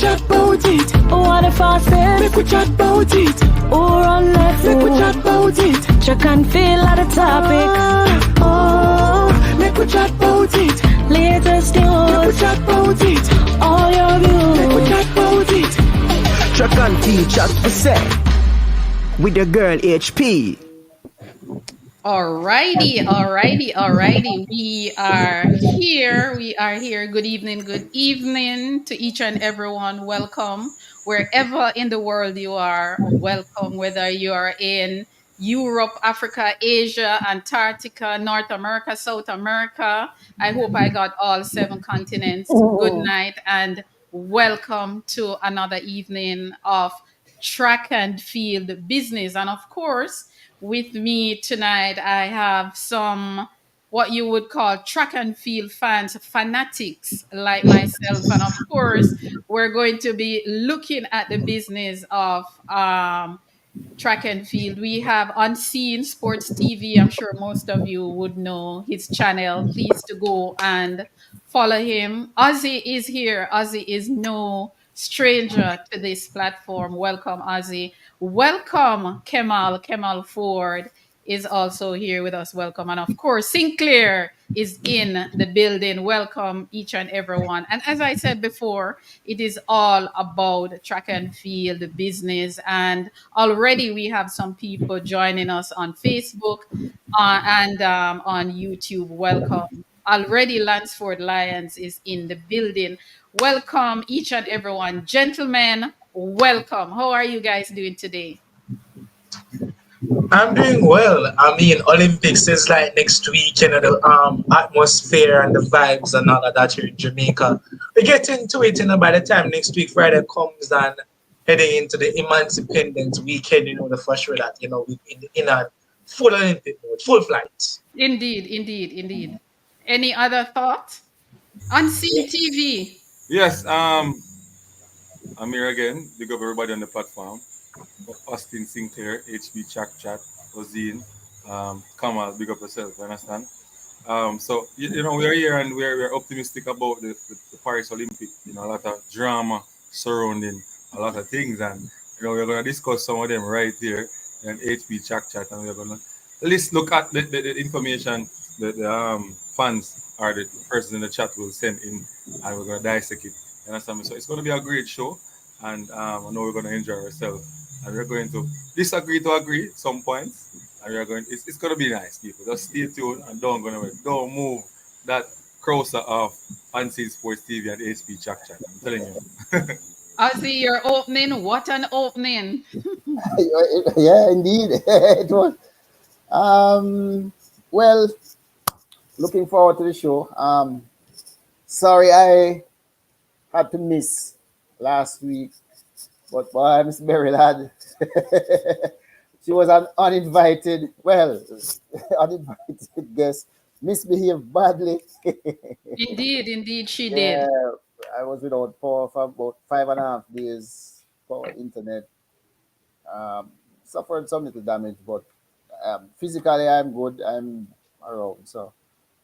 chat about it. What the fastest? Make we chat about it. Or on left? Make we chat about it. Track and field at the topic. Make we chat about it. Latest Make news. we chat about it. All your Make we views. chat about it. Track and field chat for set with your girl HP. Alrighty. We are here. Good evening to each and everyone. Welcome wherever in the world you are. Welcome, whether you are in Europe, Africa, Asia, Antarctica, North America, South America. I hope I got all 7 continents. Good night and welcome to another evening of track and field business. And of course, with me tonight, I have some what you would call track and field fans, fanatics like myself. And of course, we're going to be looking at the business of track and field. We have Unseen Sports TV. I'm sure most of you would know his channel. Please to go and follow him. Ozzy is here. Ozzy is no stranger to this platform. Welcome, Ozzy. Welcome, Kemal. Kemal Ford is also here with us. Welcome. And of course, Sinclair is in the building. Welcome, each and everyone. And as I said before, it is all about track and field business. And already we have some people joining us on Facebook and on YouTube. Welcome. Already Lansford Lions is in the building. Welcome, each and everyone. Gentlemen, welcome. How are you guys doing today? I'm doing well. I mean, Olympics is like next week, you know, the atmosphere and the vibes and all of that here in Jamaica. We get into it, you know, by the time next week Friday comes and heading into the Independence weekend, you know, the first sure that, you know, we in a full Olympic mode, full flight. Indeed. Any other thought? Unseen TV. Yes, I'm here again. Big up everybody on the platform. Austin Sinclair, HB Chat, Ozine, Kamal, big up yourself, you understand? So, you know, we're here and we're optimistic about the Paris Olympic. You know, a lot of drama surrounding a lot of things. And, you know, we're going to discuss some of them right here in HB Chat. And we're going to at least look at the information that the fans or the person in the chat will send in, and we're going to dissect it. You understand me? So it's going to be a great show, and I know we're going to enjoy ourselves, and we're going to disagree to agree at some points, and we're going. It's going to be nice, people. Just stay tuned and don't move that cursor of Unseen Sports TV and HB Chat. I'm telling you. Ozzy, your opening. What an opening! Yeah, indeed. It was. Well, looking forward to the show. Sorry I had to miss last week, but boy, Miss Berry lad, she was an uninvited guest, misbehaved badly. Indeed, she Yeah, did. I was without power for about 5.5 days for internet. Suffered some little damage, but physically I'm good. I'm around. So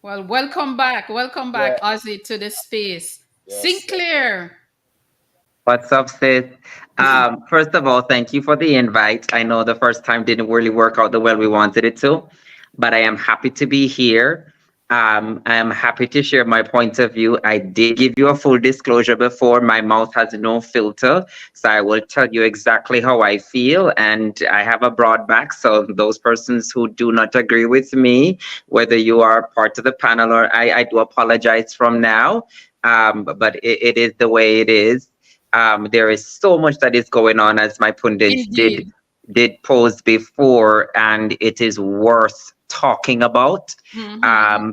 Well, welcome back, yeah, Ozzy, to the space. yes. Sinclair. What's up, sis? First of all, thank you for the invite. I know the first time didn't really work out the way we wanted it to, but I am happy to be here. I am happy to share my point of view. I did give you a full disclosure before. My mouth has no filter, so I will tell you exactly how I feel. And I have a broad back, so those persons who do not agree with me, whether you are part of the panel or I do apologize from now. But it is the way it is. There is so much that is going on, as my pundits Indeed. did pose before, and it is worth talking about.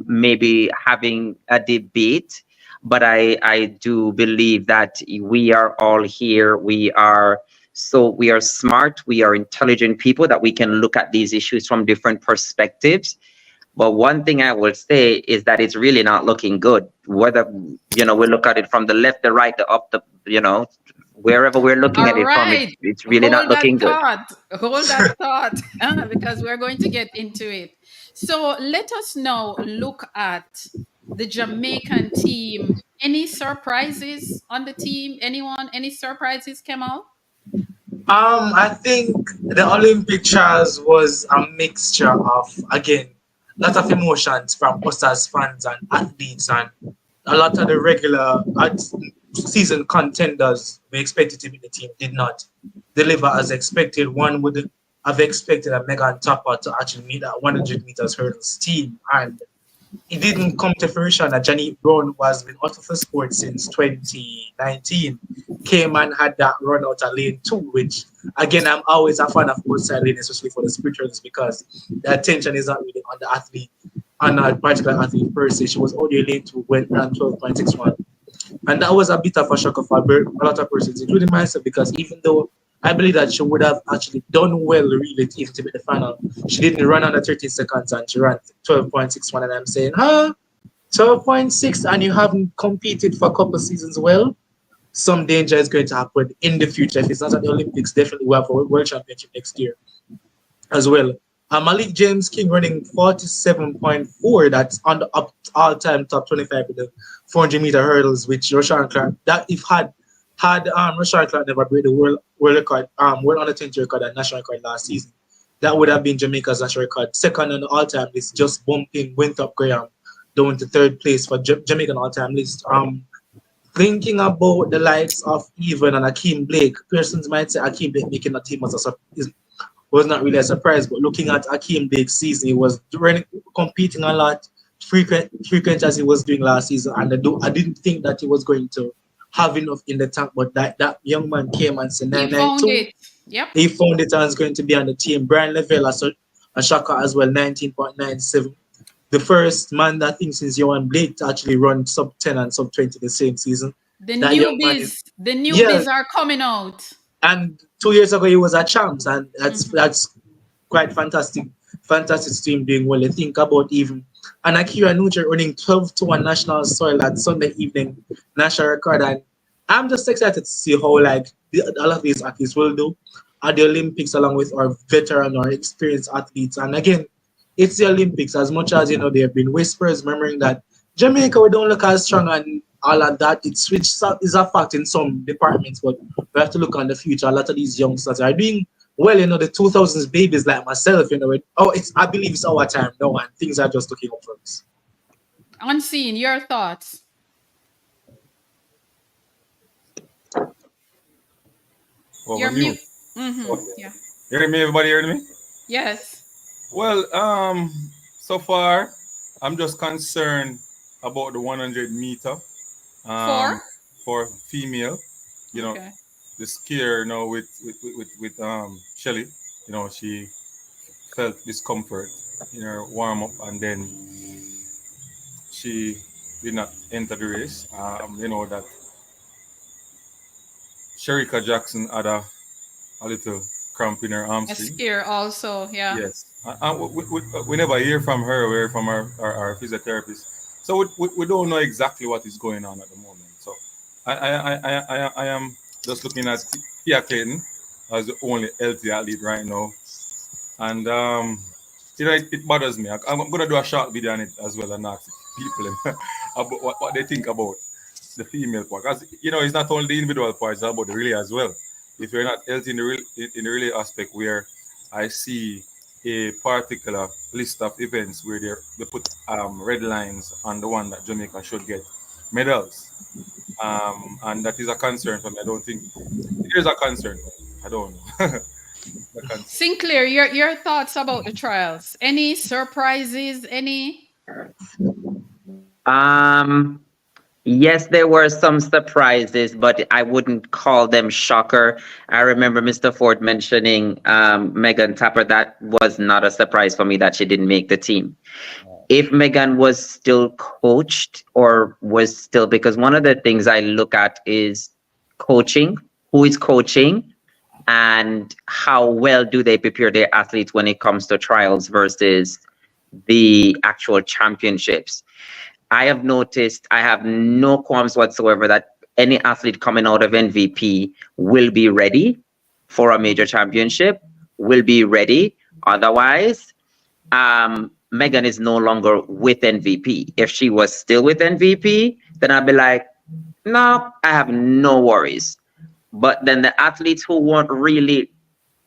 Maybe having a debate, but I do believe that we are all here. We are smart, we are intelligent people, that we can look at these issues from different perspectives. But one thing I will say is that it's really not looking good. Whether, we look at it from the left, the right, the up, wherever we're looking All at it from, right. it's really not looking good. Hold that thought, because we're going to get into it. So let us now look at the Jamaican team. Any surprises on the team? Anyone? Any surprises came out? I think the Olympic trials was a mixture of, again, lot of emotions from us as fans and athletes, and a lot of the regular season contenders we expected to be the team did not deliver as expected. One would have expected a Megan Topper to actually meet that 100 meters hurdles team, and it didn't come to fruition. That Janet Brown, who has been out of the sport since 2019, came and had that run out of lane 2, which again, I'm always a fan of outside lane, especially for the sprinters, because the attention is not really on the athlete, on a particular athlete per se. She was only lane 2, went around 12.61. And that was a bit of a shock for a lot of persons, including myself, because even though I believe that she would have actually done well, really, to even to be the final, she didn't run under 13 seconds and she ran 12.61. And I'm saying, 12.6, and you haven't competed for a couple of seasons well? Some danger is going to happen in the future. If it's not at the Olympics, definitely we'll have a World Championship next year as well. Malik James King running 47.4. That's on the all-time top 25 with the 400-meter hurdles, which Rashawn Clark, that if had Rashawn Clark never break the world record, world under 20 record and national record last season, that would have been Jamaica's national record. Second on the all-time list, just bumping Winthrop Graham down to third place for Jamaican all-time list. Thinking about the likes of Even and Akeem Blake, persons might say Akeem Blake making a team was not really a surprise, but looking at Akeem Blake's season, he was competing a lot, frequent as he was doing last season, and I didn't think that he was going to have enough in the tank, but that young man came and said 992. He found it. Yep. He found it and is going to be on the team. Brian Lavelle, a shocker as well, 19.97. The first man that thinks since Johan Blake to actually run sub 10 and sub 20 the same season. The newbies are coming out. And 2 years ago he was a champ, and that's quite fantastic. Fantastic team doing well. You think about even and Akira Nugent running 12-2 on national soil at Sunday evening national record, and I'm just excited to see how all of these athletes will do at the Olympics along with our veteran or experienced athletes. And again, it's the Olympics. As much as there have been whispers remembering that Jamaica we don't look as strong and all of that, it's which is a fact in some departments, but we have to look on the future. A lot of these youngsters are doing well, the 2000s babies like myself, I believe it's our time now, and things are just looking up for us. Unseen, your thoughts? Oh, You're mute. Okay. Yeah. Hearing me? Everybody hearing me? Yes. Well, so far, I'm just concerned about the 100 meter for female. Okay. The scare with Shelly. She felt discomfort in her warm up, and then she did not enter the race. That Sherika Jackson had a little cramp in her hamstring. A scare also, yeah. Yes. We never hear from her. We hear from our physiotherapist. So we don't know exactly what is going on at the moment. So I am just looking at Kia Clayton as the only healthy athlete right now. And it bothers me. I'm going to do a short video on it as well and ask people about what they think about the female part. Because, it's not only the individual part, it's about the relay as well. If you're not healthy in the relay aspect, where I see a particular list of events where they put red lines on the one that Jamaica should get medals. And that is a concern for me. I don't think it is a concern. I don't know. Sinclair, your thoughts about the trials? Any surprises? Yes, there were some surprises, but I wouldn't call them shocker. I remember Mr. Ford mentioning Megan Tapper. That was not a surprise for me that she didn't make the team. If Megan was still coached because one of the things I look at is coaching, who is coaching, and how well do they prepare their athletes when it comes to trials versus the actual championships. I have noticed, I have no qualms whatsoever that any athlete coming out of MVP will be ready for a major championship, will be ready. Otherwise, Megan is no longer with NVP. If she was still with NVP, then I'd be like, no, I have no worries. But then the athletes who weren't really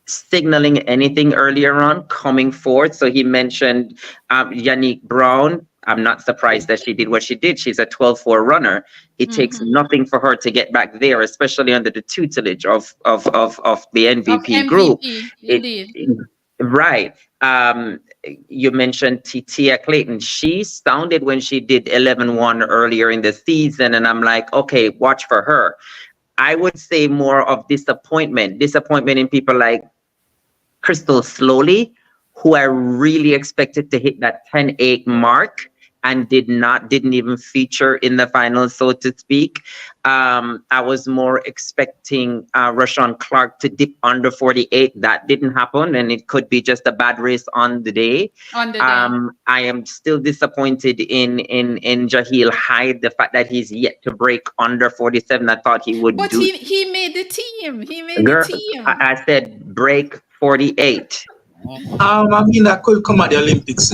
signaling anything earlier on coming forth. So he mentioned Yannick Brown. I'm not surprised that she did what she did. She's a 12-4 runner. It takes Mm-hmm. nothing for her to get back there, especially under the tutelage of the Of MVP group. MVP, It, indeed. right. You mentioned Tia Clayton. She sounded when she did 11-1 earlier in the season, and I'm like, okay, watch for her. I would say more of disappointment in people like Crystal Slowly, who I really expected to hit that 10-8 mark and didn't even feature in the finals, so to speak. I was more expecting Rashawn Clark to dip under 48. That didn't happen, and it could be just a bad race on the day. On the day. I am still disappointed in Jaheel Hyde, the fact that he's yet to break under 47. I thought he would But do. he made the team. He made Girl, the team. I said break 48. I mean, that could come at the Olympics,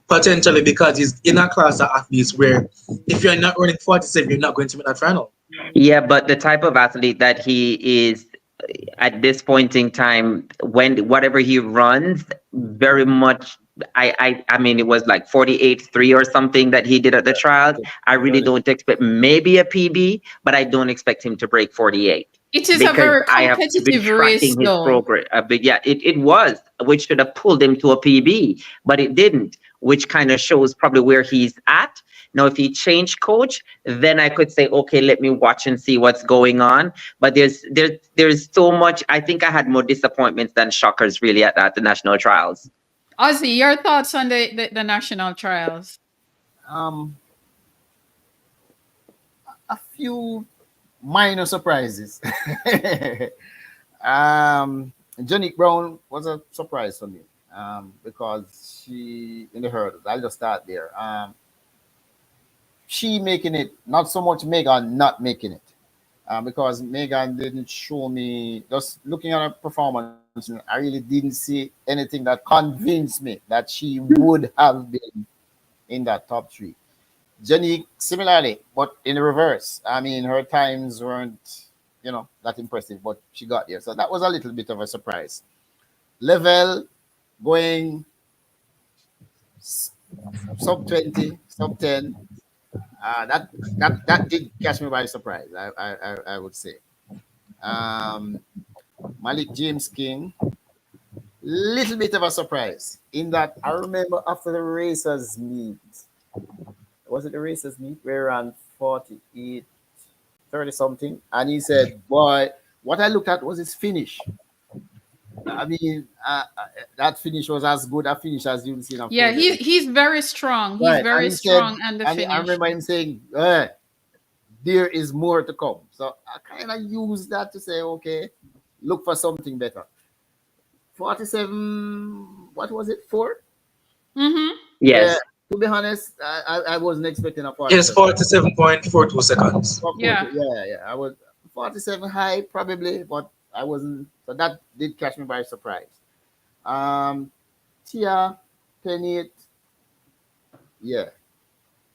potentially because he's in a class of athletes where if you're not running 47, you're not going to make that final. Yeah, but the type of athlete that he is at this point in time, when whatever he runs, very much. I mean, it was like 48.3 or something that he did at the trials. I really don't expect maybe a PB, but I don't expect him to break 48. It is a very I have been competitive race, tracking his though. progress. But yeah, it was, which should have pulled him to a PB, but it didn't, which kind of shows probably where he's at. Now, if he changed coach, then I could say, okay, let me watch and see what's going on. But there's so much. I think I had more disappointments than shockers really at the national trials. Ozzy, your thoughts on the national trials? A few minor surprises. Janique Brown was a surprise for me because she, in the hurdles, I'll just start there. She making it, not so much Megan not making it. Because Megan didn't show me, just looking at her performance, I really didn't see anything that convinced me that she would have been in that top three. Janique, similarly, but in the reverse. I mean, her times weren't, that impressive, but she got there. So that was a little bit of a surprise. Level going sub 20, sub 10. That did catch me by surprise, I would say. Malik James King, little bit of a surprise in that I remember after the racers meet, was it the racers meet? We ran 48, 30 something, and he said, boy, what I looked at was his finish. I mean, that finish was as good a finish as you've seen. Yeah, he's very strong. He's right. very strong, and the and finish. I remember him saying, there is more to come. So I kind of used that to say, okay, look for something better. 47, what was it, 4? Mm-hmm. Yes. Yeah, to be honest, I wasn't expecting a 47. Yes, 47.42 seconds. Yeah. I was 47 high probably, but I wasn't. So that did catch me by surprise. Tia, 10.8, yeah.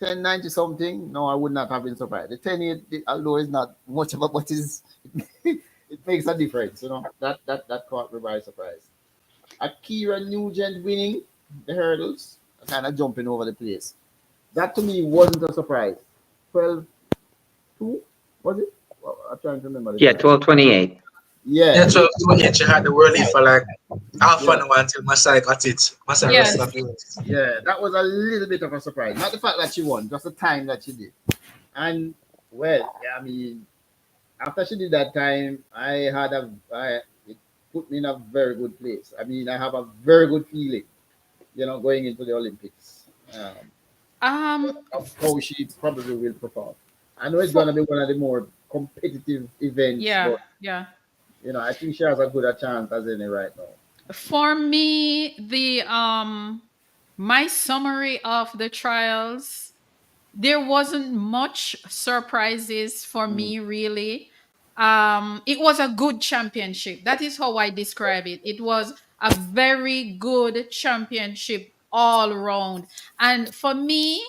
10.90 something. No, I would not have been surprised. The 10.8, although it's not much of a, but it makes a difference, That caught me by surprise. Akira Nugent winning the hurdles, kind of jumping over the place. That to me wasn't a surprise. 12.2, was it? Well, I'm trying to remember. Yeah, 12.28. Yeah, 12.28. She had the world lead for like half an hour until Masai got it. Masai Yes. Yeah, that was a little bit of a surprise. Not the fact that she won, just the time that she did. And well, I mean, after she did that time, it put me in a very good place. I mean, I have a very good feeling, going into the Olympics. Of how she probably will perform. I know it's going to be one of the more competitive events. Yeah, but, yeah. I think she has as good a chance as any right now. For me, the my summary of the trials, there wasn't much surprises for me really. It was a good championship. That is how I describe it. It was a very good championship all round. And for me,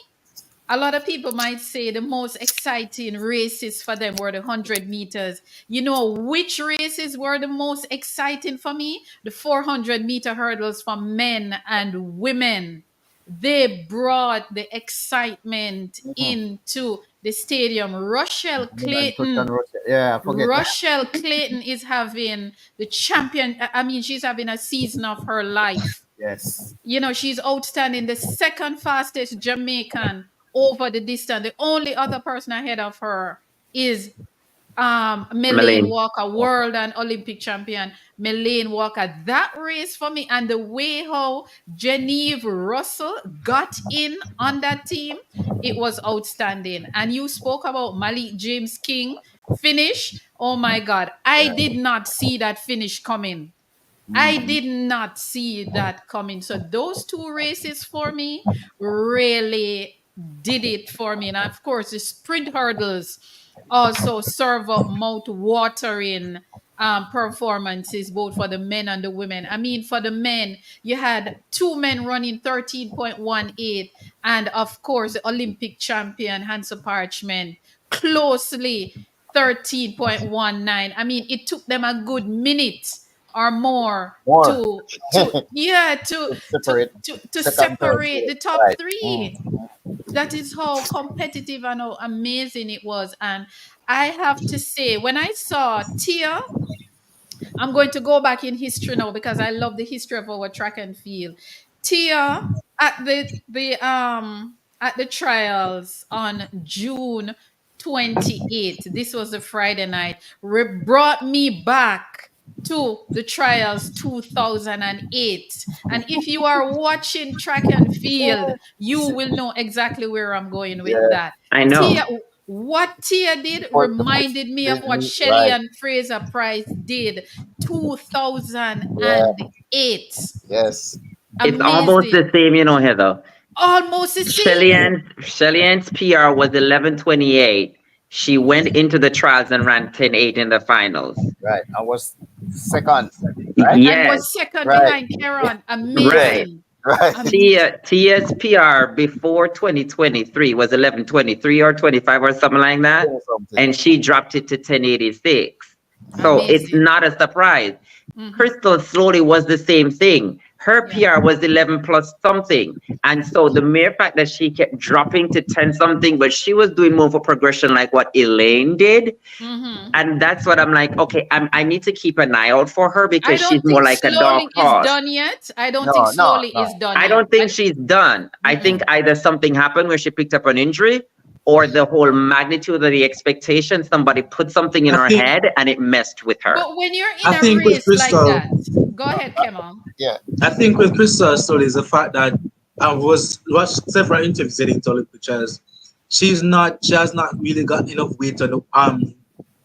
a lot of people might say the most exciting races for them were the 100 meters. You know which races were the most exciting for me? The 400-meter hurdles for men and women. They brought the excitement into the stadium. Women touch on Russia. Yeah, I forget that. Rochelle Clayton is having the champion. I mean, she's having a season of her life. Yes. You know, she's outstanding, the second fastest Jamaican over the distance. The only other person ahead of her is Melaine Malane. Walker, world and Olympic champion Melaine Walker. That race for me, and the way how Genevieve Russell got in on that team, it was outstanding. And you spoke about Malik James King finish. Oh my God, I did not see that finish coming. I did not see that coming. So those two races for me really did it for me. And of course, the sprint hurdles also serve up mouth-watering performances, both for the men and the women. I mean, for the men, you had two men running 13.18, and of course, the Olympic champion Hansa Parchment closely 13.19. I mean, it took them a good minute or more More. to yeah to Separate. to Second, third, separate the fourth. top Right. three. That is how competitive and how amazing it was. And I have to say, when I saw Tia, I'm going to go back in history now because I love the history of our track and field. Tia at the trials on June 28th. This was a Friday night. Brought me back to the trials 2008. And if you are watching track and field, you will know exactly where I'm going with Yeah. that. I know. Tia, what Tia did What the reminded me of what most Shelley right. and Fraser Price did Yeah. 2008. Yes. It's almost Amazing. the same, Heather. Almost the Shelly same. Ann's PR was 11:28. She went into the trials and ran 10:8 in the finals. Right. I was second. Right. Yes, And was second Right. behind Karen. right. Amazing. Right. Tia's PR before 2023 was 11:23 or 25 or something like that, Something. and she dropped it to 10:86. So it's Amazing. not a surprise. Mhm. Crystal slowly was the same thing. Her Yeah. PR was 11 plus something. And so the mere fact that she kept dropping to 10 something, but she was doing more for progression like what Elaine did. Mhm. And that's what I'm like, okay, I need to keep an eye out for her I because she's don't more think like a dog slowly is horse. done yet. I don't No, think no, slowly no. is done I yet. don't think she's done. I think either something happened where she picked up an injury or the whole magnitude of the expectation, somebody put something in I her think head and it messed with her. But when you're in I a think with race like Crystal, that, go ahead, Kemal. Yeah. I think with Crystal's story is the fact that I was watched several interviews in Olympic pictures. She has not really got enough weight to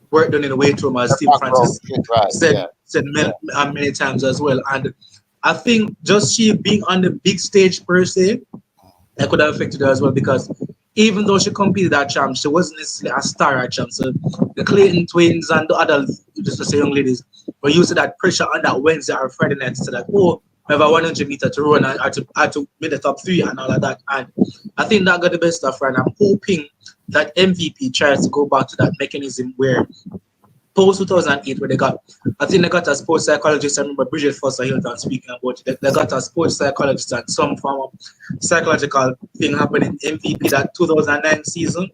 work done in the weight room, as Steve Francis Right. said Yeah. many times as well. And I think just she being on the big stage per se, that could have affected her as well because even though she competed at champ, she wasn't necessarily a star at champ. So the Clayton twins and the other, just to say young ladies, were used to that pressure on that Wednesday or Friday night to that, oh, we have a 100-meter to run and I had to make the top three and all of that. And I think that got the best of her. And I'm hoping that MVP tries to go back to that mechanism where post 2008 where I think they got a sports psychologist. I remember Bridget Foster Hilton speaking about it. They got a sports psychologist and some form of psychological thing happening in MVP that 2009 season.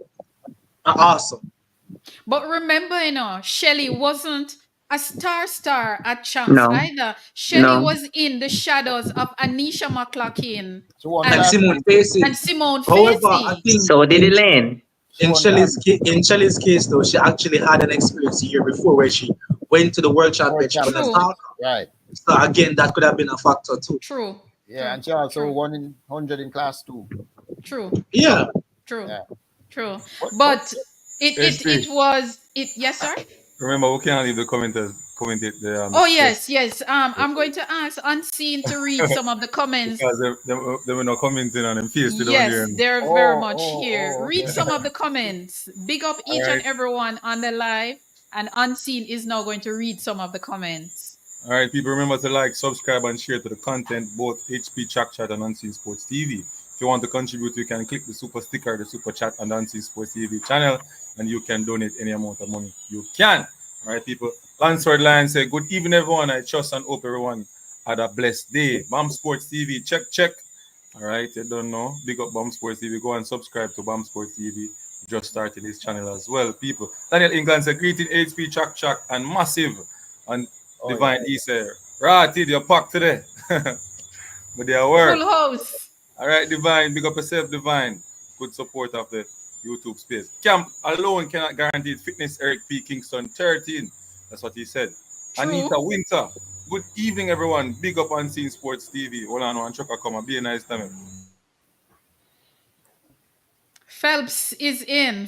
Awesome. But remember, Shelley wasn't a star at champs No, either. Shelley no. was in the shadows of Anisha McCloughin And Simone Facey. and Simone However, I Facey. think So did Elaine. in Shelley's case though, she actually had an experience a year before where she went to the World Championship as True. talk. Right. So again, that could have been a factor too. True. Yeah. And she also won in 100 in class 2. True. Yeah. True. Yeah. True. But it was it. Yes, sir. Remember, we can't leave the commenters commented the. Oh yes. I'm going to ask Unseen to read some of the comments. Because they were not commenting on them face. Yes, they're very much Oh, here. oh, Read okay. some of the comments. Big up each and everyone on the live. And Unseen is now going to read some of the comments. All right, people, remember to like, subscribe, and share to the content, both HP Chat Chat and Unseen Sports TV. If you want to contribute, you can click the super sticker, the super chat on the Unseen Sports TV channel, and you can donate any amount of money you can. All right, people. Lansford Lion say, good evening, everyone. I trust and hope everyone had a blessed day. BAM Sports TV, check. All right, you don't know. Big up BAM Sports TV. Go and subscribe to BAM Sports TV. Just started this channel as well, people. Daniel England said, greeting HP Chak and massive. And Divine E said, Ratty, you're packed today. But they are work. Full house. All right, Divine, big up yourself, Divine. Good support of the YouTube space. Camp alone cannot guarantee fitness. Eric P. Kingston 13. That's what he said. True. Anita Winter. Good evening, everyone. Big up Unseen Sports TV. Hold on, one chucker come. Be a nice time. Phelps is in.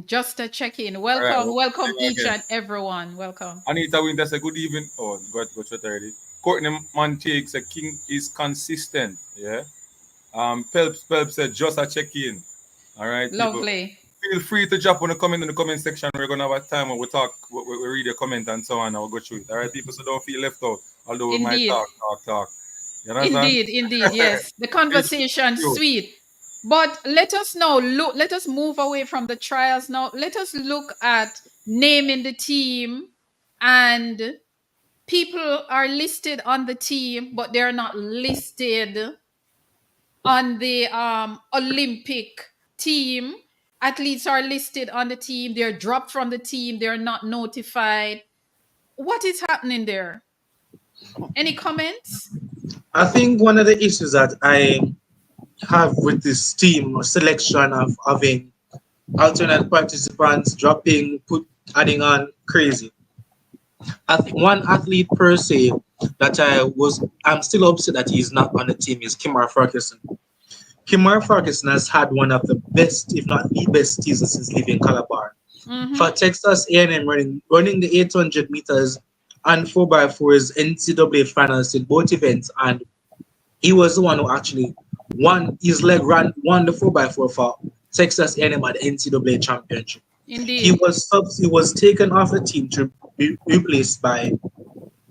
Just a check-in. Welcome, welcome each and everyone. Welcome. Anita Winter said, good evening. Oh, go already. Courtney Montague said, King is consistent. Yeah. Phelps said, just a check-in. All right. Lovely. People, feel free to drop on the comment in the comment section. We're gonna have a time when we talk, we read your comment and so on, and we'll go through it. All right, people. So don't feel left out. Although we might talk. You understand? Indeed, yes. The conversation sweet. But let us now let us move away from the trials now. Let us look at naming the team, and people are listed on the team, but they're not listed on the Olympic team. Athletes are listed on the team. They're dropped from the team. They're not notified. What is happening there? Any comments? I think one of the issues that I have with this team selection of having alternate participants dropping, adding on crazy. I think one athlete per se that I'm still upset that he's not on the team is Kimar Ferguson. Kimar Ferguson has had one of the best, if not the best seasons since leaving Calabar. For Texas A&M running the 800 meters and 4x4s NCAA finals in both events, and he was the one who actually won the 4x4 for Texas A&M at the NCAA championship. Indeed. He was taken off the team to be replaced by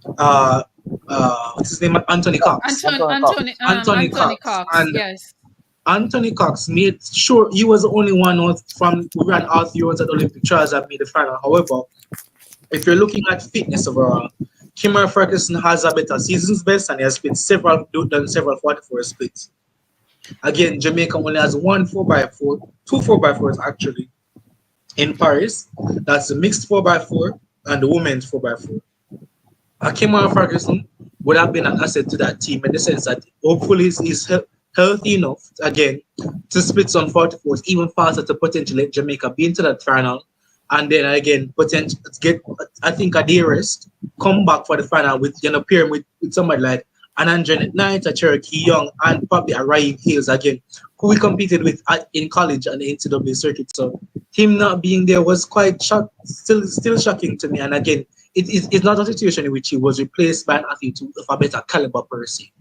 what's his name? Anthony Cox. Anthony Cox. And yes. Anthony Cox made sure he was the only one who ran all 3 rounds at Olympic trials that made the final. However, if you're looking at fitness overall, Kimar Ferguson has a better season's best, and he has done several 44 splits. Again, Jamaica only has 2 4x4s actually in Paris. That's the mixed 4x4 and the women's 4x4. Kimar Ferguson would have been an asset to that team in the sense that hopefully he's healthy enough again to split some 44s even faster to potentially let Jamaica be into that final, and then again potentially get, I think, a day rest, come back for the final with pairing with somebody like an Andrew Knight, a Cherokee Young, and probably a Ryan Hales again, who we competed with in college and the NCAA circuit. So him not being there was quite still shocking to me. And again, it's not a situation in which he was replaced by an athlete of a better caliber per se.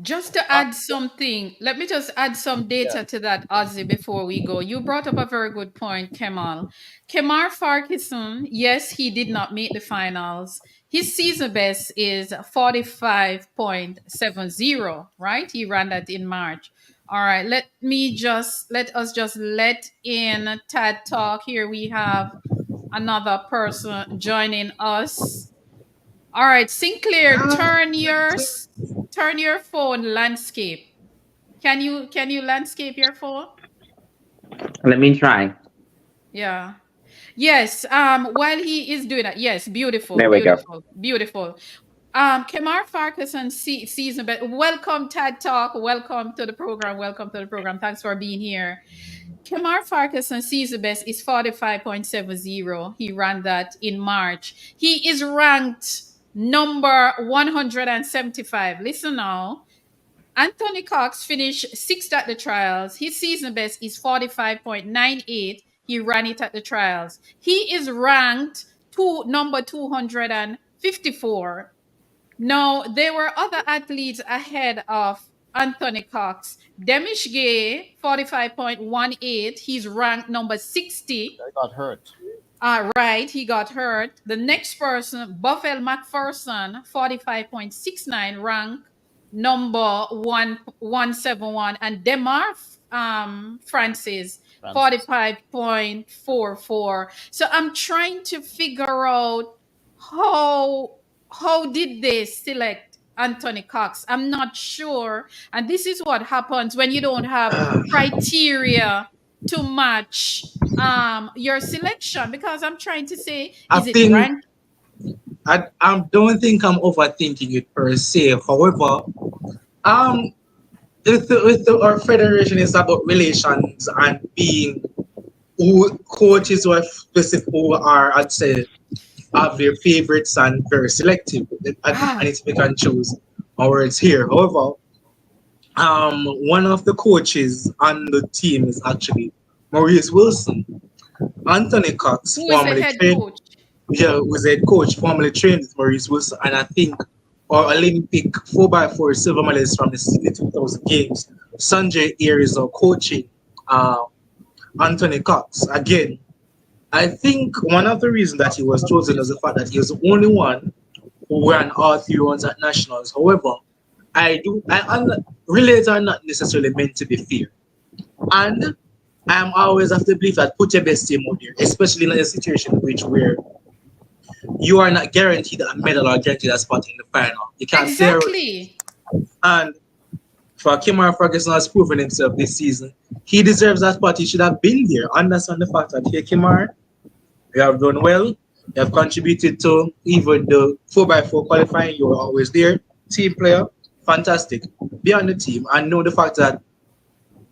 Just to add something, let me just add some data to that, Ozzy, before we go. You brought up a very good point, Kemal. Kimar Ferguson, yes, he did not make the finals. His season best is 45.70, right? He ran that in March. All right, let us just let in Tad Talk. Here we have another person joining us. All right, Sinclair, turn your phone landscape. Can you landscape your phone? Let me try. Yeah. Yes. While he is doing that, yes, beautiful. There we go. Beautiful. Kimar Ferguson season, but welcome Tad Talk. Welcome to the program. Thanks for being here. Kimar Ferguson season best is 45.70. He ran that in March. He is ranked number 175. Listen now. Anthony Cox finished 6th at the trials. His season best is 45.98. He ran it at the trials. He is ranked number 254. Now, there were other athletes ahead of Anthony Cox. Demish Gay, 45.18. He's ranked number 60. I got hurt. Right, he got hurt. The next person, Buffel McPherson, 45.69, rank number 1171, and Demar Francis, Francis. 45.44. So I'm trying to figure out how did they select Anthony Cox? I'm not sure. And this is what happens when you don't have criteria to match your selection, because I'm trying to say, I is it think rank? I don't think I'm overthinking it per se. However, um, our federation is about relations and being who coaches who are specific who are, I'd say, have their favorites and very selective. I need to pick and choose my words here. However, one of the coaches on the team is actually Maurice Wilson. Anthony Cox, Who is the formerly head trained, coach? yeah, was head coach, formerly trained with Maurice Wilson, and I think our Olympic 4x4 silver medalist from the Sydney 2000 Games, Sanjay Ayer, is now coaching Anthony Cox. Again, I think one of the reasons that he was chosen is the fact that he was the only one who ran all 3 rounds at nationals. However, relays are not necessarily meant to be fair. And I'm always of the belief that put your best team out there, especially in a situation where you are not guaranteed a medal or guaranteed a spot in the final. You can't say, Exactly. and for Kimar Ferguson has proven himself this season, he deserves that spot. He should have been there. Understand the fact that here, Kimar, you have done well. You have contributed to even the 4x4 qualifying. You were always there. Team player, fantastic. Be on the team and know the fact that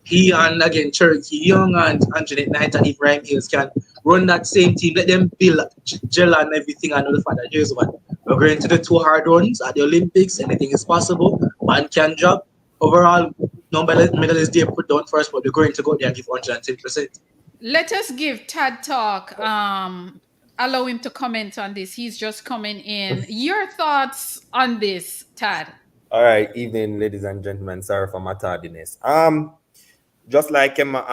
he and again Cherokee Young and Anjanette Knight and Ibrahim Hills can run that same team. Let them build gel and everything. And know the fact that here's what we're going to the 2 hard runs at the Olympics. Anything is possible. Man can drop. Overall, no medal is there put down first, but we're going to go there and give 110%. Let us give Tad Talk, allow him to comment on this. He's just coming in. Your thoughts on this, Tad? All right, evening, ladies and gentlemen. Sorry for my tardiness. Just like Kamal,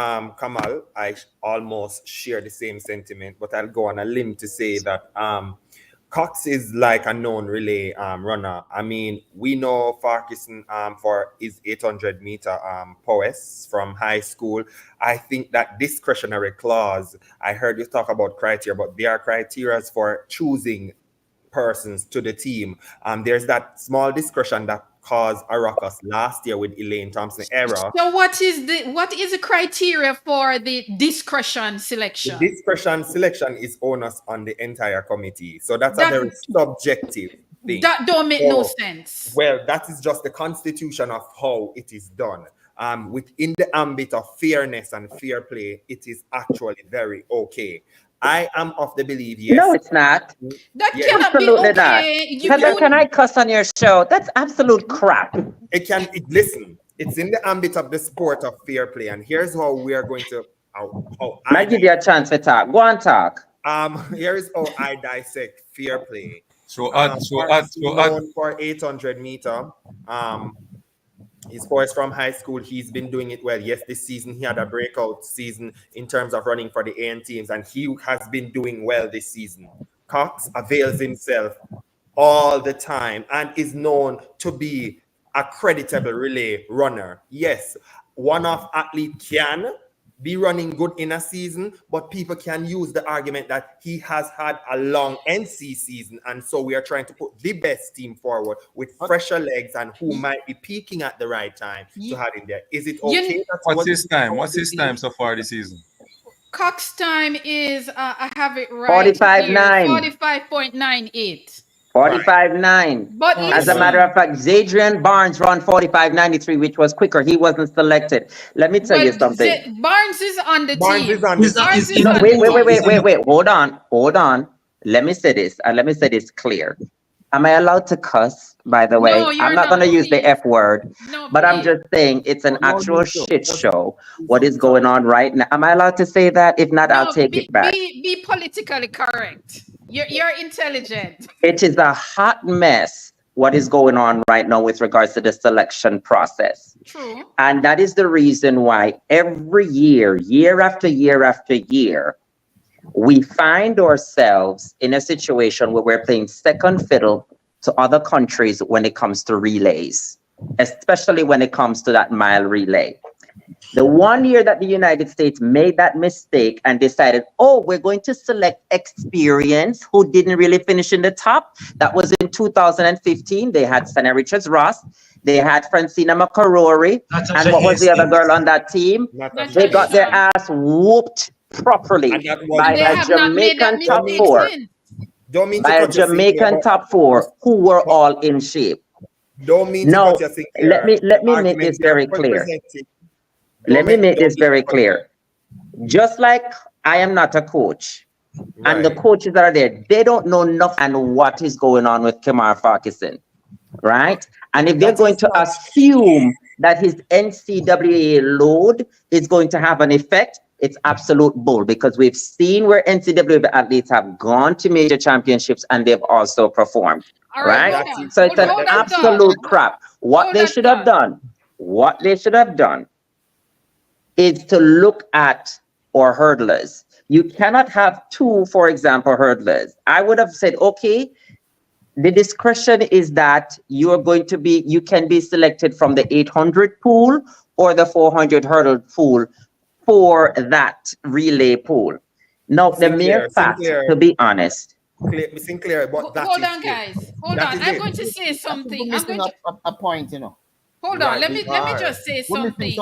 I almost share the same sentiment, but I'll go on a limb to say that Cox is like a known relay runner. I mean, we know Farquharson for his 800-meter prowess from high school. I think that discretionary clause, I heard you talk about criteria, but there are criteria for choosing persons to the team. There's that small discretion that caused a ruckus last year with Elaine Thompson error. So what is the criteria for the discretion selection? The discretion selection is onus on the entire committee. So that's a very subjective thing. That don't make no sense. Well, that is just the constitution of how it is done. Within the ambit of fairness and fair play, it is actually very okay. I am of the belief, yes. No, it's not. That Yes. cannot Absolutely be okay. not. Can I cuss on your show? That's absolute crap. Listen, it's in the ambit of the sport of fair play, and here's how we are going to. I give you a chance to talk. Go on, talk. Here is how I dissect fair play. So for 800 meter. His boys from high school, he's been doing it well. Yes, this season he had a breakout season in terms of running for the AN teams, and he has been doing well this season. Cox avails himself all the time and is known to be a creditable relay runner. Yes, one-off athlete can be running good in a season, but people can use the argument that he has had a long NC season, and so we are trying to put the best team forward with fresher legs and who might be peaking at the right time to have him there. Is it okay? What's his time? What's his time so far this season? Cox time is I have it right. 45.9. 45.98. 45.9. But as a matter of fact, Zadrian Barnes ran 45.93, which was quicker. He wasn't selected. Let me tell you something. Barnes is on the Barnes team. is on the team. Wait. Hold on. Let me say this. Let me say this clear. Am I allowed to cuss, by the way? No, I'm not going to use the F word, but I'm just saying it's an actual shit show. What is going on right now? Am I allowed to say that? If not, I'll take it back. Be politically correct. You're intelligent. It is a hot mess what is going on right now with regards to the selection process. True. And that is the reason why every year, year after year after year, we find ourselves in a situation where we're playing second fiddle to other countries when it comes to relays, especially when it comes to that mile relay. The one year that the United States made that mistake and decided, oh, we're going to select experience who didn't really finish in the top. That was in 2015. They had Sana Richards Ross. They had Francina McCarrory. And what was the other girl on that team? They got their ass whooped properly by a Jamaican top four. By a Jamaican top four who were all in shape. Don't mean no, to let me make this very clear. Let me make this very clear. Just like I am not a coach, and the coaches that are there, they don't know nothing and what is going on with Kemar Farquharson, right? And if they're going to assume that his NCAA load is going to have an effect, it's absolute bull, because we've seen where NCAA athletes have gone to major championships and they've also performed, right? So it's an absolute crap. What they should have done is to look at our hurdlers. You cannot have two, for example, hurdlers. I would have said, okay, the discretion is that you can be selected from the 800 pool or the 400 hurdle pool for that relay pool. Now, the mere fact, to be honest. Sinclair, but hold on, guys. Hold on. I'm going to say something. I'm going to a point, you know. Hold on, let me just say something.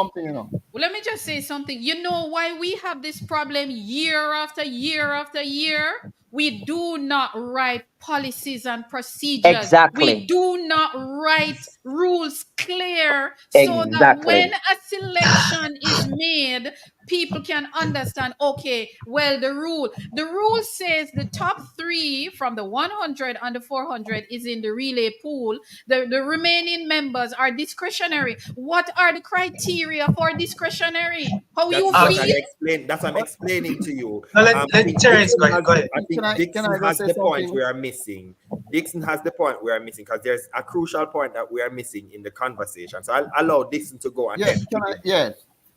Let me just say something. You know why we have this problem year after year after year? We do not write policies and procedures. Exactly. We do not write rules clear so that when a selection is made, people can understand, okay, well, the rule says the top three from the 100 and the 400 is in the relay pool. The remaining members are discretionary. What are the criteria for discretionary? That's what I'm explaining to you. No, let Terence go ahead. I think Dixon has the point we are missing. Dixon has the point we are missing, because there's a crucial point that we are missing in the conversation. So I'll allow Dixon to go. And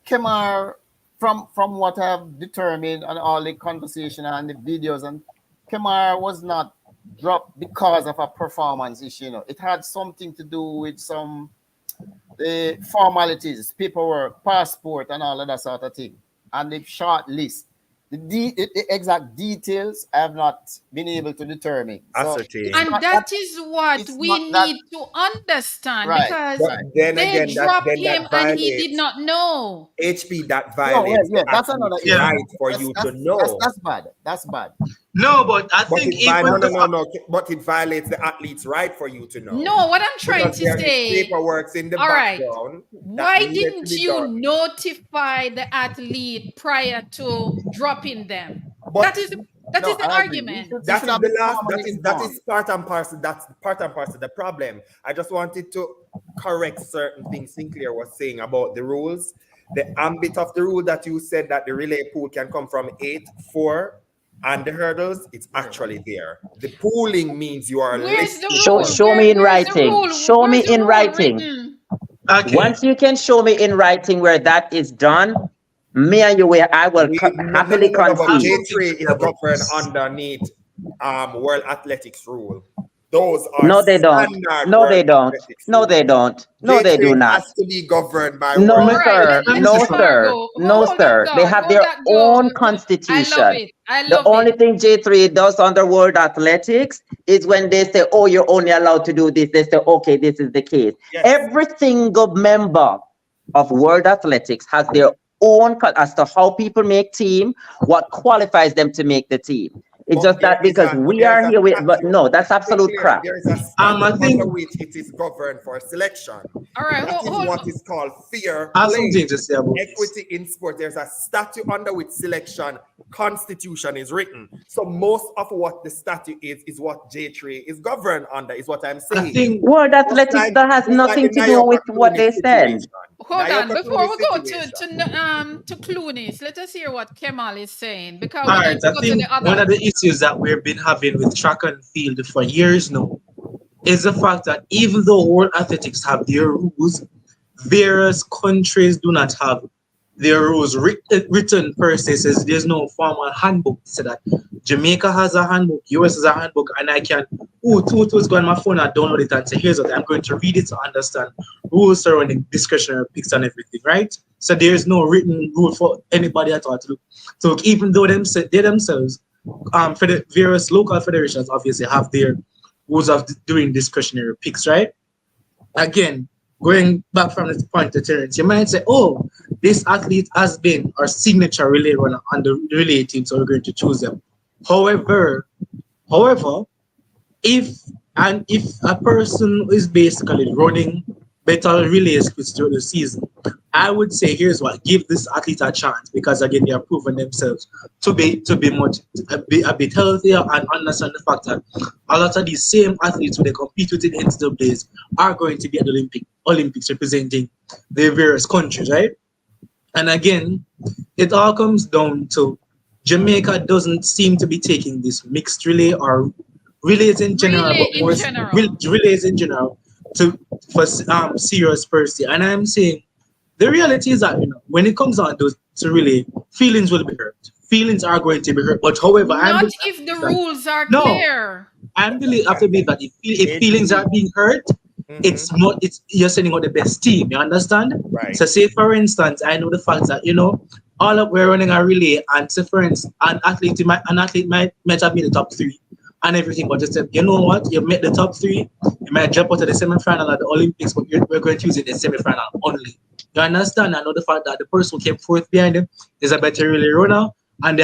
Kemar, from what I've determined on all the conversation and the videos, and Kemar was not dropped because of a performance issue. You know, it had something to do with some formalities, paperwork, passport, and all of that sort of thing, and the short list. The exact details I have not been able to determine. And that is what we need to understand, because they dropped him and he did not know. HP, that violates that's another right for you to know. That's bad. No, but I think but it violates the athlete's right for you to know. No, what I'm trying to say. Paperwork's in the background. Why didn't you notify the athlete prior to dropping them? That is the argument. That is part and parcel. That's part and parcel of the problem. I just wanted to correct certain things Sinclair was saying about the rules. The ambit of the rule that you said that the relay pool can come from 8, 4, and the hurdles, it's actually there. The pooling means you are listed. Show me in writing. Show me in writing. Okay. Once you can show me in writing where that is done, me and you, I will happily concede. J3 is governed underneath World Athletics rule. Those are no, they don't. No, they don't. No, they don't. No, they do not. Has to be governed by no, sir. No, sir. No, sir. They have their own constitution. The only thing J3 does under World Athletics is when they say, "Oh, you're only allowed to do this," they say, "Okay, this is the case." Yes. Every single member of World Athletics has their own as to how people make team, what qualifies them to make the team. It's just that because we are here with, but no, that's absolute crap. There is a statute under which it is governed for selection. All right, that is what is called fair play. Equity in sport. There's a statute under which selection constitution is written. So most of what the statute is what J3 is governed under, is what I'm saying. World Athletics that has nothing to do with what they said. Hold on, before we go to Clooney's, let us hear what Kemal is saying, because I think one of the issues that we've been having with track and field for years now is the fact that even though World Athletics have their rules, various countries do not have their rules written per se says there's no formal handbook. So that Jamaica has a handbook, US has a handbook, and I can who's go on my phone and download it and say here's what I'm going to read it to understand rules surrounding discretionary picks and everything, right? So there's no written rule for anybody at all to look. So even though they themselves, for the various local federations obviously have their rules of doing discretionary picks, right? Again, going back from this point to Terence, you might say, oh, this athlete has been our signature relay runner on the relay team, so we're going to choose them. However, if a person is basically running better relays through the season, I would say here's what: give this athlete a chance because again they are proven themselves to be a bit healthier and understand the fact that a lot of these same athletes who they compete with in NCAAs are going to be at the Olympics representing the various countries, right? And again, it all comes down to Jamaica doesn't seem to be taking this mixed relay or relays in general, Relay but in more general. relays in general for serious per se. And I'm saying the reality is that when it comes down to relay, feelings will be hurt. Feelings are going to be hurt. But however, Not if the rules are no, clear. I have to believe that if feelings are being hurt, it's not. It's you're sending out the best team. You understand? Right. So, say for instance, I know the fact that all of we're running a relay, and say for instance, an athlete might have been the top three and everything, but just said, you know what, you made the top three, you might drop out of the semi-final at the Olympics, but we're going to use it in the semi-final only. You understand? I know the fact that the person who came fourth behind them is a better relay runner, and they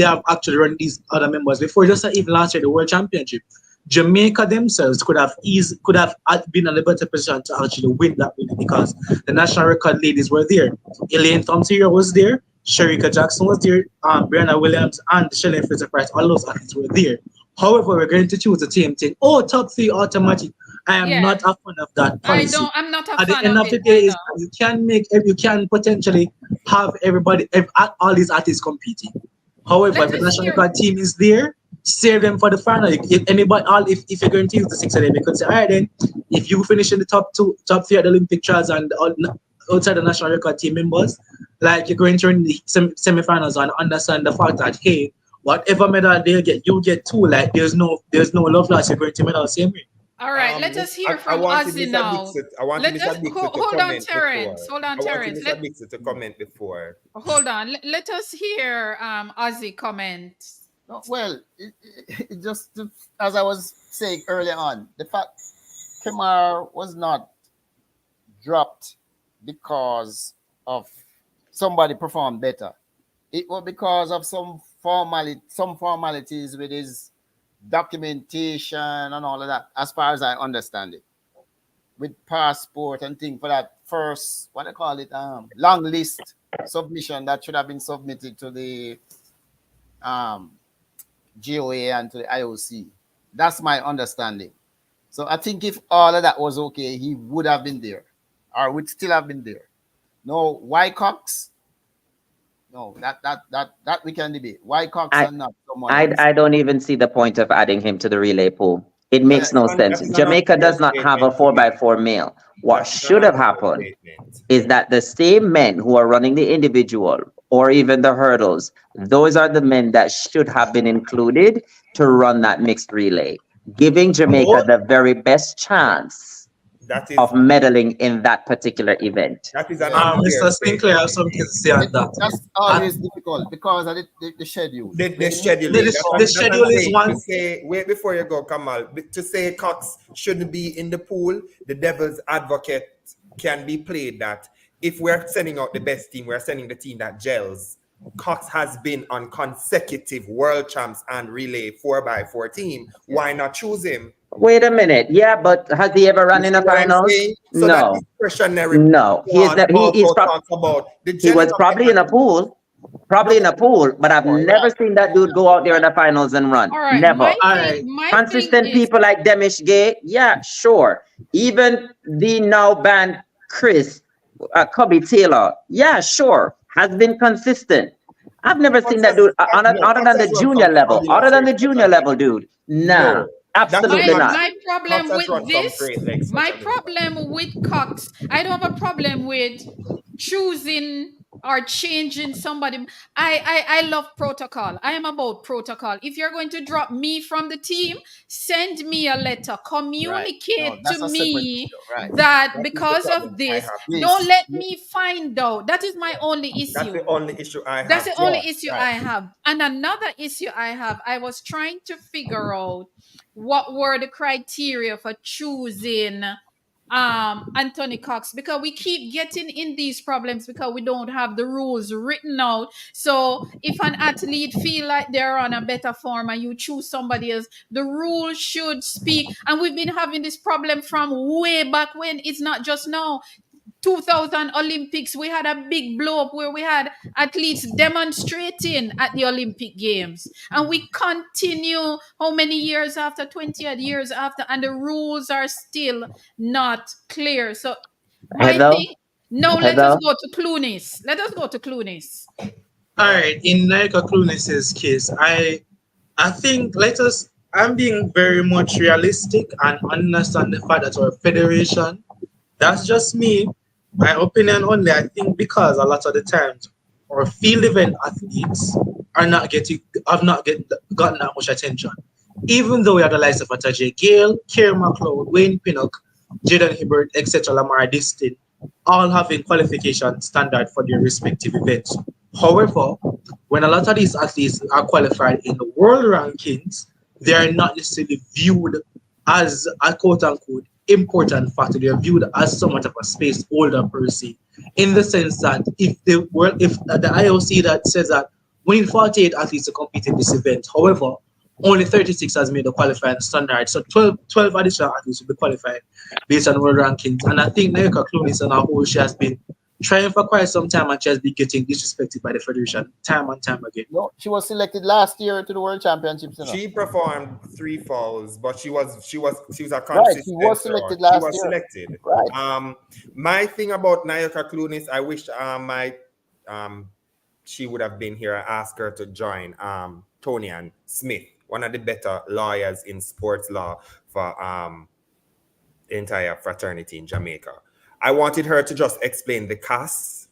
have actually run these other members before. Just like even last year, the World Championship, Jamaica themselves could have been in a better position to actually win that really because the national record ladies were there. Elaine Thompson was there, Sherika Jackson was there, Brianna Williams and Shelley Fraser Price. All those athletes were there. However, we're going to choose the same thing. Oh, top three automatic. I am Yeah. not a fan of that policy. I'm not a At the fan end of of the it day, is either. you can potentially have all these artists competing. However, Let if the us national hear. record team is there, save them for the final. If you're going to use the six of them, you could say, all right, then if you finish in the top three at the Olympic trials and outside the national record team members, like you're going to run the semi-finals and understand the fact that hey, whatever medal they get, you get two. Like there's no love loss. You're going to medal the same way. All right, let us hear I from wanted Ozzy Mr. now. Dixon. I wanted Let us Mr. Dixon to hold on, comment Terence. before. Hold on, I wanted Terence. Mr. Dixon to comment before. Hold on. Let us hear Ozzy comment. No, well, it just as I was saying earlier on, the fact Kemar was not dropped because of somebody performed better. It was because of some formalities with his documentation and all of that, as far as I understand it. With passport and thing for that first, what they call it, long list submission that should have been submitted to the JOA and to the IOC. That's my understanding. So I think if all of that was okay, he would have been there, or would still have been there. No, why Cox? No, that we can debate. Why Cox and not someone else? I don't even see the point of adding him to the relay pool. It makes no sense. That is an Jamaica does unfair not have a statement to 4x4 male. What That is an should have unfair happened statement. is that the same men who are running the individual or even the hurdles, those are the men that should have been included to run that mixed relay, giving Jamaica the very best chance That is of medaling in that particular event. that is an unfair Mr. Sinclair, I have statement. something to say on that. That's always difficult because of the schedule. The When you- scheduling. The schedule is saying, one. to say, wait before you go, Kamal. To say Cox shouldn't be in the pool, the devil's advocate can be played that if we're sending out the best team, we're sending the team that gels. Cox has been on consecutive world champs and relay 4x4 team. Why not choose him? Wait a minute. Yeah, but has he ever run in a See what I'm finals? saying? So that No. discretionary No. He is also prob- talks about the he was gelling of probably the in a pool. Probably in a pool, but I've never seen that dude go out there in the finals and run. All right. Never. My Consistent thing is, people like Demish Gay, yeah, sure. Even the now banned Chris, Cubby Taylor, yeah, sure, has been consistent. I've never seen that dude other than the junior level. Other than the junior level, dude. Nah, absolutely not. my problem Cox has run with some this, great legs for my Jamaica. problem with Cox, I don't have a problem with choosing or changing somebody. I love protocol. I am about protocol. If you're going to drop me from the team, send me a letter. Communicate No, to that's a separate me issue. Right. that That is the because problem of I this, have. don't This. let me find out. That is my only That's issue. the only issue I That's have the too. only issue Right. I have. And another issue I have, I was trying to figure out what were the criteria for choosing Anthony Cox, because we keep getting in these problems because we don't have the rules written out. So if an athlete feel like they're on a better form and you choose somebody else, the rules should speak. And we've been having this problem from way back when. It's not just now. 2000 Olympics, we had a big blow up where we had athletes demonstrating at the Olympic Games. And we continue how many years after, 20 odd years after, and the rules are still not clear. So, my Heather, thing, now let us Heather, go to Clunis. Let us go to Clunis. All right, in Nika Clunis's case, I think I'm being very much realistic and understand the fact that our federation, that's just me, my opinion only. I think because a lot of the times our field event athletes are not getting have not get, gotten that much attention. Even though we have the likes of Tajay Gale, Kerr McLeod, Wayne Pinnock, Jaden Hibbert, etc., Lamar Distin, all having qualification standard for their respective events. However, when a lot of these athletes are qualified in the world rankings, they are not necessarily viewed as a quote unquote important factor. They are viewed as somewhat of a space holder per se, in the sense that if the IOC that says that we need 48 athletes to compete in this event, however, only 36 has made the qualifying standard. So 12 additional athletes will be qualified based on world rankings. And I think Nika Clunis on our whole, she has been trying for quite some time and she has been getting disrespected by the federation time and time again. No, she was selected last year to the World Championships. You know? She performed 3 fouls, but she was a consistent. Right, she was selected last She was year. selected. Right. My thing about Nayoka Clunis, I wish she would have been here. I asked her to join Tony and Smith, one of the better lawyers in sports law for the entire fraternity in Jamaica. I wanted her to just explain the case,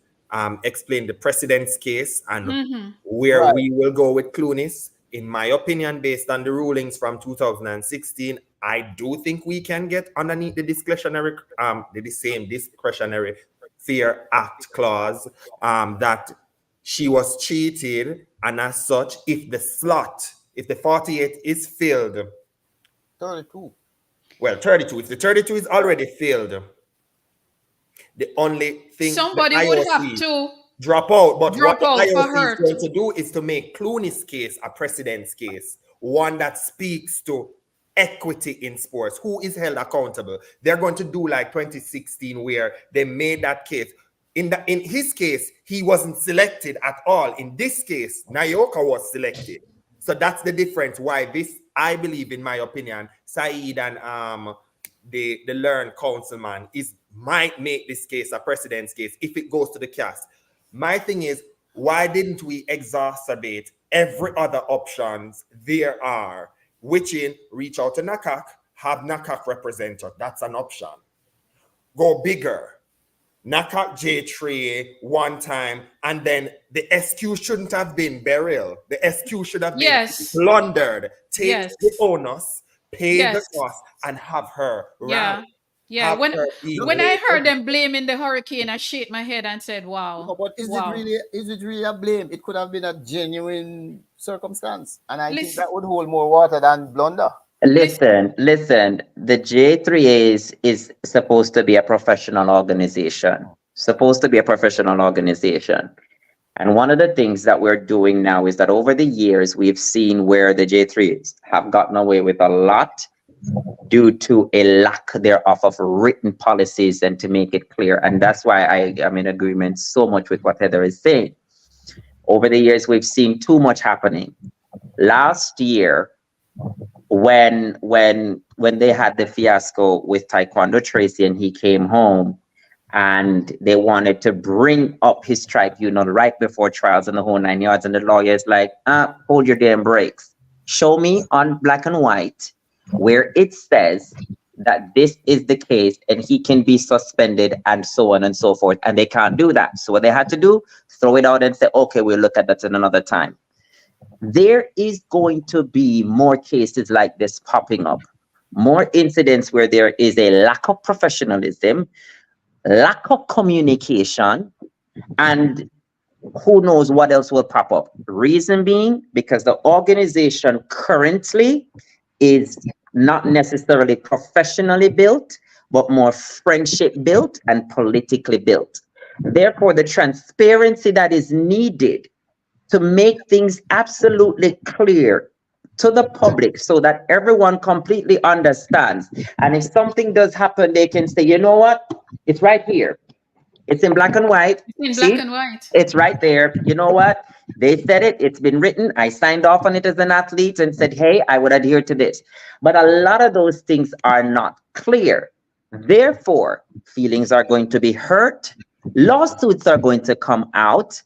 explain the precedent's case, and where we will go with Clunis. In my opinion, based on the rulings from 2016, I do think we can get underneath the discretionary, the same discretionary Fair Act clause that she was cheated, and as such, if the 48 is filled, 32. Well, 32. If the 32 is already filled, the only thing Somebody the would IOC have to drop out. But drop what the out for IOC her is going to do is to make Clooney's case a precedence case, one that speaks to equity in sports. Who is held accountable? They're going to do like 2016, where they made that case. In his case, he wasn't selected at all. In this case, Nayoka was selected. So that's the difference. Why this, I believe, in my opinion, Saeed and the learned councilman might make this case a precedence case if it goes to the cast. My thing is, why didn't we exacerbate every other options there are, which in reach out to NACAC, have NACAC represented? That's an option. Go bigger. NACAC J3 one time, and then the SQ shouldn't have been burial. The SQ should have been plundered. Take the onus, pay the cost, and have her round. Yeah, when I heard them blaming the hurricane, I shook my head and said, wow. No, but is it really a blame? It could have been a genuine circumstance. And I think that would hold more water than blunder. Listen. The J3A is supposed to be a professional organization. And one of the things that we're doing now is that over the years, we've seen where the J3s have gotten away with a lot due to a lack thereof of written policies and to make it clear. And that's why I am in agreement so much with what Heather is saying. Over the years, we've seen too much happening. Last year, when they had the fiasco with Taekwondo Tracy and he came home and they wanted to bring up his tribunal right before trials and the whole 9 yards, and the lawyer's like, hold your damn brakes. Show me on black and white where it says that this is the case and he can be suspended and so on and so forth. And they can't do that. So what they had to do, throw it out and say, okay, we'll look at that in another time. There is going to be more cases like this popping up, more incidents where there is a lack of professionalism, lack of communication, and who knows what else will pop up. Reason being, because the organization currently is not necessarily professionally built, but more friendship built and politically built. Therefore, the transparency that is needed to make things absolutely clear to the public so that everyone completely understands. And if something does happen, they can say, you know what? It's right here. It's in black and white. In See? black and white. It's right there. You know what? They said it. It's been written. I signed off on it as an athlete and said, hey, I would adhere to this. But a lot of those things are not clear. Therefore, feelings are going to be hurt. Lawsuits are going to come out.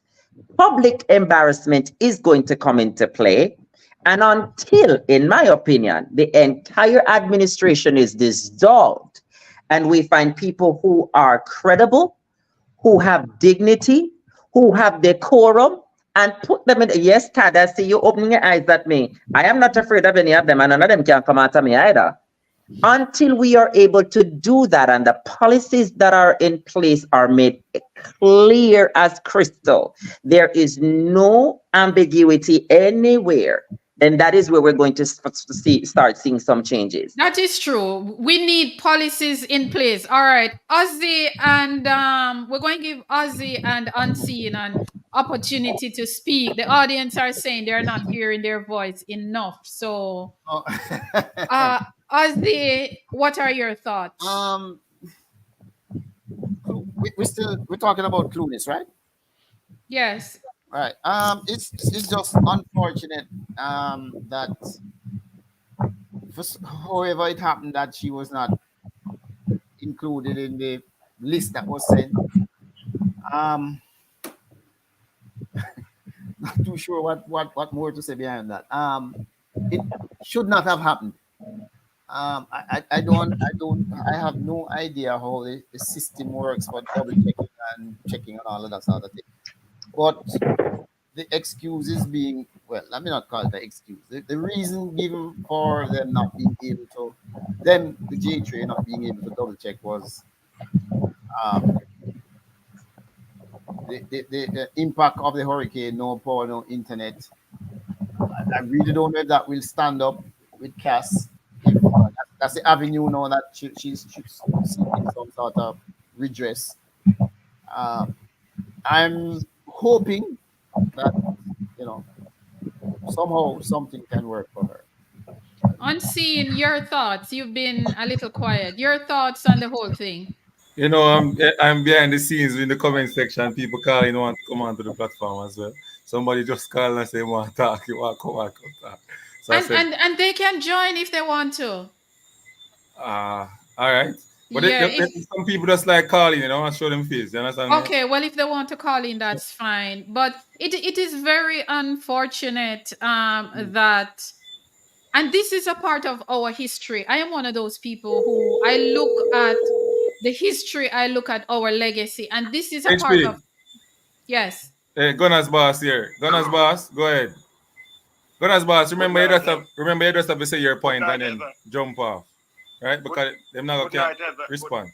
Public embarrassment is going to come into play. And until, in my opinion, the entire administration is dissolved and we find people who are credible, who have dignity, who have decorum, and put them in. Yes, Tad, I see you opening your eyes at me. I am not afraid of any of them, and none of them can come after me either. Until we are able to do that and the policies that are in place are made clear as crystal, there is no ambiguity anywhere. And that is where we're going to start seeing some changes. That is true. We need policies in place. All right, Ozzy, and we're going to give Ozzy and Unseen an opportunity to speak. The audience are saying they're not hearing their voice enough. So, Ozzy, what are your thoughts? We're talking about Clueless, right? Yes. Right. It's just unfortunate that however it happened that she was not included in the list that was sent. Not too sure what more to say behind that. It should not have happened. I have no idea how the system works for double checking and all of that sort of thing. But the excuse is being, well, let me not call it an excuse. The reason given for them not being able to, the J3 not being able to double check was the impact of the hurricane, no power, no internet. I really don't know if that will stand up with Cass. That's the avenue now that she's seeking some sort of redress. I'm hoping that, somehow something can work for her. Unseen, your thoughts. You've been a little quiet. Your thoughts on the whole thing. I'm behind the scenes in the comment section. People calling want to come onto the platform as well. Somebody just called and say, want to talk, you want to come talk. So and they can join if they want to. All right. But Yeah, some people just like calling, and show them face. You understand? Okay, well, if they want to call in, that's fine. But it is very unfortunate that, and this is a part of our history. I am one of those people who I look at the history, I look at our legacy, and this is a part of. Yes. Hey, Gunners boss here. Gunners boss, go ahead. Gunners boss, remember you just have to say your point and then jump off. Right? Because they're not going to respond.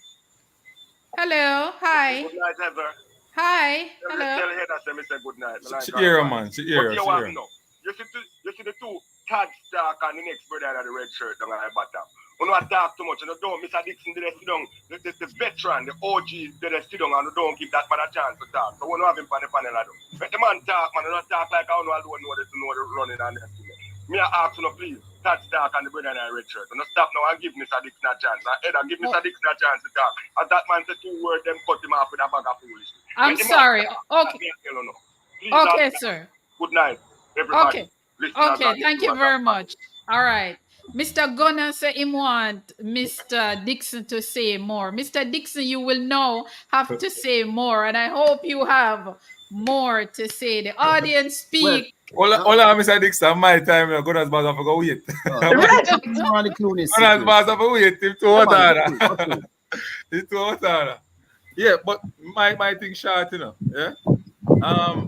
Hello. Hi. Good night, Ever. Hi. Hello. Tell her that I say good night. She hear her, man. She hear her. You see the two Tad Stark and the next brother at the red shirt down at the bottom. You don't talk too much. You don't, Mr. Dixon, they sit down. The veteran, the OG, they sit down and you don't give that man a chance to talk. So we don't have him on the panel. Let the man talk, man. You don't talk like I don't know the running and everything. Me ask you, please, Tad Stark and the brother in the red shirt. You don't stop now and give Mr. Dixon a chance. Give Mr. Dixon a chance to talk. As that man said 2 words, them cut him off with a bag of foolishness. I'm sorry. Okay. Okay, sir. Good night, everybody. Okay. Okay, thank you very much. All right. Mr. Gunner say him want Mr. Dixon to say more. Mr. Dixon, you will now have to say more, and I hope you have more to say. The audience Well, speak. Hola, Mr. Dixon, my time, go as bad as I go wait. He's more on the Clooney Go as bad as I situation. go wait, him too Come hot on, on go through. It's too hot on Yeah, but my thing short, you know, yeah. I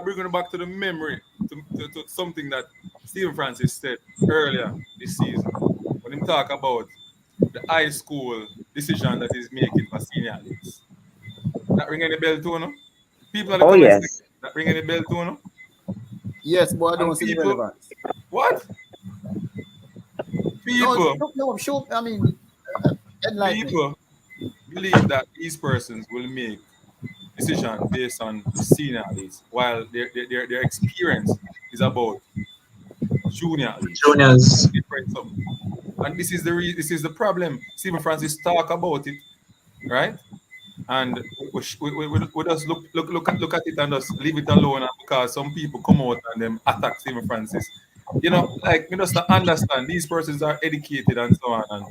bring it back to the memory to something that Stephen Francis said earlier this season when he talk about the high school decision that he's making for senior leagues. That ring any bell to you, no? People in the Oh comments section, yes. that ring any bell to you, no? Yes, but I don't And see the people, relevance. what? No, People, no, sure. I mean, enlighten me. people believe that these persons will make decision based on the senior leagues, while their experience is about junior leagues. Juniors. Different something. And this is the problem. Stephen Francis talk about it, right? And we just look at it and just leave it alone, and because some people come out and them attack Stephen Francis. You know, like we just don't understand these persons are educated and so on. And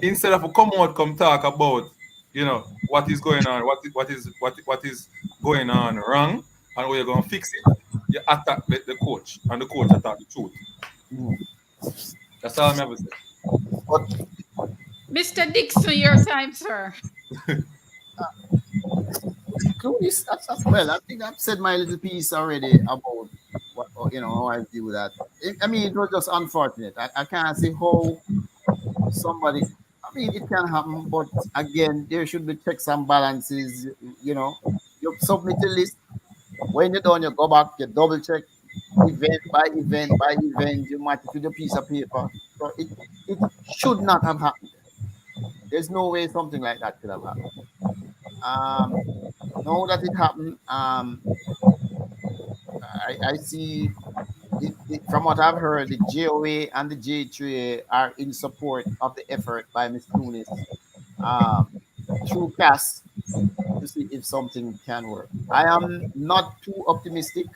instead of come out, come talk about, you know, what is going on, what is going on wrong, and how you're gonna fix it, you attack the coach, and the coach attack the truth. That's all I'm ever say. Mr. Dixon, your time, sir. Clooney, well, I think I've said my little piece already about what, how I view that. I mean, it was just unfortunate. I can't see how somebody. I mean, it can happen, but again, there should be checks and balances. You submit a list. When you're done, you go back, you double check event by event by event. You match it with a piece of paper. So it should not have happened. There's no way something like that could have happened. Now that it happened, I see from what I've heard, the JOA and the J3A are in support of the effort by Ms. Tunis through CAS to see if something can work. I am not too optimistic.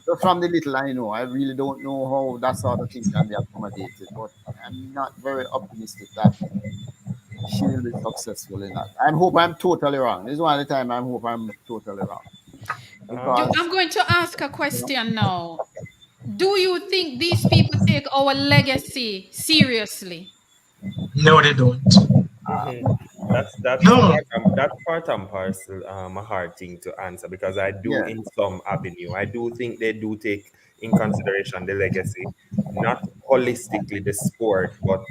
But from the little I know, I really don't know how that sort of thing can be accommodated, but I'm not very optimistic that she will be successful in that. I hope I'm totally wrong. This is one of the time I hope I'm totally wrong. Because, I'm going to ask a question now. Do you think these people take our legacy seriously? No, they don't. No. That's part and parcel a hard thing to answer, because I do yeah, in some avenue I do think they do take in consideration the legacy, not holistically the sport, but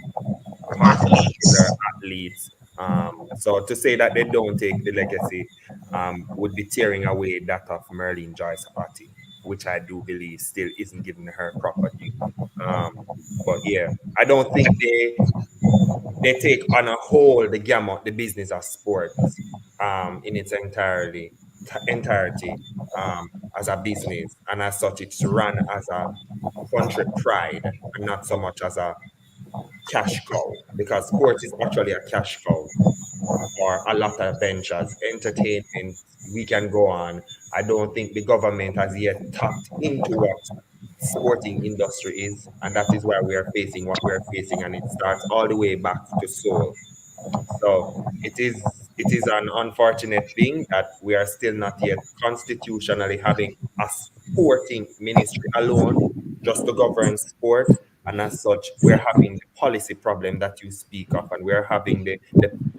particular Athletes. athletes. So to say that they don't take the legacy would be tearing away that of Merlin Joyce Apathy, which I do believe still isn't giving her proper due. But yeah, I don't think they take on a whole the gamut, the business of sports in its entirety as a business, and as such it's run as a country pride and not so much as a cash cow, because sports is actually a cash cow for a lot of ventures, entertainment. We can go on. I don't think the government has yet tapped into what sporting industry is, and that is why we are facing what we are facing, and it starts all the way back to soul. So it is an unfortunate thing that we are still not yet constitutionally having a sporting ministry alone just to govern sport. And as such, we're having the policy problem that you speak of, and we're having the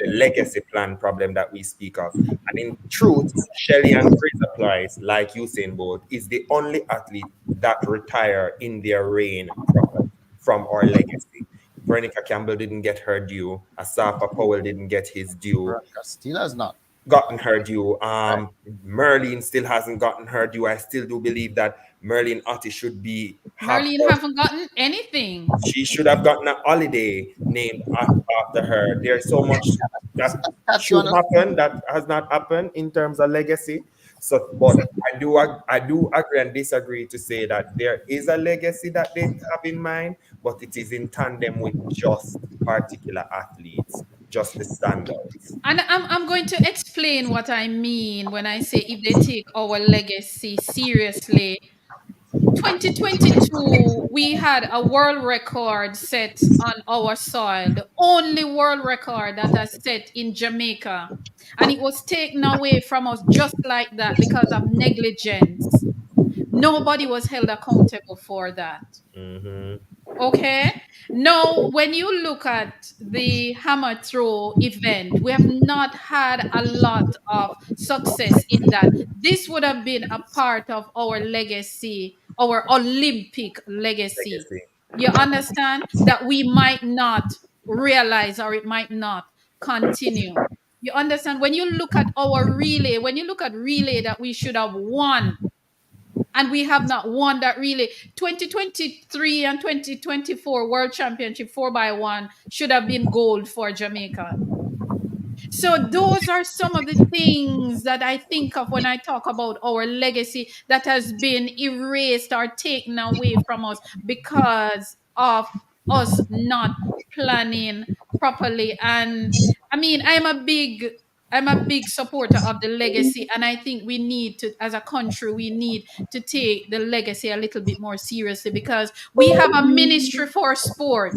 legacy plan problem that we speak of. And in truth, Shelly and Fraser Price, like Usain Bolt, is the only athlete that retire in their reign properly from our legacy. Veronica Campbell didn't get her due. Asafa Powell didn't get his due. still has not. Gotten her due. Right. Merlin still hasn't gotten her due. I still do believe that Merlin Otti should have Merlin her. haven't gotten anything. She should have gotten a holiday named after her. There's so much that should happen that has not happened in terms of legacy. So, but I do agree and disagree to say that there is a legacy that they have in mind, but it is in tandem with just particular athletes, just the standards. And I'm going to explain what I mean when I say if they take our legacy seriously. 2022, we had a world record set on our soil, the only world record that has set in Jamaica. And it was taken away from us just like that because of negligence. Nobody was held accountable for that. Mm-hmm. Okay. Now, when you look at the hammer throw event, we have not had a lot of success in that. This would have been a part of our legacy, our Olympic legacy. Legacy. You understand that we might not realize or it might not continue. You understand when you look at our relay, when you look at relay that we should have won and we have not won that relay. 2023 and 2024 World Championship 4x1 should have been gold for Jamaica. So those are some of the things that I think of when I talk about our legacy that has been erased or taken away from us because of us not planning properly. And I mean, I'm a big supporter of the legacy, and I think we need to, as a country, we need to take the legacy a little bit more seriously because we have a ministry for sport.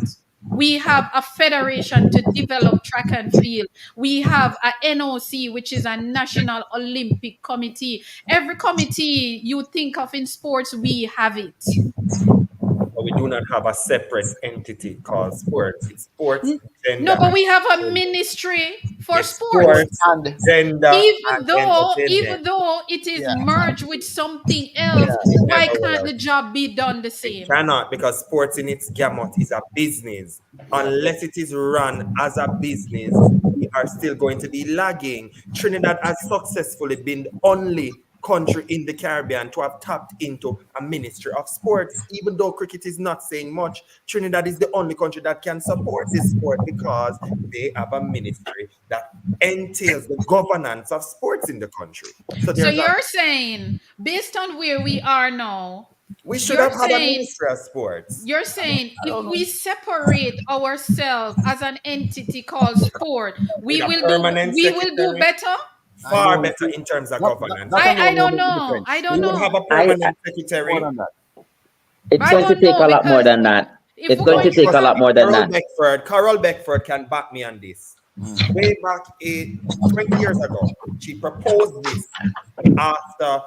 We have a federation to develop track and field. We have a NOC, which is a National Olympic Committee. Every committee you think of in sports, we have it. But we do not have a separate entity called sports. It's sports, gender. No, but we have a ministry for Yes, sports. And gender, Even and though entertainment. it is Yeah. merged with something else, why can't the job be done the same? It cannot, because sports in its gamut is a business. Unless it is run as a business, we are still going to be lagging. Trinidad has successfully been the only country in the Caribbean to have tapped into a ministry of sports. Even though cricket is not saying much, Trinidad is the only country that can support this sport because they have a ministry that entails the governance of sports in the country. So you're saying, based on where we are now, we should you're have had a saying- ministry of sports. You're saying if we separate ourselves as an entity called sport, we With a will do permanent better? Far better in terms of governance. I don't know. I don't We would have a know. permanent secretary. It's I going to don't take know, a lot more than that. if It's we're going to going take a lot more than that. Carol Beckford can back me on this. Way back 20 years ago, she proposed this after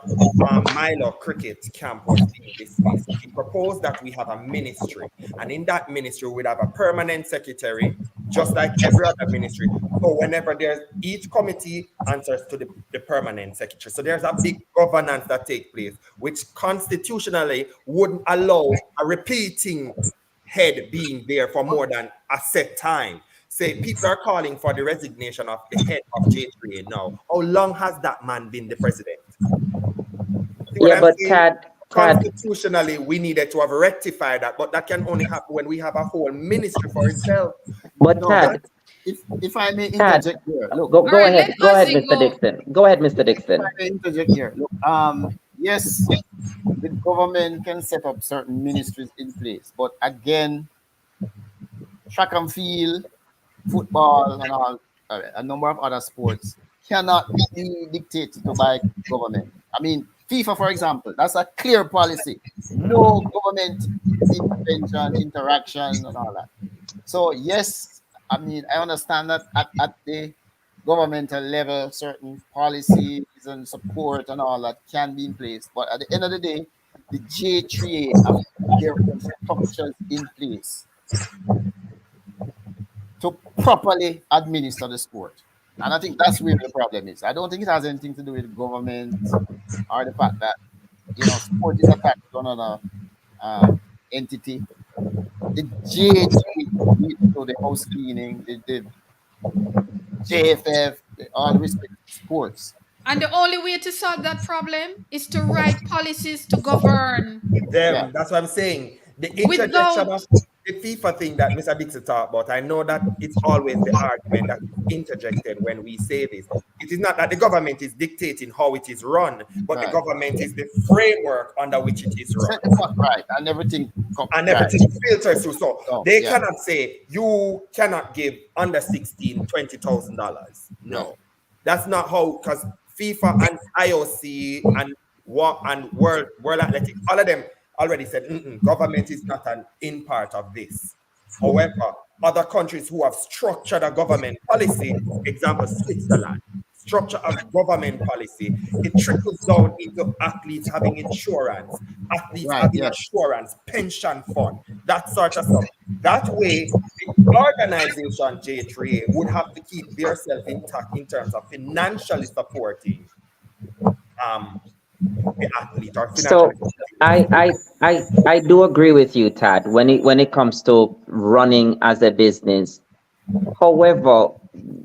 Milo cricket camp was being dismissed. She proposed that we have a ministry, and in that ministry, we'd have a permanent secretary, just like every other ministry. So whenever there's each committee answers to the permanent secretary. So there's a big governance that takes place, which constitutionally wouldn't allow a repeating head being there for more than a set time. Say people are calling for the resignation of the head of JAAA now. How long has that man been the president? Yeah, but Tad, constitutionally, we needed to have rectified that, but that can only happen when we have a whole ministry for itself. But Tad, if I may interject here, look. Go ahead, Mr. Dixon. Go ahead, Mr. Dixon. If I may interject here, look. Yes, the government can set up certain ministries in place, but again, track and field, football, and all a number of other sports cannot be dictated to by government. I mean, FIFA, for example, that's a clear policy. No government intervention, interaction, and all that. So yes, I mean, I understand that at the governmental level, certain policies and support and all that can be in place. But at the end of the day, the JAAA have their structures in place to properly administer the sport. And I think that's where the problem is. I don't think it has anything to do with government or the fact that, sport is attached to another entity. The JAAA, so the house cleaning, the JFF, all respect sports. And the only way to solve that problem is to write policies to govern them. Yeah. That's what I'm saying. The interjection of the FIFA thing that Mr. Dixon talked about, I know that it's always the argument that is interjected when we say this. It is not that the government is dictating how it is run, but the government is the framework under which it is run. Right, and everything filters through. So they cannot say, you cannot give under 16 $20,000. No. That's not how, because FIFA and IOC and World Athletics, all of them already said, government is not an in part of this. However, other countries who have structured a government policy, example, Switzerland, structure a government policy, it trickles down into athletes having insurance, athletes Right, having yes. assurance, pension fund, that sort of stuff. That way, the organization J3A would have to keep themselves intact in terms of financially supporting the athlete or So financially. I do agree with you, Tad, when it comes to running as a business. However,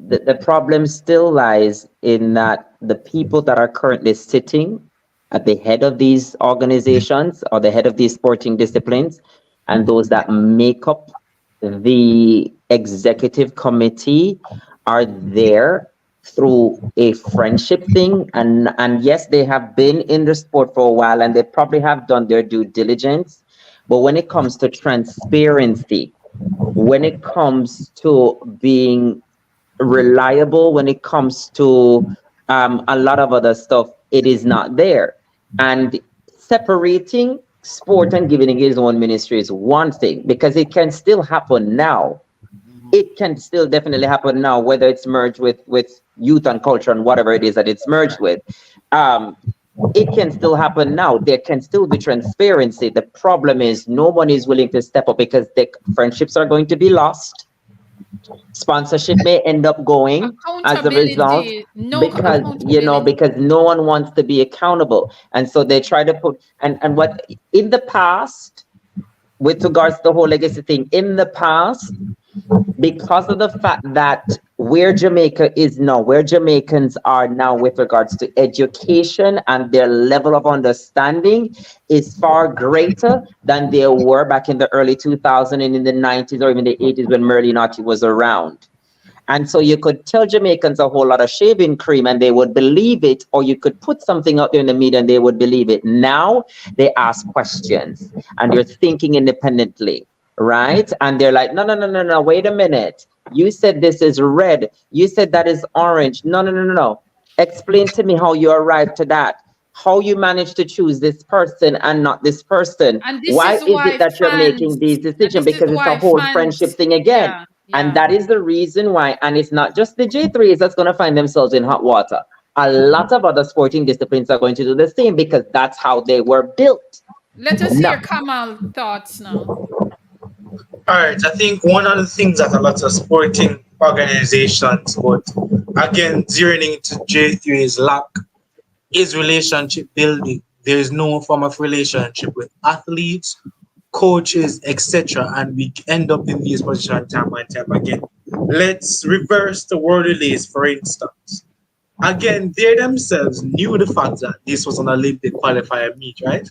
the problem still lies in that the people that are currently sitting at the head of these organizations or the head of these sporting disciplines and those that make up the executive committee are there through a friendship thing, and yes, they have been in the sport for a while and they probably have done their due diligence, but when it comes to transparency, when it comes to being reliable, when it comes to a lot of other stuff, it is not there. And separating sport and giving it his own ministry is one thing, because it can still happen now. It can still definitely happen now, whether it's merged with youth and culture and whatever it is that it's merged with. It can still happen now. There can still be transparency. The problem is no one is willing to step up because the friendships are going to be lost. Sponsorship may end up going as a result because because no one wants to be accountable, and so they try to put and what in the past, with regards to the whole legacy thing, in the past, because of the fact that where Jamaica is now, where Jamaicans are now with regards to education and their level of understanding is far greater than they were back in the early 2000s and in the 90s or even the 80s when Merle Naughty was around. And so you could tell Jamaicans a whole lot of shaving cream and they would believe it, or you could put something out there in the media and they would believe it. Now they ask questions and they're thinking independently, right? And they're like, no, wait a minute. You said this is red. You said that is orange. No. Explain to me how you arrived to that. How you managed to choose this person and not this person. Why is it that you're making these decisions? Because it's a whole friendship thing again. And that is the reason why, and it's not just the J3s that's going to find themselves in hot water. A lot of other sporting disciplines are going to do the same because that's how they were built. Let us hear Kamal thoughts now. All right, I think one of the things that a lot of sporting organizations, but again, zeroing into J3's lack, is relationship building. There is no form of relationship with athletes, coaches, etc., and we end up in these positions time and time again. Let's reverse the World LYLES, for instance. Again, they themselves knew the fact that this was an Olympic qualifier meet, right?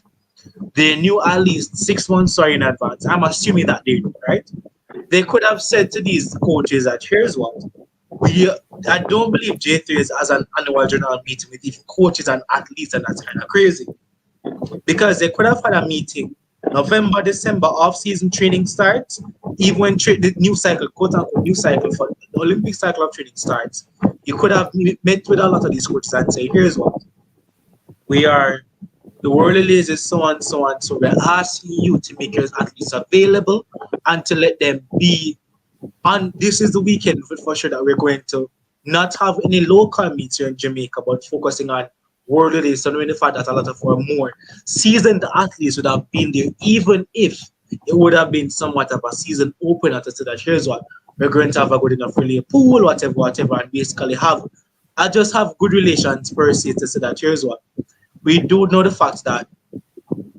They knew at least 6 months in advance. I'm assuming that they knew, right? They could have said to these coaches that here's what, I don't believe J3 is as an annual general meeting with the coaches and athletes, and that's kind of crazy. Because they could have had a meeting November, December, off-season training starts, even when the new cycle, quote-unquote, new cycle for the Olympic cycle of training starts, you could have met with a lot of these coaches and say, here's what, the World LYLES is so and so and so. We're asking you to make your athletes available and to let them be on. This is the weekend for sure that we're going to not have any local meets here in Jamaica, but focusing on World LYLES. So knowing the fact that a lot of our more seasoned athletes would have been there, even if it would have been somewhat of a season opener to say that here's what, we're going to have a good enough relay pool, whatever, and basically have good relations per se to say that here's what. We do know the fact that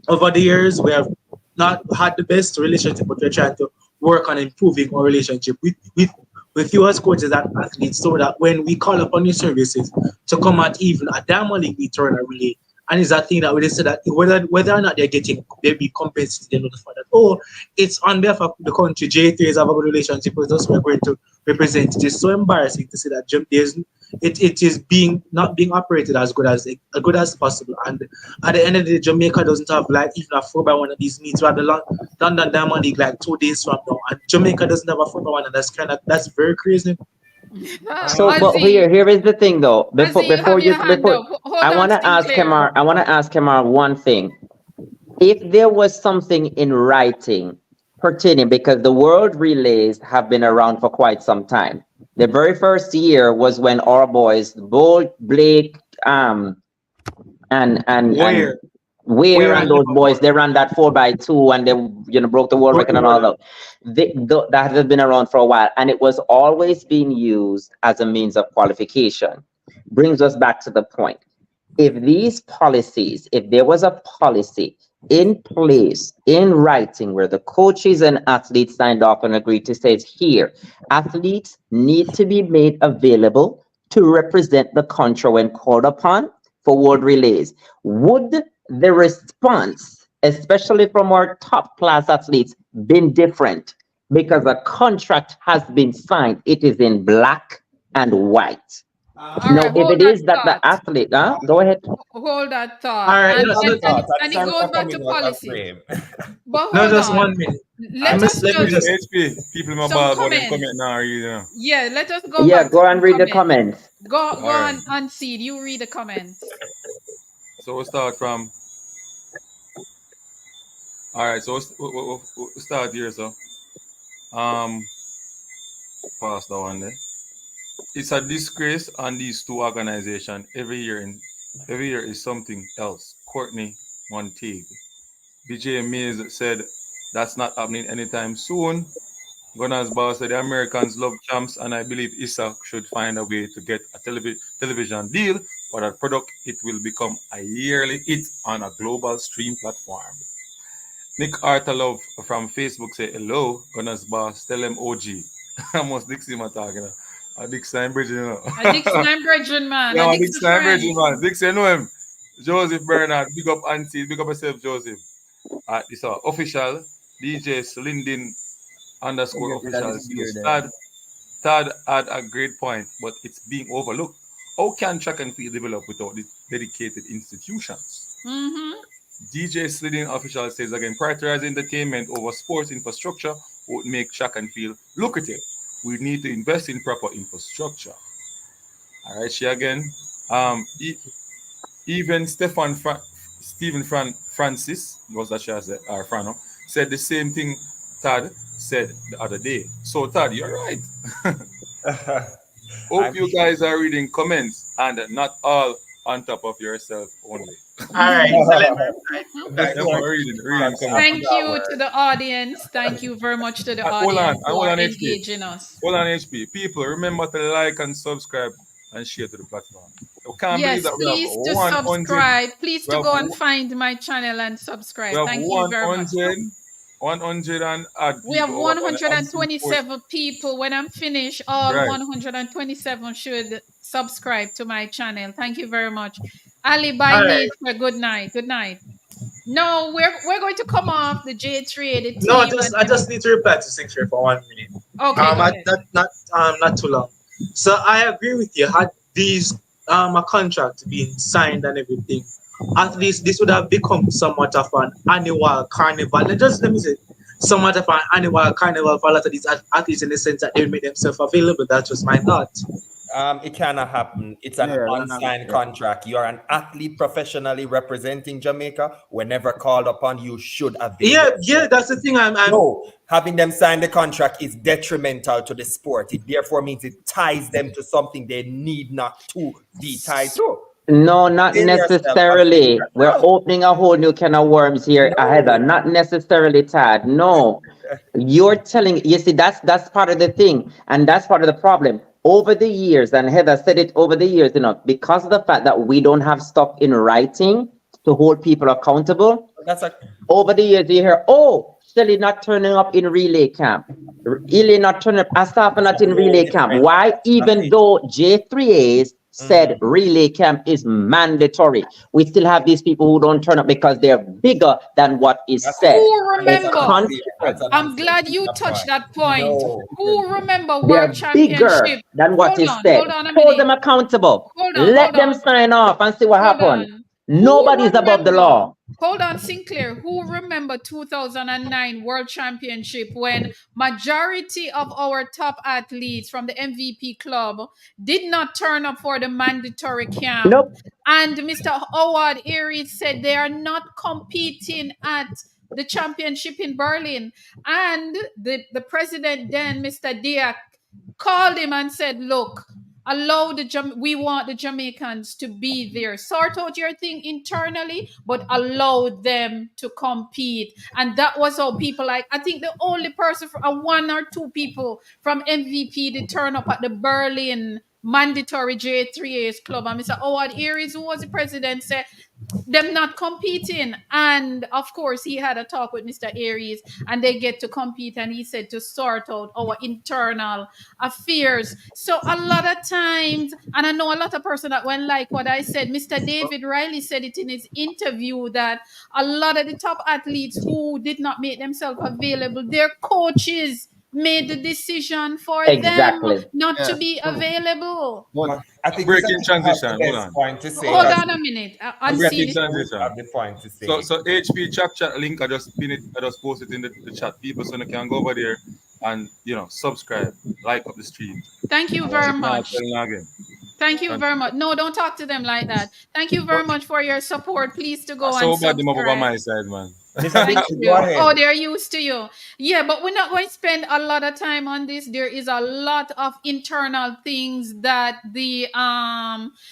over the years we have not had the best relationship, but we're trying to work on improving our relationship with you as coaches and athletes, so that when we call upon your services to come at even a Diamond League meet or a relay, and it's that thing that we just say that whether or not they be compensated, they know the fact that it's on behalf of the country, J3s have a good relationship with us, we're going to represent. It is so embarrassing to say that it is not being operated as good as possible. And at the end of the day, Jamaica doesn't have like even a 4x1 of these meets. We have the London Diamond League like 2 days from now, and Jamaica doesn't have a 4x1, and that's very crazy. So, but here is the thing though. Before I want to ask Kemar one thing. if there was something in writing pertaining, because the world relays have been around for quite some time. The very first year was when our boys, Bolt, Blake, and Where and those boys, they ran that 4x2 and they, broke the world record and all that. That has been around for a while, and it was always being used as a means of qualification. Brings us back to the point. If there was a policy in place, in writing, where the coaches and athletes signed off and agreed to say, here, athletes need to be made available to represent the country when called upon for world relays, would the response, especially from our top class athletes, been different? Because a contract has been signed. It is in black and white. Now, if it is that the athlete, go ahead. Hold that thought. All right, And no, it goes back to policy. But no, hold just on. 1 minute. Let us just HP, people in my some bar, but comments. comment now, you know. Yeah, let us go Yeah, back go to and read the comments. Go right. on, Seed. You read the comments. So we'll start from. All right, so we'll start here. So, pass that one there. It's a disgrace on these two organizations. Every year is something else. Courtney Montague. BJ Mays said that's not happening anytime soon. Gunners boss said the Americans love champs, and I believe Issa should find a way to get a television deal for that product. It will become a yearly hit on a global stream platform. Nick Artalove from Facebook say, hello, Gunners boss, tell them OG. Almost Dixie my talking. A Dick Steinbridge, you know. A Dick Steinbridge, man. Yeah, a Dick Steinbridge, man. Dick, you know him. Joseph Bernard, big up Auntie, big up yourself, Joseph. This is official. DJ Slinden _ official. Tad had a great point, but it's being overlooked. How can track and field develop without the dedicated institutions? Mm-hmm. DJ Slinden official says again, prioritizing entertainment over sports infrastructure would make track and field lucrative. We need to invest in proper infrastructure. All right, she again. Even Stephen Francis was that she has Frano said the same thing Tad said the other day. So Tad, you're right. Hope you guys are reading comments and not all on top of yourself only. All right. Reading comments. Thank you to the audience. Thank you very much to the audience for engaging us. Hold on, HP. People, remember to like and subscribe and share to the platform. Yes, please to subscribe. Please to go and find my channel and subscribe. Thank you very much. 100 and add. We have 127 people. When I'm finished, all 127 should subscribe to my channel. Thank you very much. Ali by nature, good night. Good night. No, we're going to come off the J3A. The team no, I just need to reply to Sinclair for 1 minute. Okay. Not too long. So I agree with you. Had these a contract being signed and everything, at least this would have become somewhat of an annual carnival. Let me say, somewhat of an annual carnival for a lot of these athletes in the sense that they made themselves available. That was my thought. It cannot happen. It's an unsigned contract. You are an athlete professionally representing Jamaica. Whenever called upon, you should avail. Yeah, that's the thing. No, having them sign the contract is detrimental to the sport. It therefore means it ties them to something they need not to be tied to. No, not necessarily. We're opening a whole new can of worms here, Heather. Not necessarily, Tad. No, you're telling. You see, that's part of the thing, and that's part of the problem. Over the years, and Heather said it over the years, because of the fact that we don't have stuff in writing to hold people accountable. Over the years, you hear, Shelly not turning up in relay camp. Ely not turning up. Asafa not in relay camp. Why? Even though J3As said relay camp is mandatory, we still have these people who don't turn up because they're bigger than what is said. Who remember? I'm glad you touched that point. Who remember World Championship? Bigger than what is said. Hold them accountable. Let them sign off and see what happens. Who Nobody's above the remember? law. Hold on, Sinclair. Who remember 2009 World Championship when majority of our top athletes from the MVP club did not turn up for the mandatory camp? Nope. And Mr. Howard Aries said they are not competing at the championship in Berlin. And the president then, Mr. Diak, called him and said, look, allow we want the Jamaicans to be there. Sort out your thing internally, but allow them to compete. And that was how people like, I think the only person, one or two people from MVP did turn up at the Berlin mandatory J3A's club. And Mr. Howard Aries, who was the president, said them not competing. And of course, he had a talk with Mr. Aries and they get to compete. And he said to sort out our internal affairs. So a lot of times, and I know a lot of person that went like what I said, Mr. David Riley said it in his interview that a lot of the top athletes who did not make themselves available, their coaches made the decision for them Exactly. not to be available. But I think breaking transition. Hold on. Point to say Hold on a minute. Breaking transition. Have the point to say. So HP chat link. I just pin it. I just post it in the chat. People so they can go over there and subscribe, like up the stream. Thank you very much. Again. Thank you very much. No, don't talk to them like that. Thank you very much for your support. Please to go and so bad them over subscribe. my side, man. Thank you. Oh, they're used to you. Yeah, but we're not going to spend a lot of time on this. There is a lot of internal things that the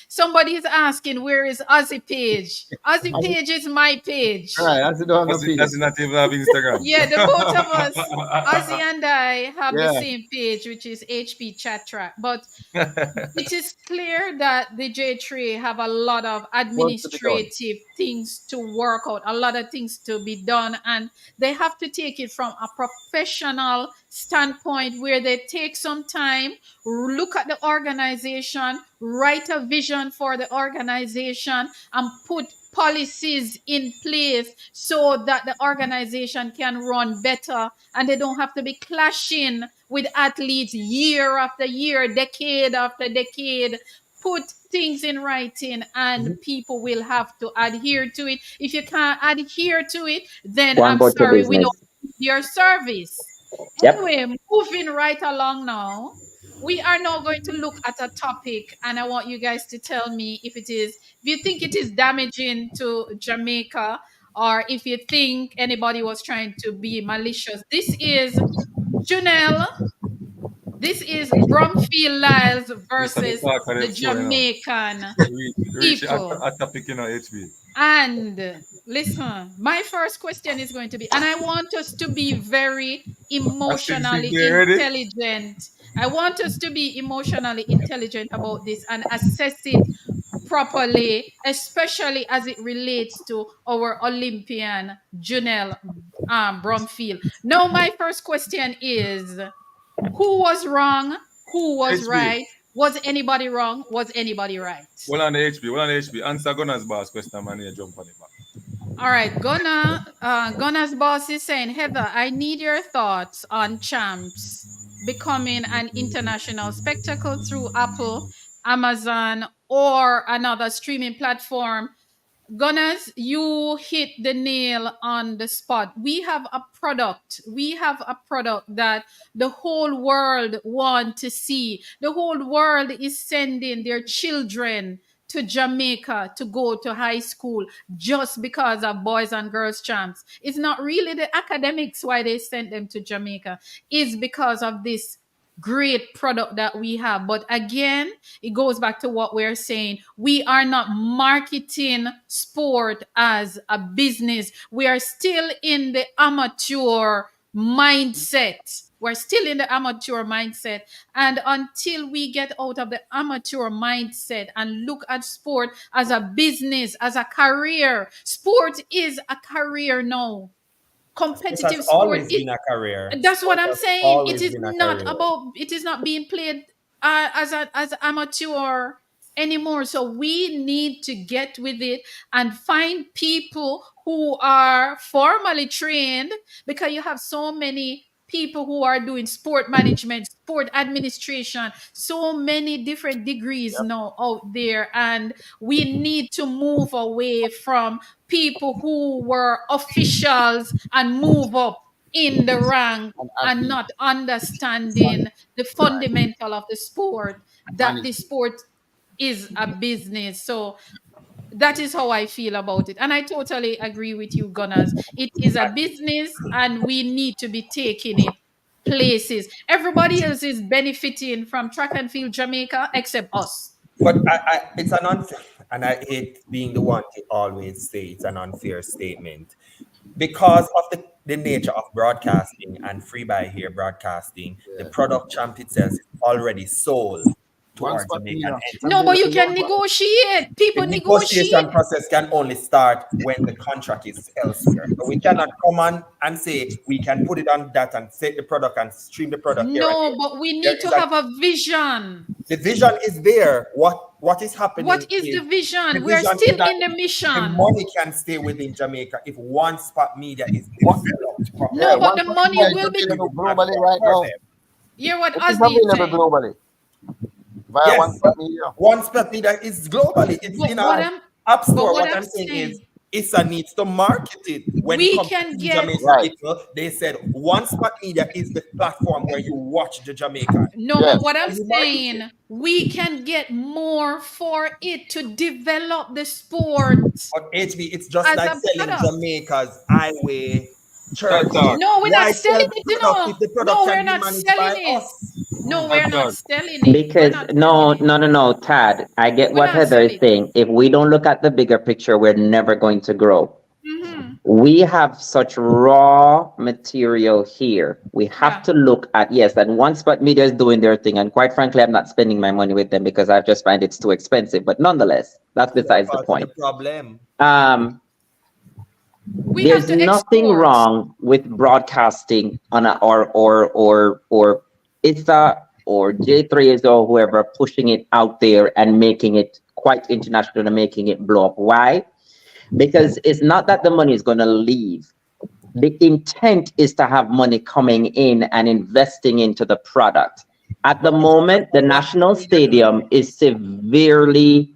somebody is asking, where is Ozzy page? Ozzy page is my page. Right, Ozzy don't have no page. Ozzy not even have Instagram. Yeah, the both of us, Ozzy and I, have the same page, which is HP Chat Track. But it is clear that the J3 have a lot of administrative things to work out, a lot of things to be done, and they have to take it from a professional standpoint where they take some time, look at the organization, write a vision for the organization, and put policies in place so that the organization can run better and they don't have to be clashing with athletes year after year, decade after decade. Put things in writing and people will have to adhere to it. If you can't adhere to it, then I'm sorry, we don't need your service. Yep. Anyway, moving right along now. We are now going to look at a topic, and I want you guys to tell me if you think it is damaging to Jamaica, or if you think anybody was trying to be malicious. This is Junelle. This is Bromfield LYLES versus the Jamaican people. A topic, HB. And listen, my first question is going to be, and I want us to be very emotionally intelligent. I want us to be emotionally intelligent about this and assess it properly, especially as it relates to our Olympian Junelle Bromfield. Now, my first question is, who was wrong? Who was right? Was anybody wrong? Was anybody right? Well on the HB. Answer Gunner's boss question, man. You jump on it back. All right, Gunner's boss is saying, Heather, I need your thoughts on Champs becoming an international spectacle through Apple, Amazon, or another streaming platform. Gunners, you hit the nail on the spot. We have a product. We have a product that the whole world want to see. The whole world is sending their children to Jamaica to go to high school just because of boys and girls champs. It's not really the academics why they sent them to Jamaica. It's because of this great product that we have. But again, it goes back to what we're saying. We are not marketing sport as a business. We are still in the amateur mindset. We're still in the amateur mindset. And until we get out of the amateur mindset and look at sport as a business, as a career, sport is a career now. Competitive sport always been a career. That's what I'm saying. It is not about. It is not being played as amateur anymore. So we need to get with it and find people who are formally trained, because you have so many people who are doing sport management, sport administration, so many different degrees now out there. And we need to move away from people who were officials and move up in the rank and not understanding the fundamental of the sport, that the sport is a business. So that is how I feel about it. And I totally agree with you, Gunners. It is a business and we need to be taking it places. Everybody else is benefiting from track and field Jamaica except us. But it's an unfair, and I hate being the one to always say it's an unfair statement. Because of the nature of broadcasting and free by here broadcasting, the product champ itself is already sold to our Jamaican entity. No, but you can negotiate. People The negotiate. negotiation process can only start when the contract is elsewhere. So we cannot come on and say we can put it on that and set the product and stream the product. No, but we need to have a vision. The vision is there. What is happening? What is the vision? We are still in the mission. The money can stay within Jamaica if One Spot Media is developed. No, but the money will be globally right now. Yeah, what It's Asdi available said. globally. Via Yes. One Spot Media. One Spot Media is globally. It's But in what our I'm- app store. but what What I'm I'm saying saying- is ISA needs to market it. When We it comes can to get- Jamaican Right. people, they said One Spot Media is the platform where you watch the Jamaican. No, Yes. but what I'm And you market saying, we can get more for it to develop the sport. But HB, it's just As like a selling product. Jamaica's highway church. Talk. No, we're Why not sell selling the it, you product know. if the product No, can we're be not managed selling by it. us? No, we're not Dog. selling it. We're Because not no, selling it. no, Tad. I get We're what not Heather is selling it. saying. If we don't look at the bigger picture, we're never going to grow. Mhm. We have such raw material here. We have Yeah. to look at, yes, and One Spot Media is doing their thing. And quite frankly, I'm not spending my money with them because I just find it's too expensive. But nonetheless, that's besides the Part of point. the problem. We There's have to nothing export. wrong with broadcasting on a or ISA or J3s or whoever pushing it out there and making it quite international and making it blow up. Why? Because it's not that the money is going to leave. The intent is to have money coming in and investing into the product. At the moment, the National Stadium is severely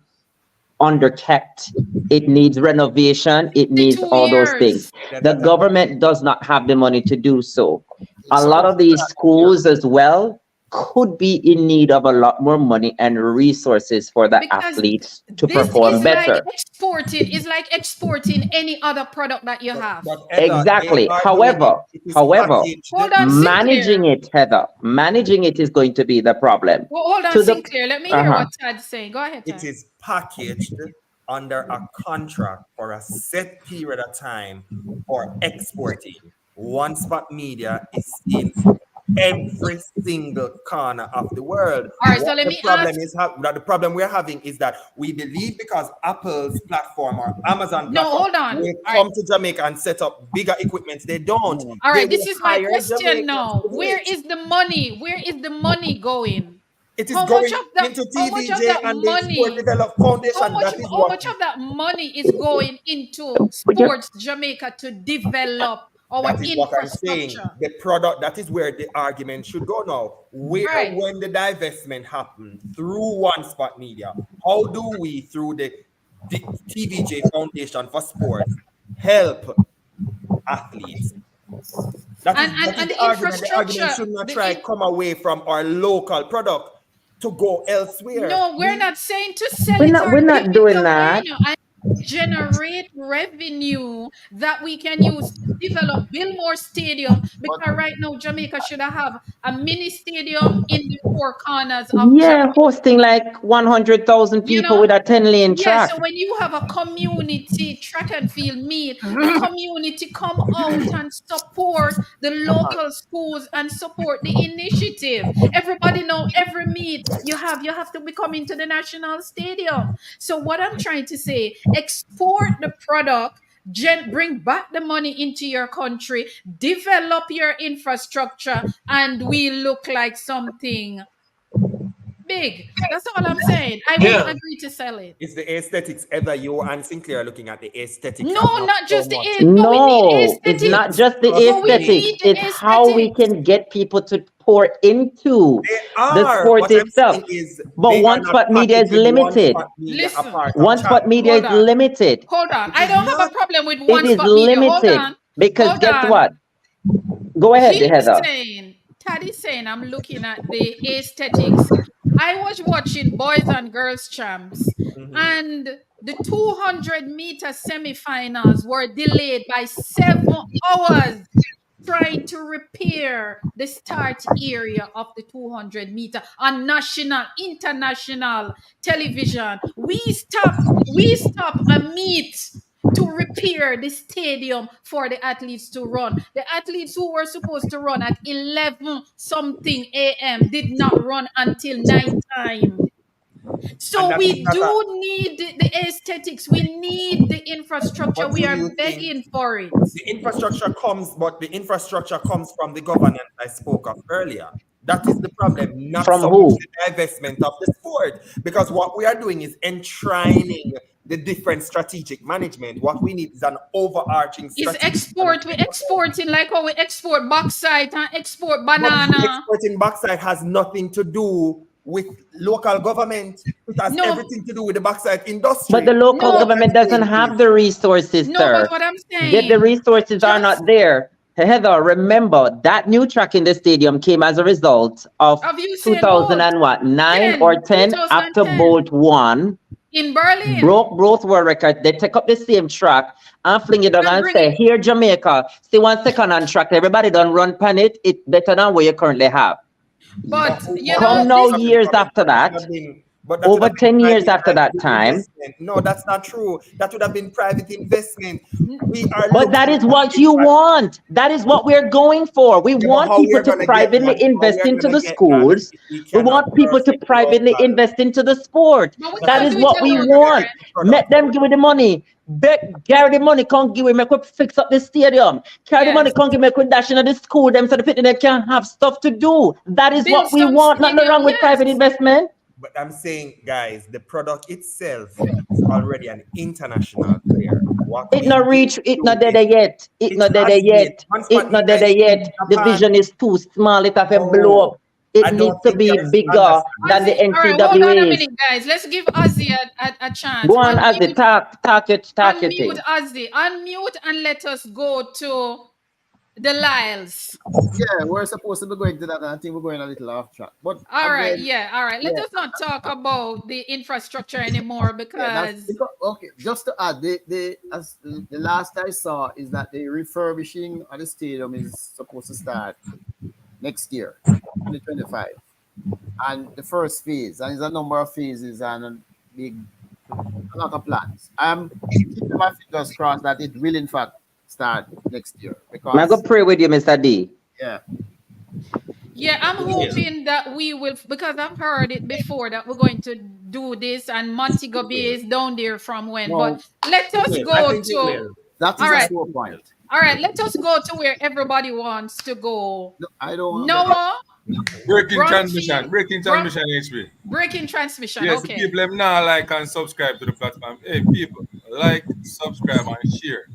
underkept. It needs renovation. It needs 2 all those years. things. The government does not have the money to do so. A lot of these schools as well could be in need of a lot more money and resources for the Because athletes to This perform is better. like exporting. It's like exporting any other product that you have. But Heather, Exactly. they are However, doing it. It is however, packaged. Hold on, managing Sinclair. it, Heather, managing it is going to be the problem. Well, hold on, To the- Sinclair. Let me hear what Tad's saying. Go ahead, It Tad. is packaged under a contract for a set period of time for exporting. One Spot Media is in every single corner of the world. All right, so What let the me problem ask- is that the problem we're having is that we believe because Apple's platform or Amazon No, platform hold on. will All come to Jamaica and set up bigger equipment. They don't. All right, They this will is my hire question Jamaicans now. to do Where it. is the money? Where is the money going? It is How going much of that? into How much of TVJ that and the Sport money? Develop Foundation. That is How what much of that money is going into But you- Sports Jamaica to develop our that is what I'm saying. infrastructure? The product, that is where the argument should go now. Where, Right. when the divestment happened through One Spot Media, how do we, through the TVJ Foundation for Sport, help athletes? That is And the the argument. The argument infrastructure, should not the try in- come away from our local product to go elsewhere. No, we're not saying to sell We're it not- or we're not give it doing away, that. no, and generate revenue that we can use to develop, build more stadium. Because right now Jamaica should have a mini stadium in the four corners of Yeah, Jamaica. hosting like 100,000 You people know? with a 10-lane Yeah, track. so when you have a community track and field meet, the community come out and support the local schools and support the initiative. Everybody know every meet you have to be coming to the national stadium. So what I'm trying to say, export the product, bring back the money into your country, develop your infrastructure, and we look like something big. That's all I'm saying. I Yeah. won't agree to sell it. Is the aesthetics ever you and Sinclair looking at the aesthetics? No, and not so just the much? but we need No, it's not aesthetics. just the But we aesthetics. need the It's how we aesthetics. can get people to pour into They the are. sport What I'm itself. saying is But they are one not spot media is packaging one limited. spot media Listen, apart of One spot channel. media hold is on. limited. Hold on. It I is don't have not. a problem with It one is spot media. Hold limited on. because Hold guess on. what? Go ahead, He's Heather. saying, Taddy's saying, I'm looking at the aesthetics. I was watching Boys and Girls Champs, and the 200-meter semifinals were delayed by 7 hours trying to repair the start area of the 200-meter on national, international television. We stop a meet to repair the stadium for the athletes to run. The athletes who were supposed to run at 11 something a.m. did not run until night time. So that is we not do need the aesthetics. We need the infrastructure. But We do are you think begging for it. the infrastructure comes from the governance I spoke of earlier? That is the problem, not From so much who? the divestment of the sport. Because what we are doing is enshrining the different strategic management. What we need is an overarching Is strategic export. We're management. exporting like how we export bauxite and export But banana. exporting bauxite has nothing to do with local government. It has No, everything to do with the bauxite industry. But the local no, What I'm government doesn't saying have is, the resources, no, but sir. what I'm The saying, resources are just not there. Heather, remember that new track in the stadium came as a result of of Usain Bolt 2000 and what, 9 or 10, 10 after 2010 Bolt won, in Berlin. broke both world records. They take up the same track and fling it down And and bring say, it, here Jamaica, see 1 second on track. Everybody done run pan it. It's better than what you currently have. but you who know, Come now this, have been years coming? after But that would that, have been, but that would over have been 10 years after that private time. investment. No, that's not true. That would have been private investment. We are But that looking is what you want. That is what we're going for. We yeah, but want how we people are to gonna get privately that? How we invest are into gonna the get that schools. if we We cannot want people to perfect privately local? invest into the sport. but we That can't is do it what we alone, want. Karen. Let them give me the money. Gary the money, can't give me, make we fix up the stadium. Carry the money, Yes, can't give me, we dash into the school, them so the people they can have stuff to do. That is build what we some want. Nothing stadium. wrong with private Yes, investment. But I'm saying, guys, the product itself is already an international player. What It we not need reach, to it do not there is yet. It it not there has been yet. one It spot not media there is in yet. The Japan. vision is too small. It have to blow No, up. It I needs don't to think be you're bigger than the understanding. Ozzy. All right, hold on a NCAAs. minute, guys. Let's give Ozzy a chance. Go on as the talk your Unmute thing. Ozzy. Unmute and let us go to the Lyles. Yeah, we're supposed to be going to that, and I think we're going a little off track. But All right, again, yeah, all right. Let yeah, us not talk about the infrastructure anymore yeah, that's because because, okay. Just to add, the last I saw is that the refurbishing of the stadium is supposed to start next year, 2025, and the first phase, and there's a number of phases and a lot of plans. I'm keeping my fingers crossed that it will in fact start next year I'm going because to pray with you, Mr. D. yeah, yeah, I'm hoping that we will because I've heard it before that we're going to do this and Montego Bay is down there from when. But no, let It us will. I go think it to will. that all is a right. sore point. All right, let us go to where everybody wants to go. No, I don't know. Noah, Breaking Bronchi, transmission, breaking Bron- transmission, HB. breaking transmission. Yes, the Okay. people them now like and subscribe to the platform. Hey, people, like, subscribe, and share.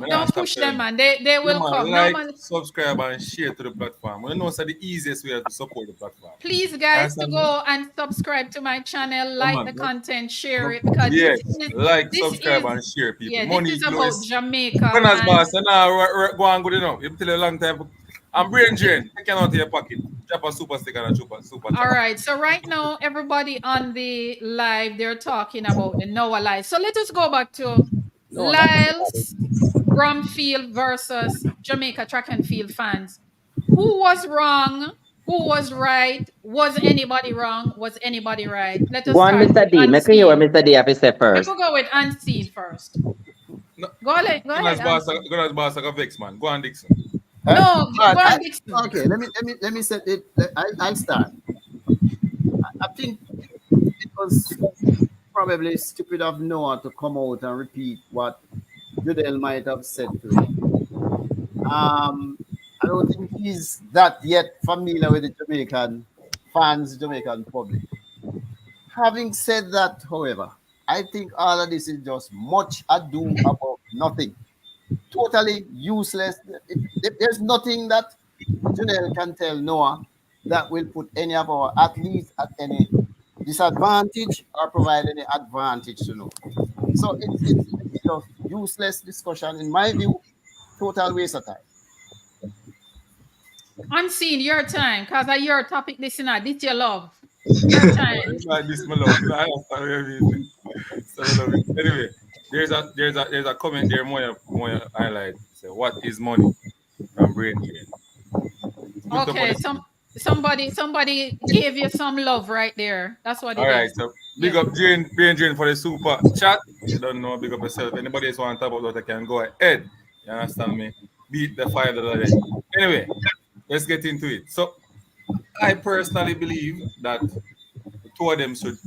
I'm not Don't stop push them, telling you. man. They Yeah, will man, come. No like, man. subscribe, and share to the platform. You know, it's the easiest way to support the platform. Please, guys, to Understand me? go and subscribe to my channel, Yeah, like man. the content, share it because Yes, is like, this subscribe, is and share, people. yeah, this Money is about Lewis. Jamaica When as and boss, and now go on good enough. You tell you a long time. I'm brain drain. Take it out of your pocket. Drop a super sticker and a super all chat. right. So right now, everybody on the live, they're talking about the Noah Lyles. So let us go back to No, not Lyles Bromfield versus Jamaica track and field fans. Who was wrong? Who was right? Was anybody wrong? Was anybody right? Let us Go on, start with Mr. D. Make you hear what Unseen. Mr. D have to say Let first. me go with Unseen first. No, Go ahead, Unseen. go as boss like a vex, man. Go on, Dixon. Huh? No, All go right, on, Dixon. okay. Let me set it. I'll start. I think it was probably stupid of Noah to come out and repeat what Judel might have said to him. I don't think he's that yet familiar with the Jamaican fans, Jamaican public. Having said that, however, I think all of this is just much ado about nothing. Totally useless. There's nothing that Janelle can tell Noah that will put any of our athletes at any disadvantage or provide any advantage to Noah. So it's just useless discussion in my view. Total waste of time. Unseen, your time, cause I your topic listener. This your love. Your time. It's like this, my love. I understand everything. So I love it. Anyway, there's a comment there more highlight. So what is money from brain drain? Put up on Okay, the somebody gave you some love right there. That's what all it right, is. so big up brain drain for the super chat. You don't know, big up yourself. Anybody else want to talk about what I can go ahead. You understand me? Beat the fire the other day. Anyway, let's get into it. So I personally believe that the two of them should,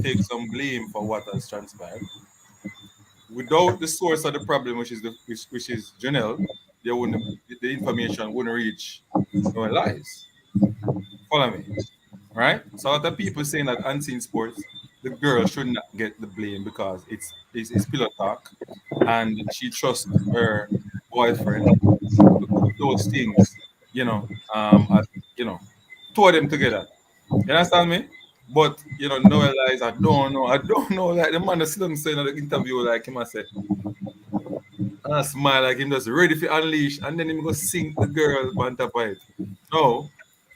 take some blame for what has transpired. Without the source of the problem, which is Janelle, the information wouldn't reach no lies. Follow me, right? So a lot of people saying that unseen sports, the girl should not get the blame because it's pillow talk, and she trusts her boyfriend to do those things, as, two of them together. You understand me? But no lies. I don't know. I don't know. Like the man that sit down saying in the interview, like him, I said, and I smile like him just ready to unleash, and then him go sink the girl on top of it. No,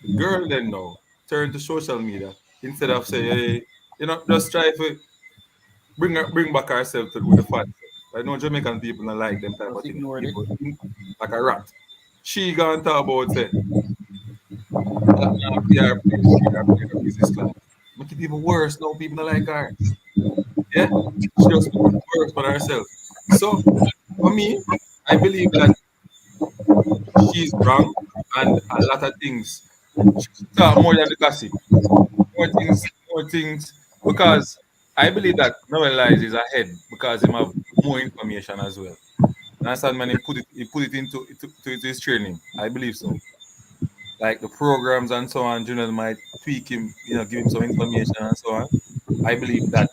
the girl then no turn to social media instead of say, hey, just try to bring back herself with the fans. I know Jamaican people don't like them type Just of thing. ignored it. People think like a rat. She gonna talk about say that now PR play her business class. Make it even worse. No people don't like her. Yeah, she just make it worse for herself. So for me, I believe that she's wrong and a lot of things. She should talk more than the gossip. More things, because I believe that Noel Lies is ahead because he have more information as well. And that's man, he put it into his training. I believe so. Like the programs and so on, Junel might tweak him, give him some information and so on. I believe that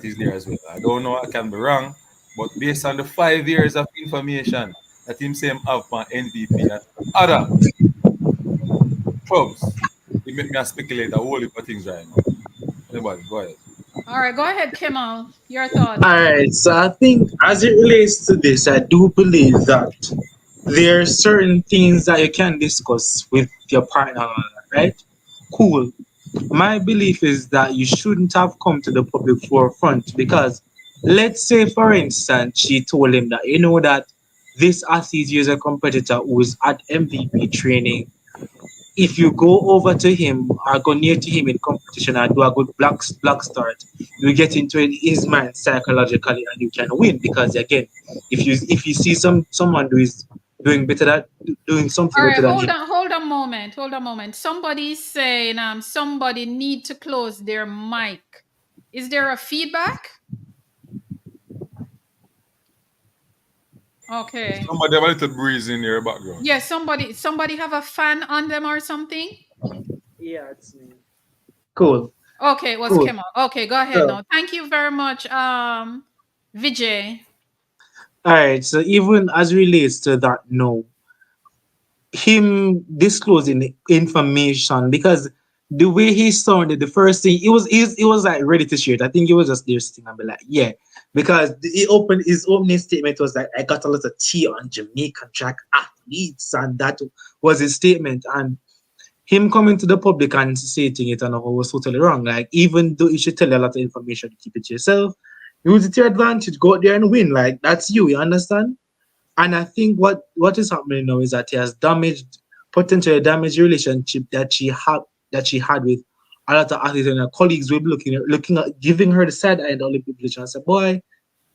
is there as well. I don't know, I can be wrong, but based on the 5 years of information that him same have on NVP and other clubs, it make me speculate a whole heap of things right now. Anybody, go ahead. All right, go ahead, Kemal. Your thoughts. All right, so I think as it relates to this, I do believe that there are certain things that you can discuss with your partner, right? Cool. My belief is that you shouldn't have come to the public forefront because, let's say, for instance, she told him that, that this athlete is a competitor who's at MVP training. If you go over to him or go near to him in competition and do a good black start, you get into his mind psychologically and you can win because again, if you see someone who is doing better than doing something All right, better than him. hold a moment. Somebody's saying somebody need to close their mic. Is there a feedback? Okay. Somebody have a little breeze in your background. Yeah, somebody have a fan on them or something? Yeah, it's me. Cool. Okay, it was Cool. Kemal. Okay, go ahead So, now. Thank you very much, Vijay. all right, so even as relates to that, no, him disclosing the information because the way he sounded, the first thing he was like ready to share it. I think he was just there sitting and be like, yeah, because his opening statement was like, I got a lot of tea on Jamaican track athletes, and that was his statement. And him coming to the public and stating it and all was totally wrong. Like even though you should tell you a lot of information, keep it to yourself. Use it to your advantage. Go out there and win. Like that's you. You understand? And I think what is happening now is that he has potentially damaged relationship that she had with a lot of athletes and her colleagues will be looking at giving her the side eye in the Olympic village and say, boy,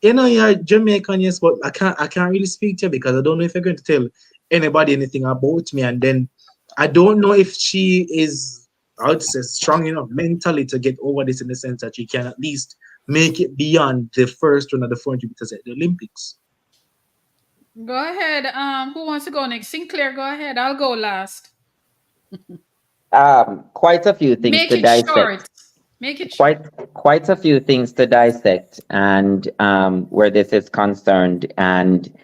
you're Jamaican, yes, but I can't really speak to you because I don't know if you're going to tell anybody anything about me. And then I don't know if she is, I would say, strong enough mentally to get over this in the sense that she can at least make it beyond the first one of the 400 meters at the Olympics. Go ahead. Who wants to go next? Sinclair, go ahead. I'll go last. Quite a few things Make to it short. dissect. Make it short. quite a few things to dissect, and where this is concerned, and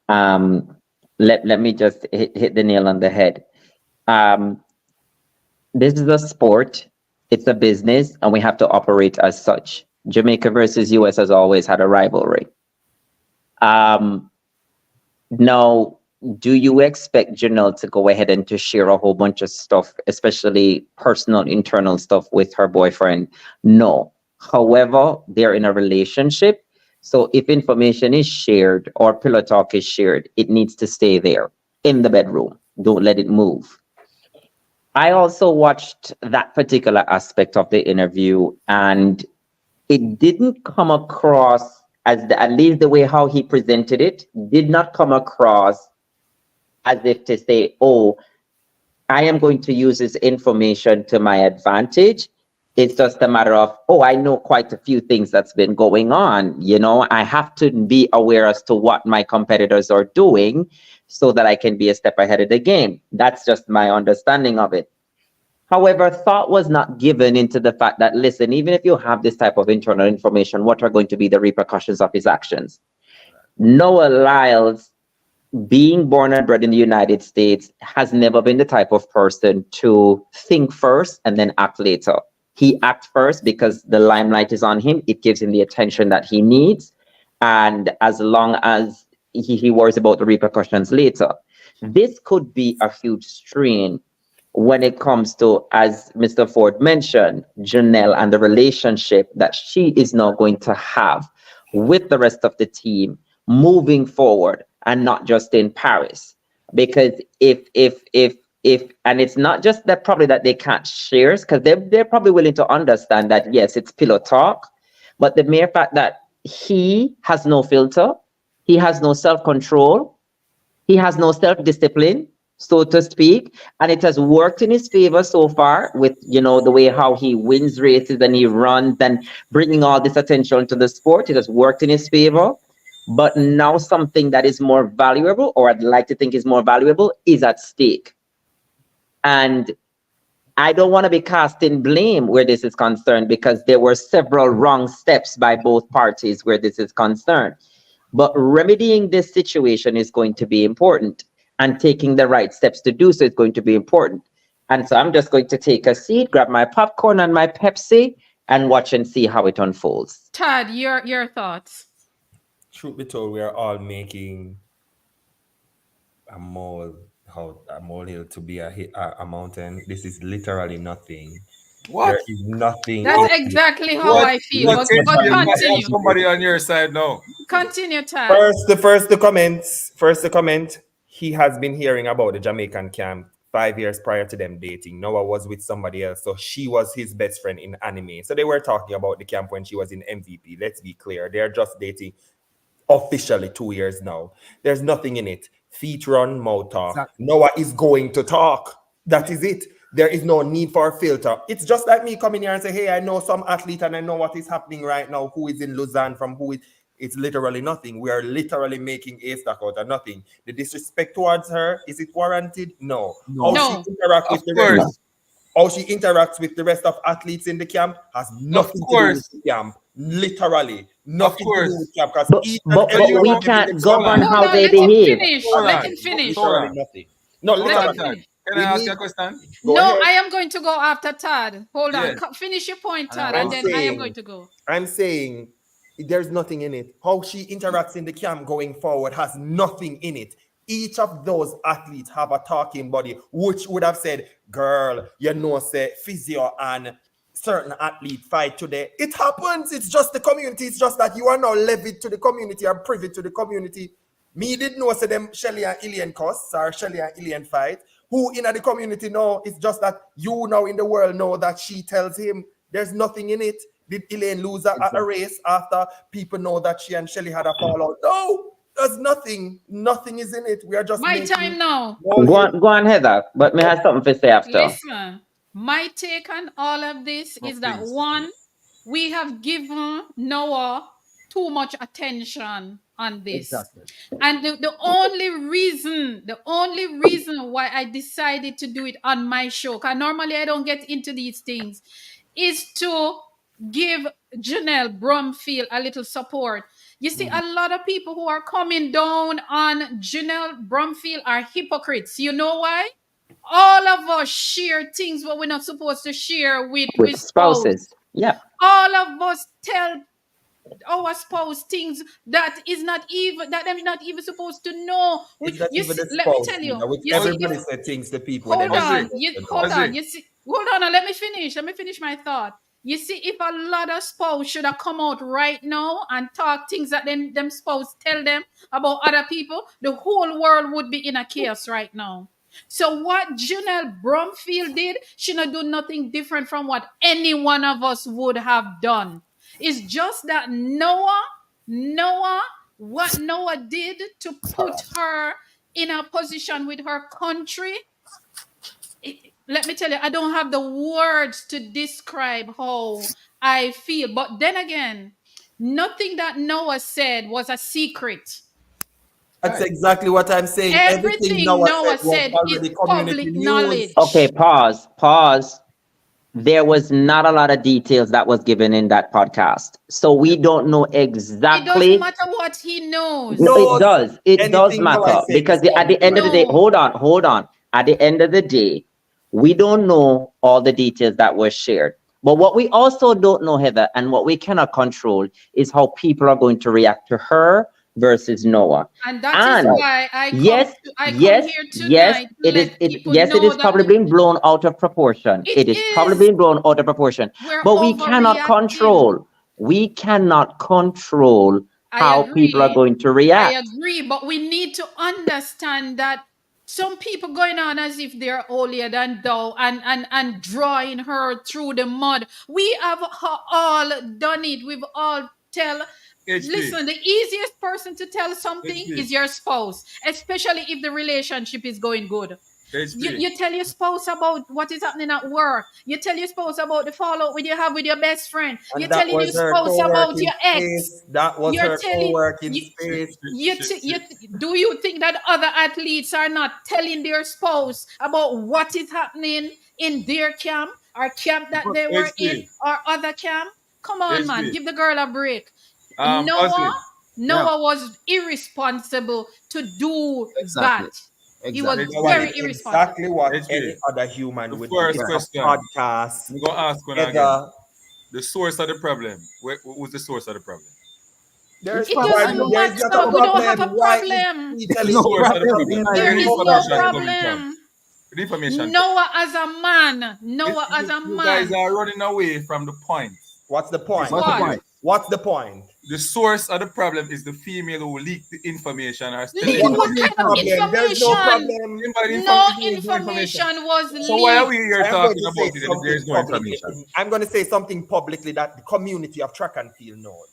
let me just hit the nail on the head. Um, this is a sport, it's a business, and we have to operate as such. Jamaica versus US has always had a rivalry. Now, do you expect Janelle to go ahead and to share a whole bunch of stuff, especially personal, internal stuff with her boyfriend? No. However, they're in a relationship. So if information is shared or pillow talk is shared, it needs to stay there in the bedroom. Don't let it move. I also watched that particular aspect of the interview, and it didn't come across as at least the way how he presented it did not come across as if to say, oh, I am going to use this information to my advantage. It's just a matter of, oh, I know quite a few things that's been going on. You know, I have to be aware as to what my competitors are doing so that I can be a step ahead of the game. That's just my understanding of it. However, thought was not given into the fact that, listen, even if you have this type of internal information, what are going to be the repercussions of his actions? Noah Lyles, being born and bred in the United States, has never been the type of person to think first and then act later. He acts first because the limelight is on him. It gives him the attention that he needs. And as long as he worries about the repercussions later, this could be a huge strain when it comes to, as Mr. Ford mentioned, Janelle and the relationship that she is now going to have with the rest of the team moving forward, and not just in Paris. Because if and it's not just that probably that they can't share, because they're probably willing to understand that yes, it's pillow talk, but the mere fact that he has no filter, he has no self-control, he has no self-discipline, so to speak, and it has worked in his favor so far with, you know, the way how he wins races and he runs and bringing all this attention to the sport. It has worked in his favor. But now something that is more valuable, or I'd like to think is more valuable, is at stake. And I don't want to be casting blame where this is concerned, because there were several wrong steps by both parties where this is concerned. But remedying this situation is going to be important, and taking the right steps to do so is going to be important. And so I'm just going to take a seat, grab my popcorn and my Pepsi, and watch and see how it unfolds. Todd, your thoughts. Truth be told, we are all making a molehill to be a mountain. This is literally nothing. What? There is nothing. That's exactly how I feel. But continue. Somebody on your side now. Continue, Todd. First the comment. He has been hearing about the Jamaican camp 5 years prior to them dating. Noah was with somebody else, so she was his best friend in anime. So they were talking about the camp when she was in MVP. Let's be clear, they're just dating officially 2 years now. There's nothing in it. Feet run, mouth talk. Exactly. Noah is going to talk. That is it. There is no need for a filter. It's just like me coming here and say, hey, I know some athlete and I know what is happening right now, who is in Lausanne, from who is. It's literally nothing. We are literally making a stack out of nothing. The disrespect towards her, is it warranted? No. How she interacts with the rest of athletes in the camp has nothing to do with the camp. Literally. Nothing to do with camp. But we can't govern how they behave. Let him finish. No, literally. Can I ask you a question? No, I am going to go after Todd. Hold on. Finish your point, Todd, and then I am going to go. I'm saying there's nothing in it. How she interacts in the camp going forward has nothing in it. Each of those athletes have a talking body, which would have said, girl, you know, say physio and certain athlete fight today. It happens. It's just the community. It's just that you are now levied to the community and privy to the community. Me didn't know say them Shelly and Ilian costs or Shelly and Ilian fight. Who in the community know? It's just that you now in the world know that she tells him there's nothing in it. Did Elaine lose at a race after people know that she and Shelly had a fallout? No, there's nothing. Nothing is in it. We are just my time now. Go on, Heather. But may I have something to say after? Listen, my take on all of this is that one, we have given Noah too much attention on this. Exactly. And the only reason why I decided to do it on my show, because normally I don't get into these things, is to give Janelle Bromfield a little support. You see, a lot of people who are coming down on Janelle Bromfield are hypocrites. You know why? All of us share things what we're not supposed to share with With spouse. spouses. Yeah. All of us tell our spouse things that is not even that they're not even supposed to know. It's not You even see, the let me spouse, tell you know, you. which You see, everybody if said things to people. hold when on, they you don't hold know. on. You see, hold on. Let me finish. Let me finish my thought. You see, if a lot of spouse should have come out right now and talk things that them spouse tell them about other people, the whole world would be in a chaos right now. So what Janelle Bromfield did, she not do nothing different from what any one of us would have done. It's just that Noah, what Noah did to put her in a position with her country, let me tell you, I don't have the words to describe how I feel. But then again, nothing that Noah said was a secret. That's exactly what I'm saying. Everything Everything Noah Noah said was said is already community public news. Okay, knowledge. pause. There was not a lot of details that was given in that podcast. So we don't know It doesn't exactly. matter what he knows. No, it Knows does. It does anything Noah matter said is because at public the end of the day, knowledge. No. hold on. At the end of the day, we don't know all the details that were shared. But what we also don't know, Heather, and what we cannot control is how people are going to react to her versus Noah. And that is And why I yes, come here tonight to it is. let people Yes, it know is that probably being blown out of proportion. it It is probably is. being blown out of proportion. We're But we cannot overreacting. control. We cannot control I how people are agree. going to I react. agree, but we need to understand that some people going on as if they're holier than thou and drawing her through the mud. We have all done it. We've all tell. HP. Listen, the easiest person to tell something HP. is your spouse, especially if the relationship is going good. You, HP. you tell your spouse about what is happening at work. You tell your spouse about the fallout with you have with your best friend. You're And that telling your was her spouse about co-working your ex. space. That was You're her telling co-working you, space. do you think that other athletes are not telling their spouse about what is happening in their camp or camp that they were in HP. or other camp? Come on, man, HP. give the girl a break. Noah Ozzy. Noah was irresponsible to do Exactly. that. He was Exactly. Noah very did irresponsible. exactly what HP. any other human The would do. first It's question. a podcast. I'm going to ask one again. Heather, The source of the problem. What was the source of the problem? there's It why doesn't there's not matter. a We don't have problem. a Why is problem. he The telling No source you of the problem problem. in Where There the is no no information problem. coming from? problem. Where the information Noah as a man. Noah as a you guys man. are running away from the point. What's the point? What's the What? point? What's the point? The source of the problem is the female who leaked the information or still Leak What what was the kind of problem? There's no information? problem. No There's no information. information was So why are leaked. we here I'm going talking to about say it if there is something no publicly. information? I'm going to say something publicly that the community of track and field knows.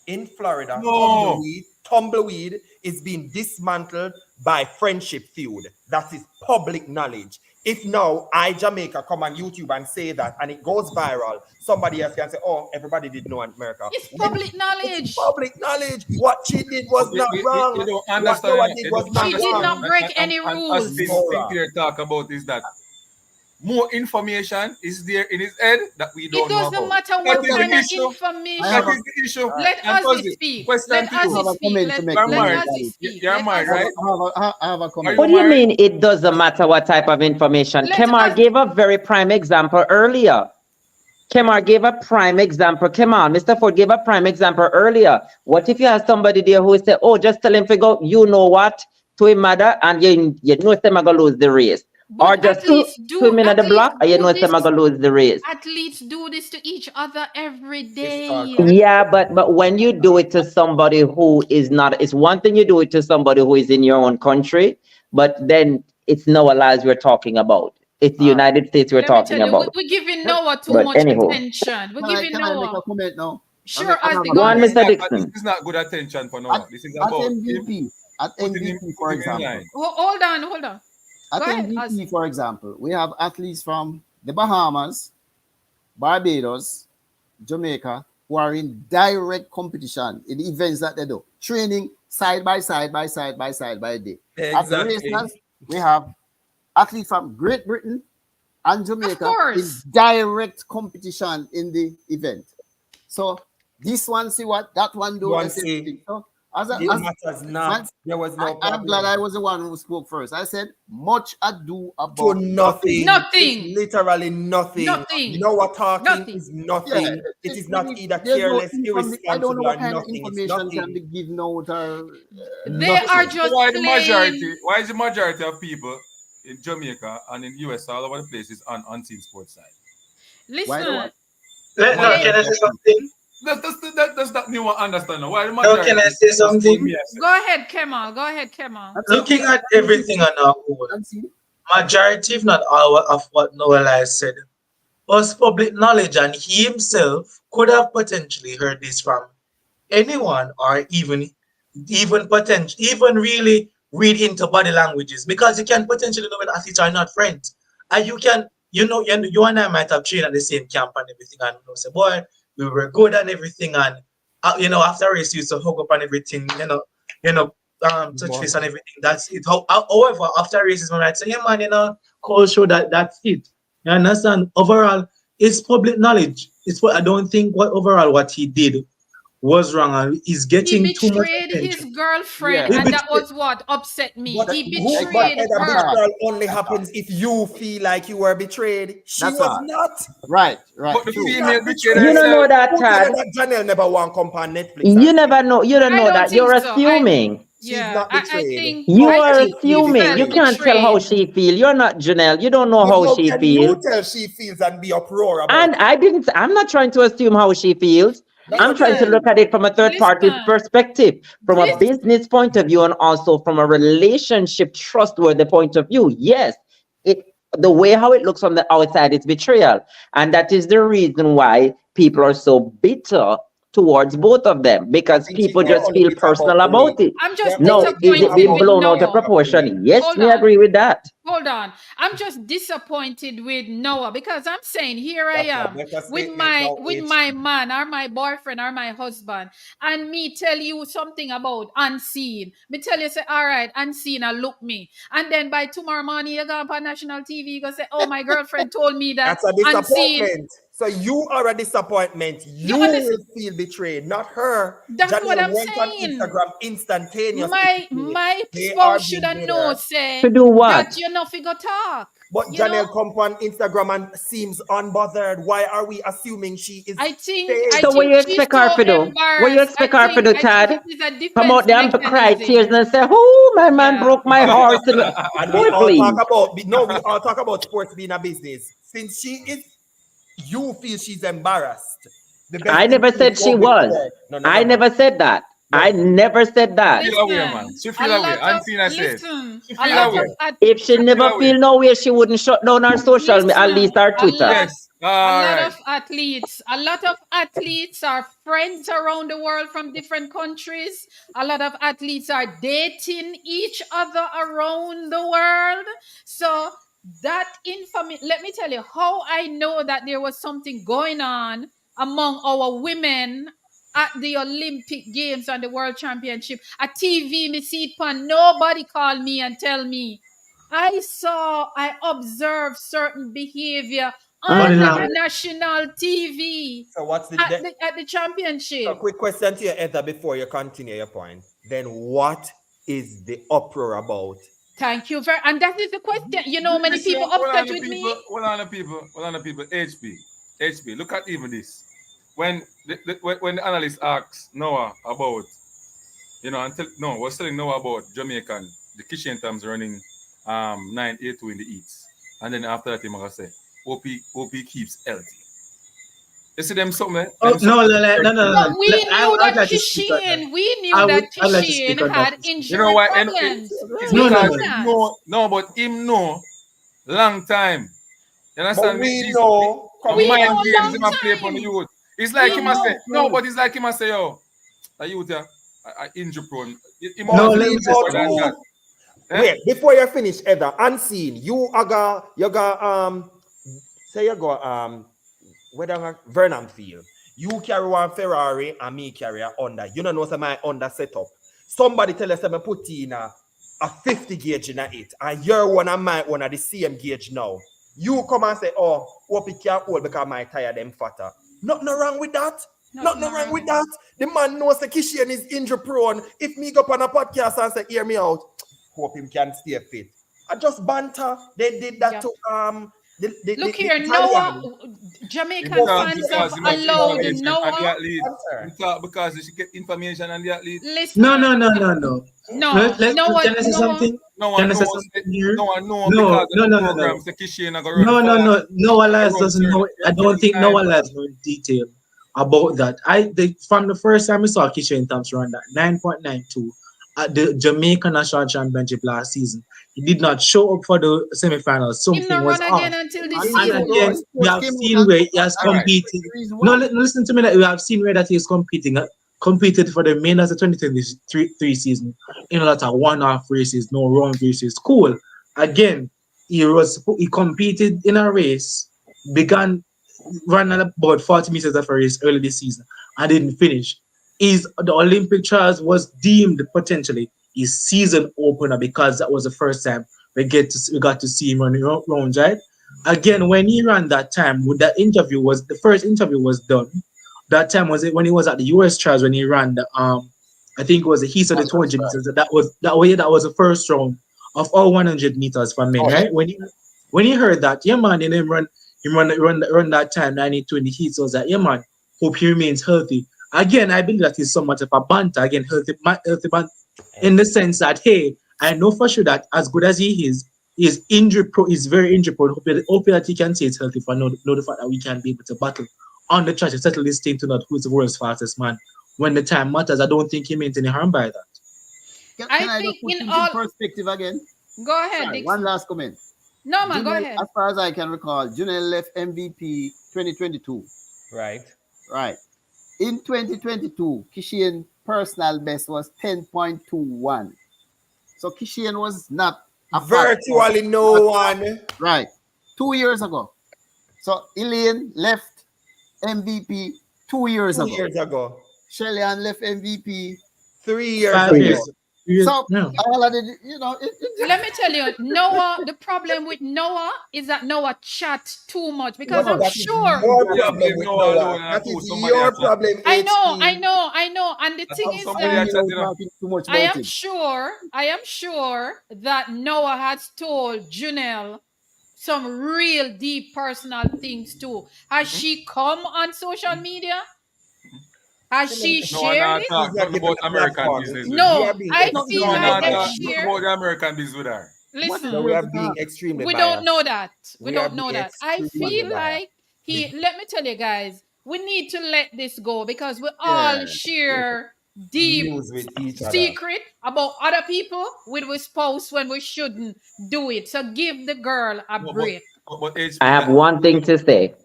In Florida, No. tumbleweed is being dismantled by Friendship Feud. That is public knowledge. If now I, Jamaica, come on YouTube and say that and it goes viral, somebody else can say, oh, everybody did know in America. It's public It's knowledge. public knowledge. What she did was not wrong. You don't What understand. Noah did You was don't not She did understand. wrong. not break any And rules. Austin Nora. Sinclair talk about is that more information is there in his head that we It don't know doesn't about. matter That what is kind the of issue. information. I have That a, is the issue. Let And Ozzy Ozzy, speak. question Let to you. Ozzy have a speak. comment Let to make You're on married. Ozzy that. speak. You're Let married, Ozzy right? I have a Are comment. What you do you married? mean it doesn't matter what type of information? Let Kemar us gave a very prime example earlier. Kemar gave a prime example. Come on, Mr. Ford gave a prime example earlier. What if you have somebody there who say, oh, just tell him to go, you know what, to him mother, and you know them are going to lose the race. Or but just to him in the block, and you know them are going to lose the race. athletes do this to each other every day. Yeah, but when you do it to somebody who is not, it's one thing you do it to somebody who is in your own country, but then it's Noah lives we're talking about. It's the United States we're Let me talking tell you, about. we're giving Noah too But much anyhow, attention. We're giving Can I make Noah. a comment now? Sure, I as have the a go on, comment. Mr. This Dixon. is not good attention for At, Noah. This is at about him MVP, at putting him, MVP, for putting him in example. line. Hold on, hold on. At Go ahead, MVP, Ozzy. for example, we have athletes from the Bahamas, Barbados, Jamaica, who are in direct competition in the events that they do, training side by side by side by side by day. At the Exactly. races, we have athletes from Great Britain and Jamaica course. in direct competition in the event. So this one see what, that one do. One I said, see. so It matters not. There was no problem. I'm glad I was the one who spoke first. I said, much ado To about nothing. Nothing. It's literally nothing. Nothing. You know what talking Nothing. is nothing. Yeah, it is not either there's no careless, I don't irresponsible, know or what kind of nothing. It's information can nothing. be given out or They Nothing. are just Why the plain. majority? Why is the majority of people in Jamaica and in US all over the place is on unseen sports side? why the Listen, what? No, can I say something? That's not me want understand. Now. Why the No, majority? can I say something? go ahead, Kemal. Go ahead, Kemal. Looking at everything on our own, Unseen? majority, if not all, of what Noel has said was public knowledge, and he himself could have potentially heard this from anyone, or even really read into body languages, because you can potentially know when athletes are not friends, and you and I might have trained at the same camp and everything, and say, boy, we were good and everything, and after race you used to hug up and everything, touch face and everything. That's it. However, after races, when I say, yeah, man, Cole show that's it. You understand? Overall, it's public knowledge. I don't think what he did was wrong, and he's He getting too much betrayed his attention. girlfriend, He and that betrayed- was what upset me. But He but betrayed the her. betrayal only happens if you feel like you were betrayed. She That's was all. not. Right. But the True. female betrayed You don't herself. know that, Who told Tad. you that Janelle never want come on Netflix? You never know. You don't I know don't that. think You're so. assuming. She's not I betrayed. think You I are think he assuming. felt You can't tell how betrayed. she feel. You're not Janelle. You don't know But how how she can feels. you tell she feels and be uproar about And it? I didn't. I'm not trying to assume how she feels. That's I'm what trying to I'm look at it from a third party Listen, perspective, from a listen. business point of view, and also from a relationship trustworthy point of view. Yes, the way how it looks from the outside is betrayal, and that is the reason why people are so bitter towards both of them, because think she's people not just only feel bitter about personal the way. about it. I'm just No, is it disappointed being with blown out of Noah. proportion? Yes, Hold me on. agree with that. Hold on. I'm just disappointed with Noah, because I'm saying here I That's a am better with statement my now, with H. my man or my boyfriend or my husband, and me tell you something about unseen. Me tell you, say, all right, unseen, and look me. And then by tomorrow morning you go up on national TV, you go say, oh, my girlfriend told me that That's a unseen. disappointment. So you are a disappointment. You understand? will feel betrayed, not her. That's what Janelle I'm went on saying. Instagram instantaneously. My They spouse are should being have bitter. known, say, To do what? that you know figure talk. But You Janelle know? come on Instagram and seems unbothered. Why are we assuming she is I think So what you she's expect her so to do? What you embarrassed. expect her to do, I think Tad? it is a Come defense out there and cry mechanism. tears and say, "Oh, my man Yeah. broke my heart." And we Boy, all please. talk about we all talk about sports being a business. Since you feel she's embarrassed. The best I thing never to do said is she go was. before. No, I never said that. No. I never said that. She feel away, man. She feel away. Antina says. Listen, She a feel lot away. of If she never away. feel no way, she wouldn't shut down her social media, at least her Twitter. Yes. a All lot right. of athletes are friends around the world from different countries. A lot of athletes are dating each other around the world. So that information, let me tell you how I know that there was something going on among our women at the Olympic Games and the World Championship. A TV, me see it pan. Nobody call me and tell me. I observed certain behavior Body on language. national TV So what's the at the championship. a quick question to you, Etha, before you continue your point. Then what is the uproar about? Thank you very, and that is the question. You know, many Listen, people hold on upset the with people, me. Hold on the people. HP. Look at even this. When the analyst asks Noah about, was telling Noah about Jamaican, the kitchen times running 9-8-2 in the Eats. And then after that, he might say, OP keeps healthy. You see them something? Oh, no. But we knew I'd that like to speak on that. Kishin, we knew I'd that like to speak Kishin on that had issue. injury You know why? problems. It's No, because no. but him know long time. You understand? But we know. We mind know games long him a play for the time. youth. It's like We him a say, know. no, but it's like him a say, yo, the youth are injury prone. No, let me say something. Wait, before you finish, Heather, unseen, you got whether Vernon Field. You carry one Ferrari and me carry a Honda. You don't know some my Honda setup. Somebody tell us I put in a 50 gauge in it, and your one and my one are the same gauge now. You come and say, oh, hope it can't hold because my tire them fatter. Nothing wrong with that. Nothing wrong with that. The man knows the Kishian is injury prone. If me go up on a podcast and say, hear me out, hope him can stay fit. I just banter. They did that to Look here, Noah, Jamaican fans have allowed Noah. Because she get information on the athlete. Listen. No. No. Can I say something? Can I say something here? No. Noah LYLES doesn't know. I don't think Noah LYLES know in detail about that. From the first time we saw Kishian Thompson run that 9.92 at the Jamaican National Championship last season, he did not show up for the semifinals. Something was off. Until this And again, we have seen where he has competed. No, listen to me. We have seen where that he is competed for the main as the 2023 season in a lot of one-off races, no round races. Cool. Again, he competed in a race, ran about 40 meters of a race early this season and didn't finish. The Olympic trials was deemed potentially his season opener because that was the first time we got to see him running rounds, right? Again, when he ran that time, with that interview the first interview was done. That time was it when he was at the US trials when he ran the I think it was the heat of the 200 meters. That was the first round of all 100 meters for men, right? When he heard that, yeah man, and then run that time 92 in the heat, so I was like, yeah man, hope he remains healthy. Again, I believe that is so much of a banter. Again, healthy banter in the sense that, hey, I know for sure that as good as he is very injury prone. Hope that he can stay healthy for know the fact that we can be able to battle on the track to settle this thing to not who's the world's fastest man. When the time matters, I don't think he meant any harm by that. Can I just put into perspective again? Go ahead. Sorry, one last comment. No, man, go ahead. As far as I can recall, Junel left MVP 2022. Right. In 2022, Kishian personal best was 10.21. So Kishian was not virtually no one. Right. 2 years ago. So Elaine left MVP 2 years ago. 2 years ago. Shellyan left MVP 3 years ago. So all of the, let me tell you, Noah, the problem with Noah is that Noah chats too much because I'm sure your problem with Noah. That is your problem. I know. And the thing is that I am sure that Noah has told Junel some real deep personal things too. Has she come on social media? Has she shared it? About American business. No, I feel like they share. About the American business with her. Listen, we are being extremely biased. don't know that. We don't know that. I feel like let me tell you guys, we need to let this go because we all share deep secret about other people with our spouse when we shouldn't do it. So give the girl a break. I have one thing to say.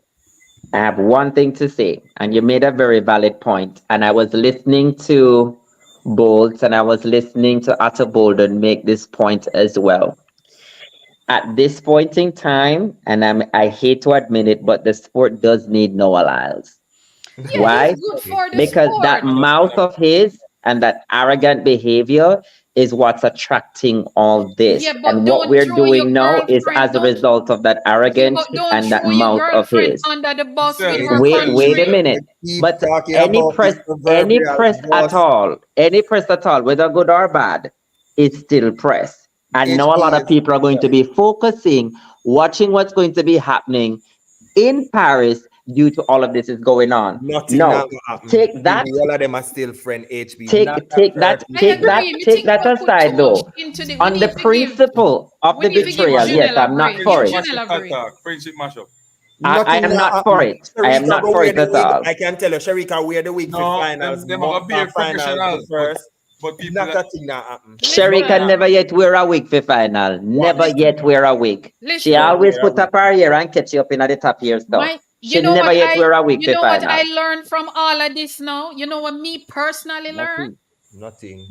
And you made a very valid point. And I was listening to Bolt and I was listening to Otto Bolden make this point as well. At this point in time, and I hate to admit it, but the sport does need Noah LYLES. Yeah, why? Because that mouth of his and that arrogant behavior is what's attracting all this. Yeah, and what we're doing now is as a result of that arrogance and that mouth of his. Under the bus wait a minute. But any press at all, whether good or bad, is still press. And now a lot of people are going to be focusing, watching what's going to be happening in Paris due to all of this is going on. Take that. All of them are still friend HB. Take that aside though. On the principle of the betrayal, yes, I'm not for it. Friendship mashup. I am not for it. I am not for it at all. I can tell you, Sharika wear the wig for finals. Them are be professional first. But people Sharika never yet wear a wig for final. Never yet wear a wig. She always put up her hair and catch you up in the top here stuff. She never yet wear a wig for final. You know what I learned from all of this now? You know what me personally learned? Nothing.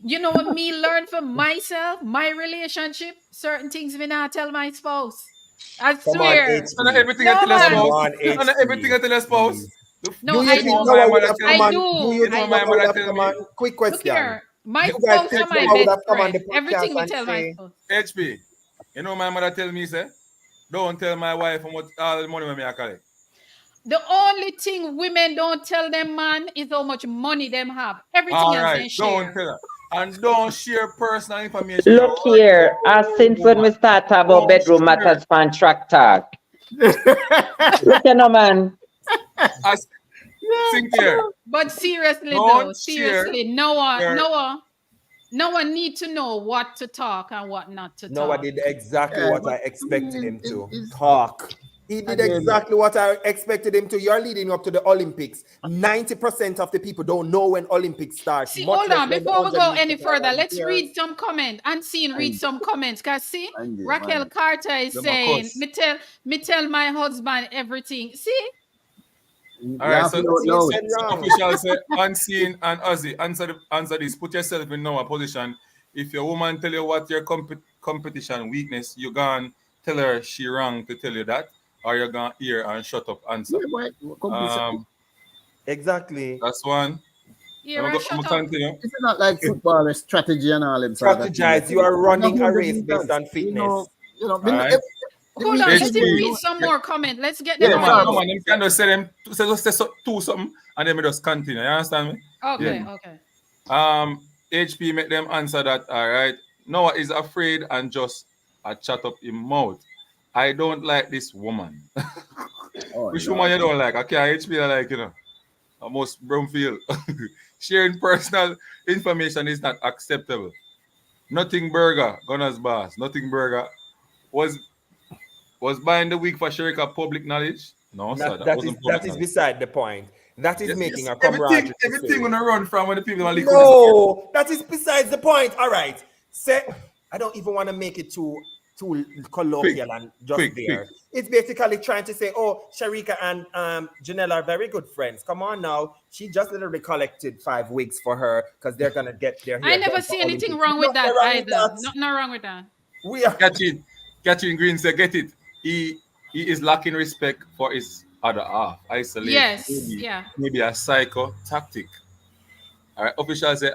You know what me learned from myself, my relationship? Certain things me not tell my spouse. I swear. Everything I tell her spouse. Everything I tell her spouse. No, I do. Quick question. My spouse are my best friend. Everything we tell my spouse. HP, you know my mother tell me, say, don't tell my wife how much all the money when me I collect. The only thing women don't tell them man is how much money them have. Everything All else right, they don't share. tell her. And don't share personal information. Look here, since when we start talking about Don't bedroom share. matters contract talk. Look at no man. As Sinclair, But seriously don't though, share seriously, no one need to know what to talk and what not to Noah talk. did exactly Yeah, what but I expected him to. it's- Talk. He did again, exactly what I expected him to. You're leading up to the Olympics. 90% of the people don't know when Olympics start. See, Much hold less on, when the before we 100 go meters any are further, let's here. read some comments. Unseen, read some comments. Cause see, Angie, Raquel man. Carter is Them a saying, cuss. me tell my husband everything. See, all right, so, Laughing out He loud. said wrong. official say unseen and Ozzy. Answer this. Put yourself in our position. If your woman tell you what your competition weakness, you gonna tell her she wrong to tell you that, or you gonna hear and shut up answer. Yeah, boy, competition. Exactly. That's one. Ira, I'm shut gonna up. continue. It's not like football, a strategy and all them sort of thing. Strategize. You are It's running a 100 race based meters. on fitness. You know, All right. the Hold on, let weaknesses him we HP. read know. some more comment. Let's get Yeah, them No man, on. no man. Them can just say them say two something and then we just continue. You understand me? Okay, Yeah. okay. HP make them answer that. All right. Noah is afraid and just a chat up his mouth. I don't like this woman. Oh, Which Lord. woman you don't like? Okay, HP I like, you know. Almost Bromfield. Sharing personal information is not acceptable. Nothing Burger, Gunner's boss. Nothing Burger was buying the wig for Sherika public knowledge. No, sir, that wasn't public That is knowledge. beside the point. That is Yes, making yes. a camaraderie. Everything gonna run from when the people are liquid. No, that is besides the point. All right. Say, I don't even want to make it too colloquial and just quick. there. It's basically trying to say, oh, Sharika and Janelle are very good friends. Come on now. She just literally collected 5 wigs for her because they're gonna get their hair I never done see for anything Olympics. wrong with that Nothing wrong with either. that. Nothing wrong with that. We are Catching Green said, get it. He is lacking respect for his other half. Isolate. Yes, yeah. Maybe a psycho tactic. All right, official say,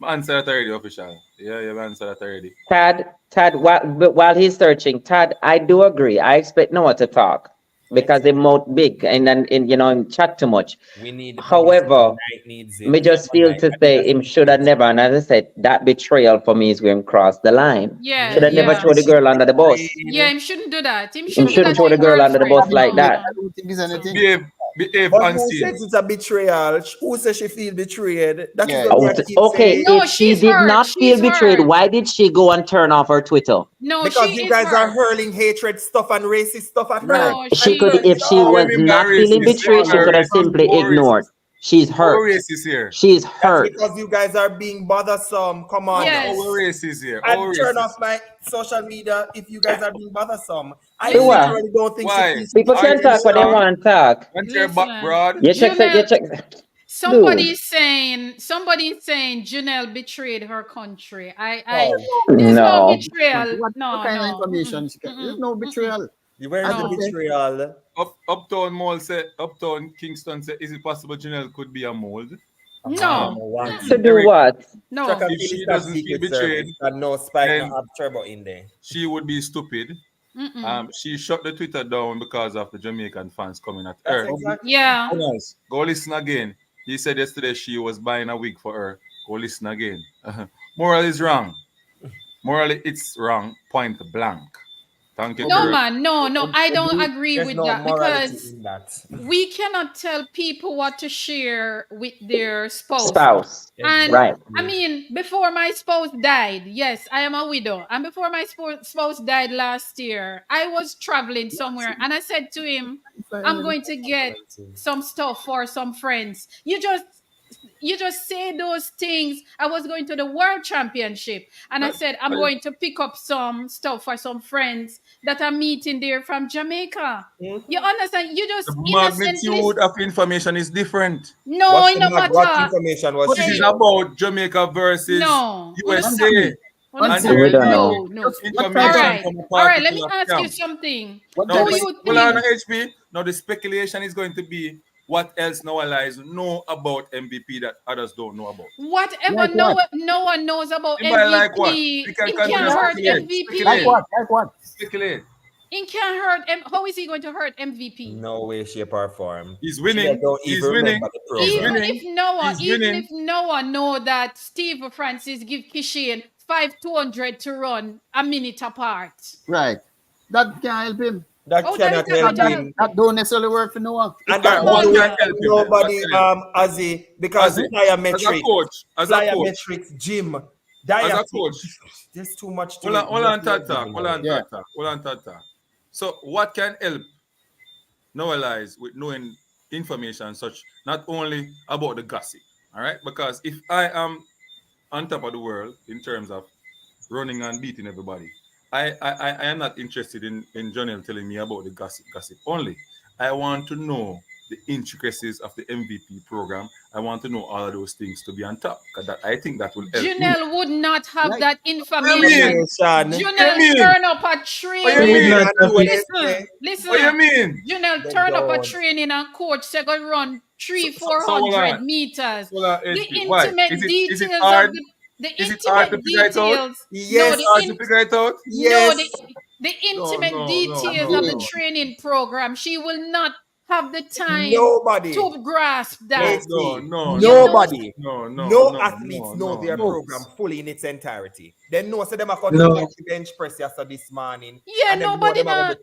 answer that already, official. Yeah, you've answered that already. Tad, while he's searching, Tad, I do agree. I expect Noah to talk because they mouth big and then him chat too much. we need the However, publicity. Needs it. me just feel to say him should have never, and as I said, that betrayal for me is where him cross the line. Yeah, Should have never yeah. throw the girl under the bus. Yeah, him shouldn't do that. Him Him shouldn't do shouldn't that to throw the his girl under the bus girlfriend. like No, that. I don't think it's anything. Behave But who unseen. says it's a betrayal? Who says she feel betrayed? That is Yeah. what we are keep Okay, saying. No, if she she's did hurt. not feel She's betrayed, hurt. why did she go and turn off her Twitter? No, Because she you is guys are hurt. hurling hatred stuff and racist stuff at her. No, She could, she. if she What was do you mean by not feeling racist? betrayed, she could have simply ignored. She's Our hurt. race is here. She's That's hurt. because you guys are being bothersome. Come on. Yes. now. Our race is here. I'd Our turn race off my social media if you guys are being bothersome. I Do what? literally don't think Why? she feels People Are can you talk when they sure? want to talk. Once you're back, Listen, broad. You check, Janelle, you check. somebody's saying Janelle betrayed her country. There's no No. betrayal. What No, kind of no. information? There's no betrayal. Where's No. the betrayal? Uptown Mall said, Uptown Kingston said, is it possible Janelle could be a mold? No. To do what? No. Track and If field she is not doesn't feel secret betrayed, service and no spike, then- no have turbo in there. She would be stupid. She shut the Twitter down because of the Jamaican fans coming at her. That's exactly. Yeah. Yes. Go listen again. He said yesterday she was buying a wig for her. Go listen again. Moral is wrong. Morally, it's wrong. Point blank. Thank you. No, girl. man. No, I don't agree There's with no that morality because in that. we cannot tell people what to share with their spouse. And Right. I mean, before my spouse died, yes, I am a widow. And before my spouse died last year, I was traveling somewhere and I said to him, I'm going to get some stuff for some friends. You just say those things. I was going to the World Championship and I said, I'm going to pick up some stuff for some friends that I'm meeting there from Jamaica. You understand? You just The innocently. magnitude of information is different. No, it no What matter. information was This is she? about Jamaica versus No. USA. And We there's don't no know. information from a All right, let me particular ask you camp. something. Now, Who you well, on think? HP, now the speculation is going to be what else Noah Lies know about MVP that others don't know about. Whatever Like no, what? no one knows about Anybody MVP, like what? We can it continue can't to hurt speculate. MVP. Speculate. Like what? Speculate. He can't hurt how is he going to hurt MVP? No way, shape, or form. He's She winning. don't He's even winning. remember the He's program. winning. Even if Noah know that Steve Francis give Kishan 5,200 to run a minute apart. Right. That can't help him. That cannot help him. That don't necessarily work for Noah. And that nobody, Ozzy, because plyometrics, plyometrics, gym, as a coach, there's too much to hold on, Tata. So what can help Noah LYLES with knowing information such not only about the gossip, all right? Because if I am on top of the world in terms of running and beating everybody, I am not interested in Jonel telling me about the gossip only. I want to know the intricacies of the MVP program. I want to know all of those things to be on top, because I think that will help. Junel would not have that information. Junel turn up a training. Listen. What you mean? Junel turn up a training and coach say go run 300-400 meters. The intimate details of the intimate details. Yes, to figure it out. Yes. No, the intimate details of the training program. She will not have the time to grasp that. Nobody. No athletes know their program fully in its entirety. They know so them are going to bench press yesterday this morning. Yeah, and nobody know.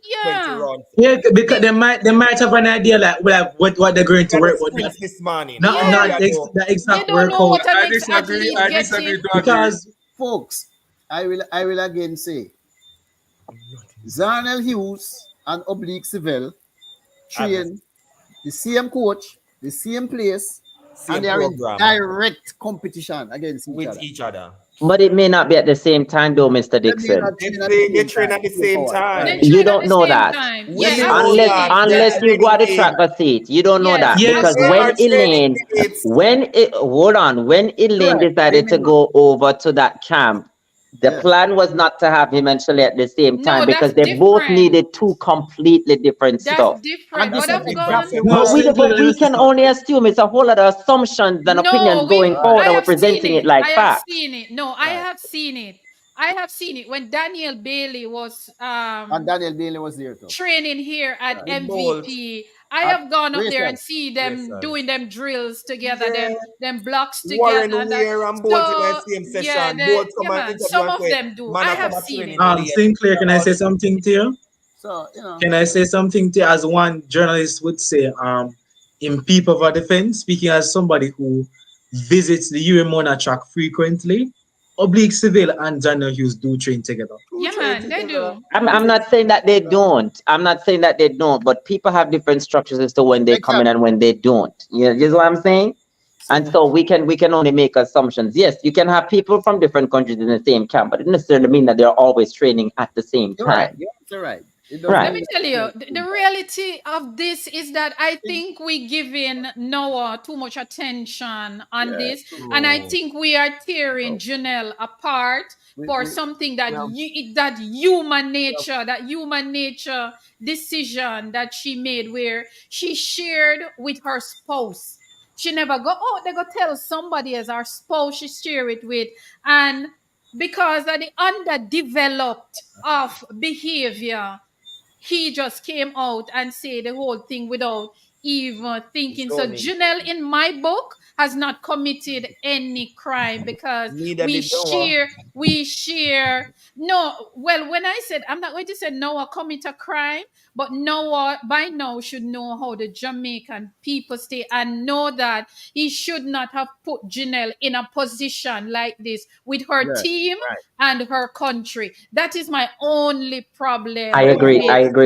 Yeah, because they might have an idea like what they're going to work with this morning. Not the exact workout. I disagree. Because folks, I will again say Zarnell Hughes and Oblique Seville train the same coach, the same place, and they are in direct competition against each other. But it may not be at the same time, though, Mr. Dixon. They train at the same time. You don't know that. Unless you go at the tracker seat. You don't know that. Because when Elaine decided to go over to that camp, the plan was not to have him and Shelley at the same time because they both needed two completely different stuff. But we can only assume. It's a whole lot of assumptions and opinions going forward, and we're presenting it like facts. I have seen it. I have seen it when Daniel Bailey was and Daniel Bailey was there too. Training here at MVP. I have gone up there and see them doing them drills together, them blocks together. Some of them do. I have seen it. Sinclair, can I say something to you? So, can I say something to you as one journalist would say, in People for Defense, speaking as somebody who visits the Urimona track frequently, Oblique Seville and Daniel Hughes do train together. Yeah, man, they do. I'm not saying that they don't. But people have different structures as to when they come in and when they don't. You know what I'm saying? And so we can only make assumptions. Yes, you can have people from different countries in the same camp, but it doesn't necessarily mean that they're always training at the same time. You're right. Let me tell you, the reality of this is that I think we're giving Noah too much attention on this, and I think we are tearing Janelle apart for something that that human nature decision that she made, where she shared with her spouse. She never go, they go tell somebody as our spouse she share it with, and because of the underdeveloped of behavior, he just came out and said the whole thing without even thinking. So Janelle, in my book, has not committed any crime because we share. No, well, when I said, I'm not going to say Noah commit a crime, but Noah by now should know how the Jamaican people stay and know that he should not have put Janelle in a position like this with her team and her country. That is my only problem. I agree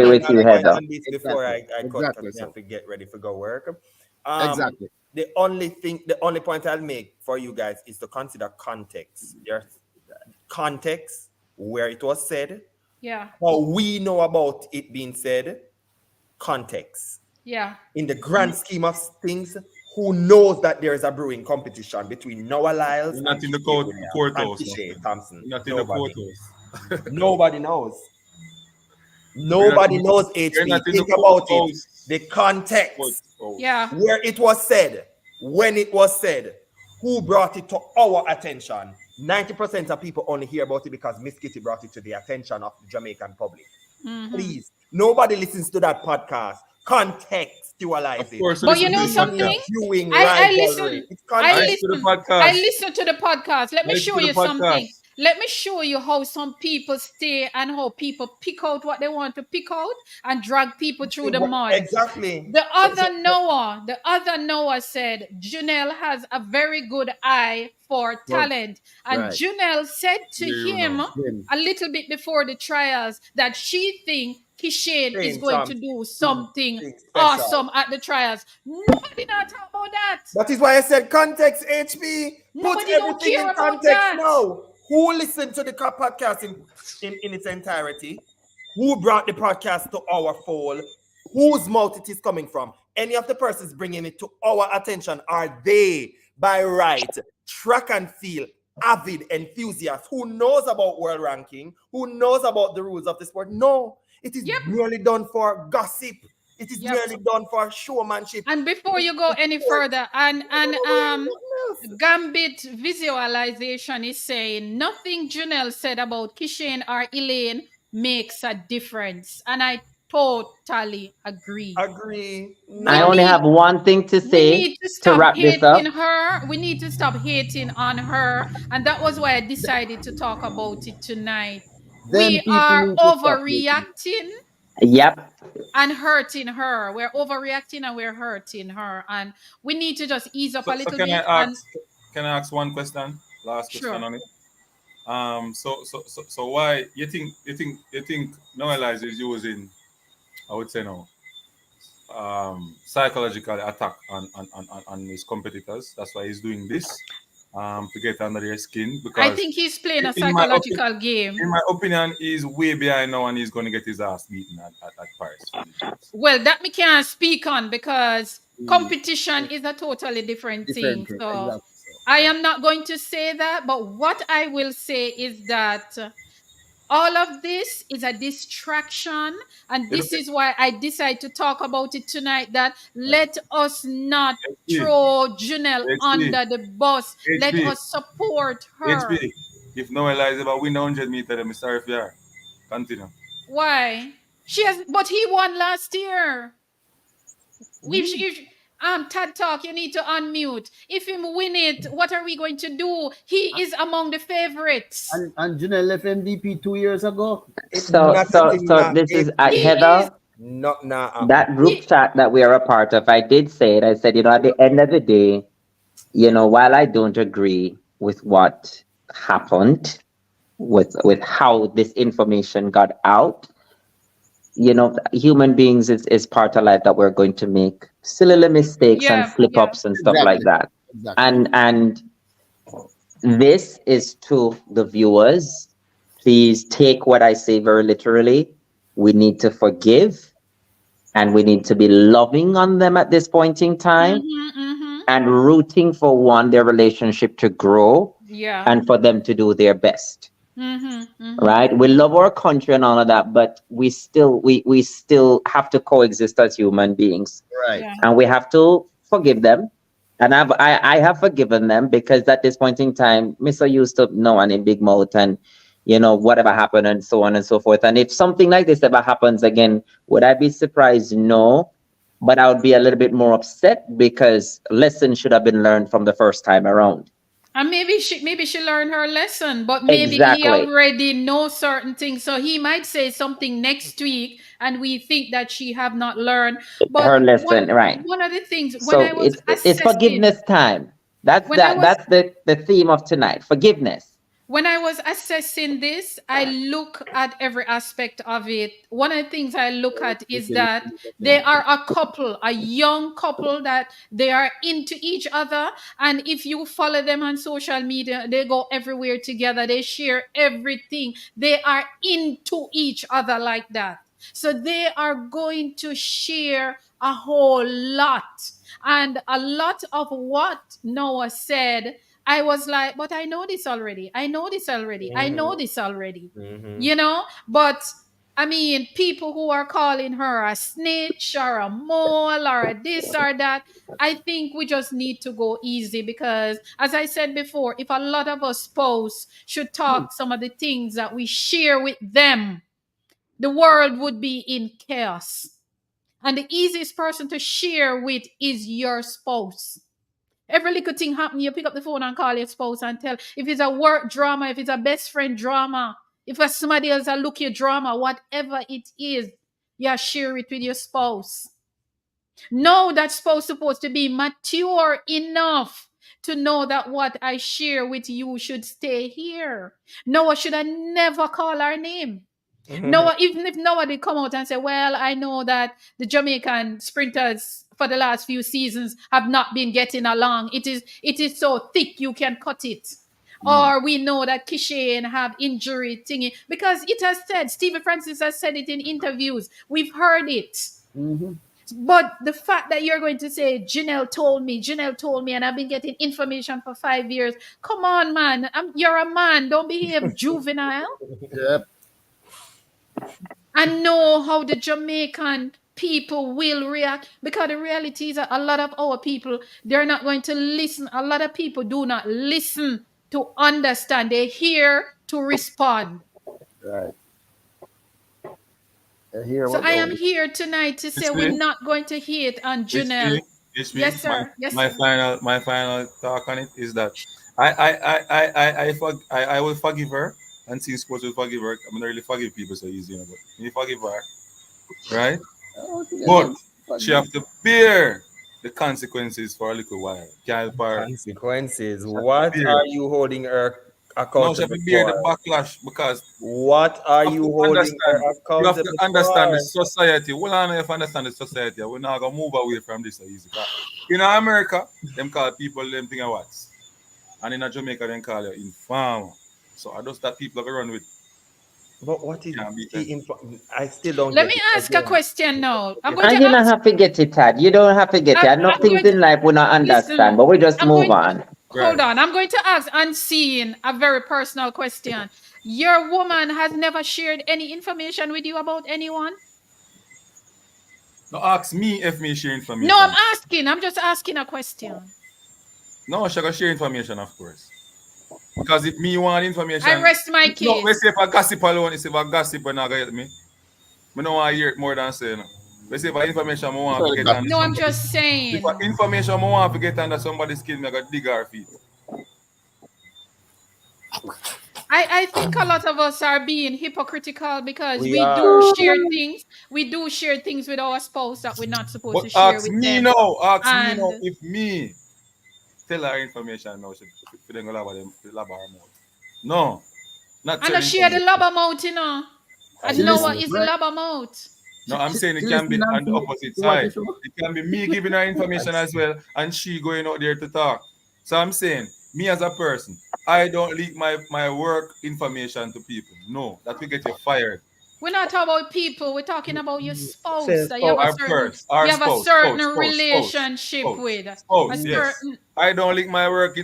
with you, Heather. Before I have to get ready for go work. Exactly. The only point I'll make for you guys is to consider context. There's context where it was said. Yeah. How we know about it being said. Context. Yeah. In the grand scheme of things, who knows that there is a brewing competition between Noah LYLES not in the courthouse. Thompson. Not in the courthouse. Nobody knows. Nobody knows HP. Think about it. The context. Yeah. Where it was said, when it was said, who brought it to our attention. 90% of people only hear about it because Miss Kitty brought it to the attention of the Jamaican public. Please. Nobody listens to that podcast. Of Contextualize it. course, But listen you to know the podcast. something? Viewing I rivalry. listen. It's I Listen context. to the listen. I podcast. listen to the podcast. Let me Listen show to the you something. podcast. Let me show you how some people stay and how people pick out what they want to pick out and drag people through the mud. Exactly. The other Noah said Janelle has a very good eye for talent. And right. Janelle said to There you him know. a little bit before the trials that she think Kishane is Saying going to do something something special. awesome at the trials. Nobody not talk about that. That is why I said context, HB. Put Nobody don't everything care in about context that. now. Who listened to the podcast in its entirety? Who brought the podcast to our fold? Whose mouth it is coming from? Any of the persons bringing it to our attention, are they, by right, track and field, avid enthusiasts who knows about world ranking, who knows about the rules of the sport? No, it is merely done for gossip. It is merely done for showmanship. And before you go any further, and Gambit visualization is saying nothing Janelle said about Kishane or Elaine makes a difference, and I totally agree. I only have one thing to We say need to to stop wrap this up. hating her. We need to stop hating on her, and that was why I decided to talk about it tonight. We are overreacting. Yep. And hurting her. We're overreacting and we're hurting her. And we need to just ease up a little can bit. Can I ask one question? Last Sure. question on it. So why you think LYLES is using, I would say no, psychological attack on his competitors? That's why he's doing this. To get under their skin, because I think he's playing a psychological game. In my opinion, he's way behind now and he's going to get his ass beaten at Paris. Well, that me can't speak on because competition is a totally different thing. So I am not going to say that, but what I will say is that all of this is a distraction, and this is why I decided to talk about it tonight, that let us not throw Janelle under the bus. Let us support her. If no LYLES ever win the 100 meter, then I'm sorry if you are. Continue. Why? But he won last year. Tad Talk, you need to unmute. If him win it, what are we going to do? He is among the favorites. And Janelle left MVP 2 years ago. So this is Heather. That group chat that we are a part of, I did say it. I said, at the end of the day, while I don't agree with what happened, with how this information got out, human beings is part of life that we're going to make silly little mistakes and slip ups and stuff like that. Exactly. And this is to the viewers. Please take what I say very literally. We need to forgive and we need to be loving on them at this point in time and rooting for their relationship to grow and for them to do their best. Right? We love our country and all of that, but we still have to coexist as human beings. Right. And we have to forgive them. And I have forgiven them because at this point in time, Mr. used to know and in big mouth and whatever happened and so on and so forth. And if something like this ever happens again, would I be surprised? No. But I would be a little bit more upset because lessons should have been learned from the first time around. And maybe she learned her lesson, but maybe he already knows certain things. So he might say something next week and we think that she have not learned. But her lesson, right. One of the things when I was it's forgiveness time. That's the theme of tonight. Forgiveness. When I was assessing this, I look at every aspect of it. One of the things I look at is that they are a young couple that they are into each other. And if you follow them on social media, they go everywhere together. They share everything. They are into each other like that. So they are going to share a whole lot. And a lot of what Noah said, I was like, but I know this already. But I mean, people who are calling her a snitch or a mole or a this or that, I think we just need to go easy because, as I said before, if a lot of us posts should talk some of the things that we share with them, the world would be in chaos. And the easiest person to share with is your spouse. Every little thing happen, you pick up the phone and call your spouse and tell. If it's a work drama, if it's a best friend drama, if it's somebody else a look your drama, whatever it is, you share it with your spouse. No, that spouse supposed to be mature enough to know that what I share with you should stay here. Noah should have never call our name. Noah, even if Noah did come out and say, well, I know that the Jamaican sprinters for the last few seasons have not been getting along. It is so thick you can cut it. Or we know that Kishane have injury thingy. Because it has said, Stephen Francis has said it in interviews. We've heard it. But the fact that you're going to say, Janelle told me, and I've been getting information for 5 years. Come on, man. You're a man. Don't behave juvenile. Yep. And know how the Jamaican people will react. Because the reality is that a lot of our people, they're not going to listen. A lot of people do not listen to understand. They hear to respond. Right. So I am here tonight to say we're not going to hate on Janelle. Yes, sir. Yes, my final talk on it is that I will forgive her, and since supposed to forgive her, I'm not really forgive people so easy, you know, but you forgive her, right? But she have to bear the consequences for a little while. Consequences? What are you holding her accountable no, she have to bear the backlash because what are you holding her accountable? You have to understand the society. Well, I know if you understand the society, we're not gonna move away from this so easy. In America, them call people them thing what, and in Jamaica, them call you informer. So I just that people are run with. But what is I still don't. Let me ask a question now. And you don't have to get it, Tad. You don't have to get it. Enough things in life we not understand, but we just move on. Hold on. I'm going to ask Unseen a very personal question. Your woman has never shared any information with you about anyone? No, ask me if me share information. No, I'm asking. I'm just asking a question. No, she can share information, of course. Because if me want information, I rest my case. No, we say if I gossip alone, if I gossip, but not get me. I don't want to hear it more than saying. We say if information I want to get no, I'm just saying. If information I want to get under somebody's skin, I got dig our feet. I think a lot of us are being hypocritical because we do share things. We do share things with our spouse that we're not supposed to share with them. Me now, if me tell her information now, she then go lab her mouth. No, not. And share the lab mouth, you know. And Noah is the lab mouth. No, I'm saying it can be on the opposite side. It can be me giving her information as well, and she going out there to talk. So I'm saying, me as a person, I don't leak my work information to people. No, that will get you fired. We're not talking about people. We're talking about your spouse that you have a certain relationship with. Yes. I don't leak my work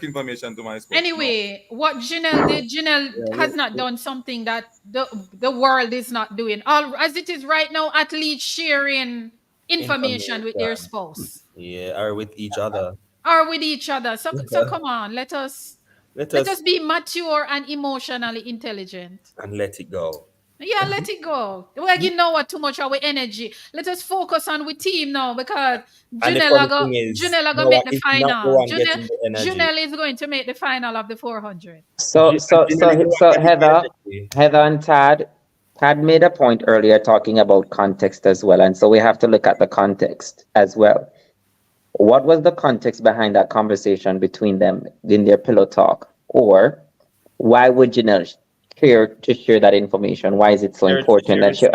information to my spouse. Anyway, what Janelle did, Janelle has not done something that the world is not doing. As it is right now, athletes sharing information with their spouse. Yeah, or with each other. Or with each other. So come on, let us be mature and emotionally intelligent. And let it go. Yeah, let it go. Well, you know what? Too much our energy. Let us focus on we team now because Janelle gonna make the final. Janelle is going to make the final of the 400. So Heather and Tad made a point earlier talking about context as well, and so we have to look at the context as well. What was the context behind that conversation between them in their pillow talk, or why would Janelle care to share that information? Why is it so important that she?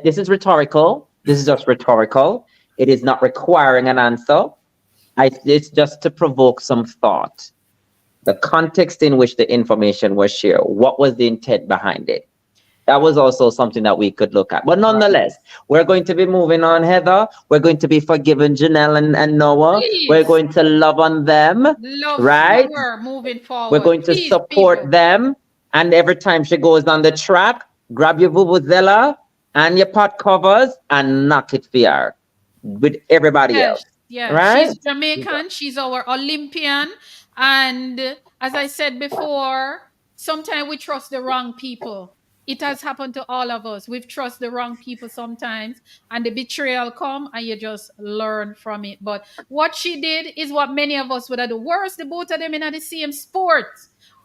This is rhetorical. This is just rhetorical. It is not requiring an answer. It's just to provoke some thought. The context in which the information was shared. What was the intent behind it? That was also something that we could look at. But nonetheless, we're going to be moving on, Heather. We're going to be forgiving Janelle and Noah. Please. We're going to love on them. Right? Moving forward. We're going to support them. And every time she goes on the track, grab your vuvuzela and your pot covers and knock it for her with everybody else. Yeah, right? She's Jamaican. She's our Olympian. And as I said before, sometimes we trust the wrong people. It has happened to all of us. We've trusted the wrong people sometimes, and the betrayal come, and you just learn from it. But what she did is what many of us would have done. Worse, the both of them in the same sport.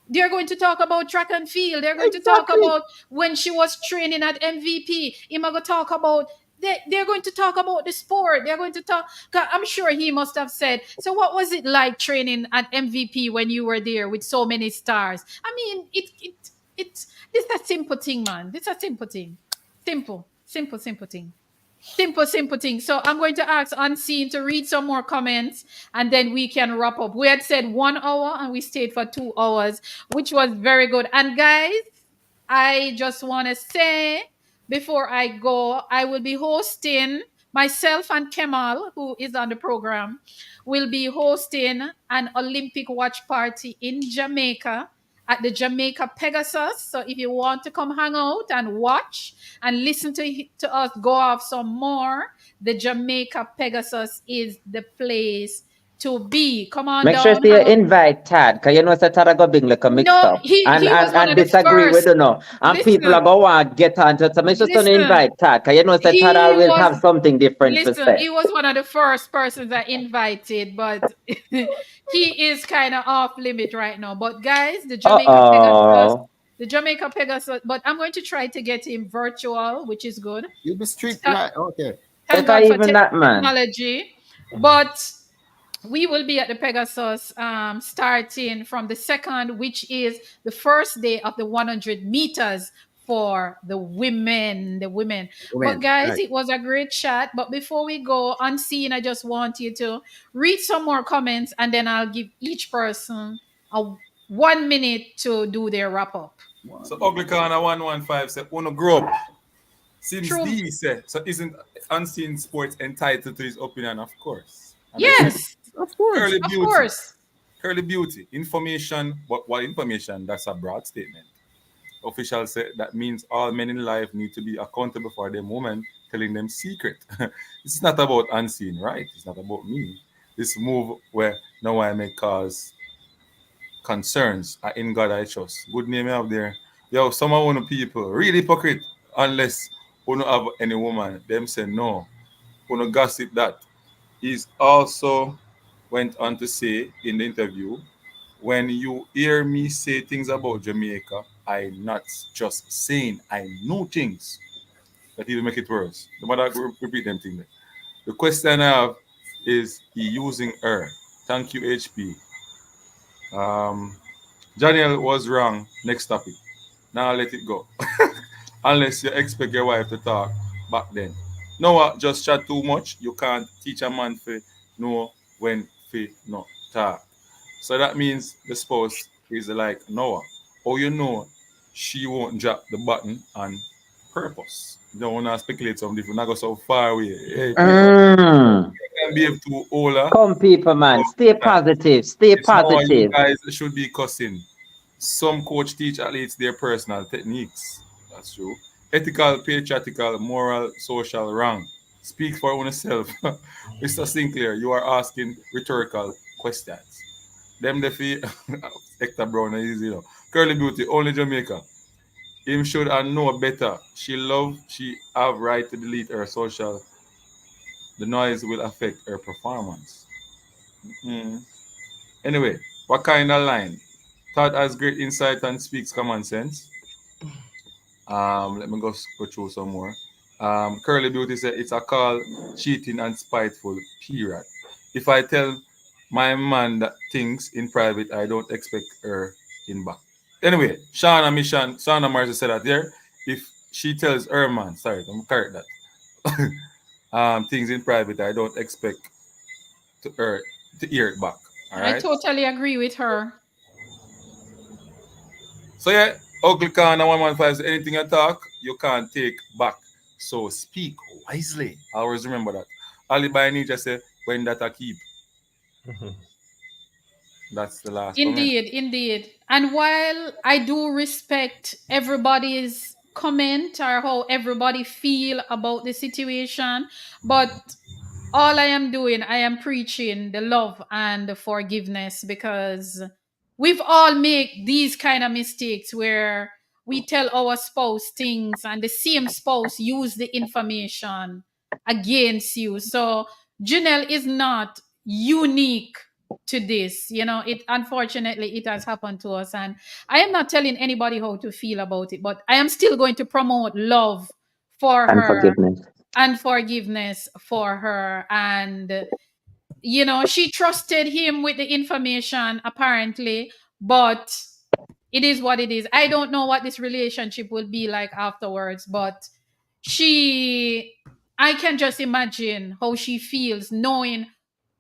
They're going to talk about track and field. They're going to talk Exactly. about when she was training at MVP. He might go talk about they're going to talk about the sport. They're going to talk. 'Cause I'm sure he must have said. So, what was it like training at MVP when you were there with so many stars? I mean, it's this a simple thing, man. This a simple thing. Simple thing. Simple thing. So I'm going to ask Unseen to read some more comments and then we can wrap up. We had said 1 hour and we stayed for 2 hours, which was very good. And guys, I just want to say before I go, I will be hosting myself and Kemal, who is on the program, will be hosting an Olympic watch party in Jamaica at the Jamaica Pegasus. So if you want to come hang out and watch and listen to us go off some more, the Jamaica Pegasus is the place to be. Come on Make sure down. you invite Tad, because you know that Tad are going to bring like a mix No, up. he was one of the Disagree with first. you know. And people Listen. are going to want to get on to it. So make sure you Listen, invite Tad, because you know that Tad he always have was something different to listen, say. he was one of the first persons I invited, but he is kind of off limit right now. But guys, the Jamaica Pegasus, but I'm going to try to get him virtual, which is good. You be strict, Tha- right? Okay. Thank If I God for even that, man. technology. But we will be at the Pegasus starting from the 2nd, which is the first day of the 100 meters for the women. But guys, Right. it was a great chat. But before we go, Unseen, I just want you to read some more comments and then I'll give each person a 1 minute to do their wrap up. So Ugly Corner 115 said, wanna grow up. Seems True. D said, so isn't Unseen Sports entitled to his opinion? Of course. And Yes, Of course. Curly of Beauty. course. Curly Beauty. Information, but what information? That's a broad statement. Officials say that means all men in life need to be accountable for them women telling them secret. It's not about Unseen, right? It's not about me. This move where now I may cause concerns are in God I trust. Good name out there. Yo, some of one people really hypocrite unless you don't have any woman. Them say no. You don't gossip that. He's also went on to say in the interview, when you hear me say things about Jamaica, I'm not just saying, I know things that will make it worse. No matter repeat them things. The question I have is he using her. Thank you, HP. Daniel was wrong. Next topic. Now let it go. Unless you expect your wife to talk back then. Noah just chat too much. You can't teach a man to know when to not talk. So that means the spouse is like Noah. Oh, you know, she won't drop the button on purpose. You don't want to speculate something different. Not go so far away. Hey, people, you can behave too older. Come, people, man. Stay positive. Stay It's more you positive. guys should be cussing. Some coach teach athletes their personal techniques. That's true. Ethical, patriotical, moral, social, wrong. Speak for oneself. Mr. Sinclair, you are asking rhetorical questions. Them the fee Hector Brown is easy, you know. Curly Beauty, only Jamaica. Him should know better. She have right to delete her social. The noise will affect her performance. Mm. Anyway, what kind of line? Todd has great insight and speaks common sense. Let me go through some more. Curly Beauty said it's a call cheating and spiteful. Period. If I tell my man that things in private, I don't expect her in back. Anyway, Shauna Marcy said that there. If she tells her man, sorry, I'm correct that. Things in private, I don't expect her to hear it back. All I right. totally agree with her. So yeah, Ugly Corner 115 says anything you talk, you can't take back. So speak wisely. Always remember that. Ali by Ninja say, when that I keep. That's the last comment. Indeed. And while I do respect everybody's comment or how everybody feel about the situation, but all I am doing, I am preaching the love and the forgiveness because we've all made these kind of mistakes where we tell our spouse things and the same spouse use the information against you. So Janelle is not unique to this. You know, it unfortunately it has happened to us. And I am not telling anybody how to feel about it, but I am still going to promote love for And her forgiveness. and forgiveness for her. And you know, she trusted him with the information apparently, but it is what it is. I don't know what this relationship will be like afterwards, but she I can just imagine how she feels knowing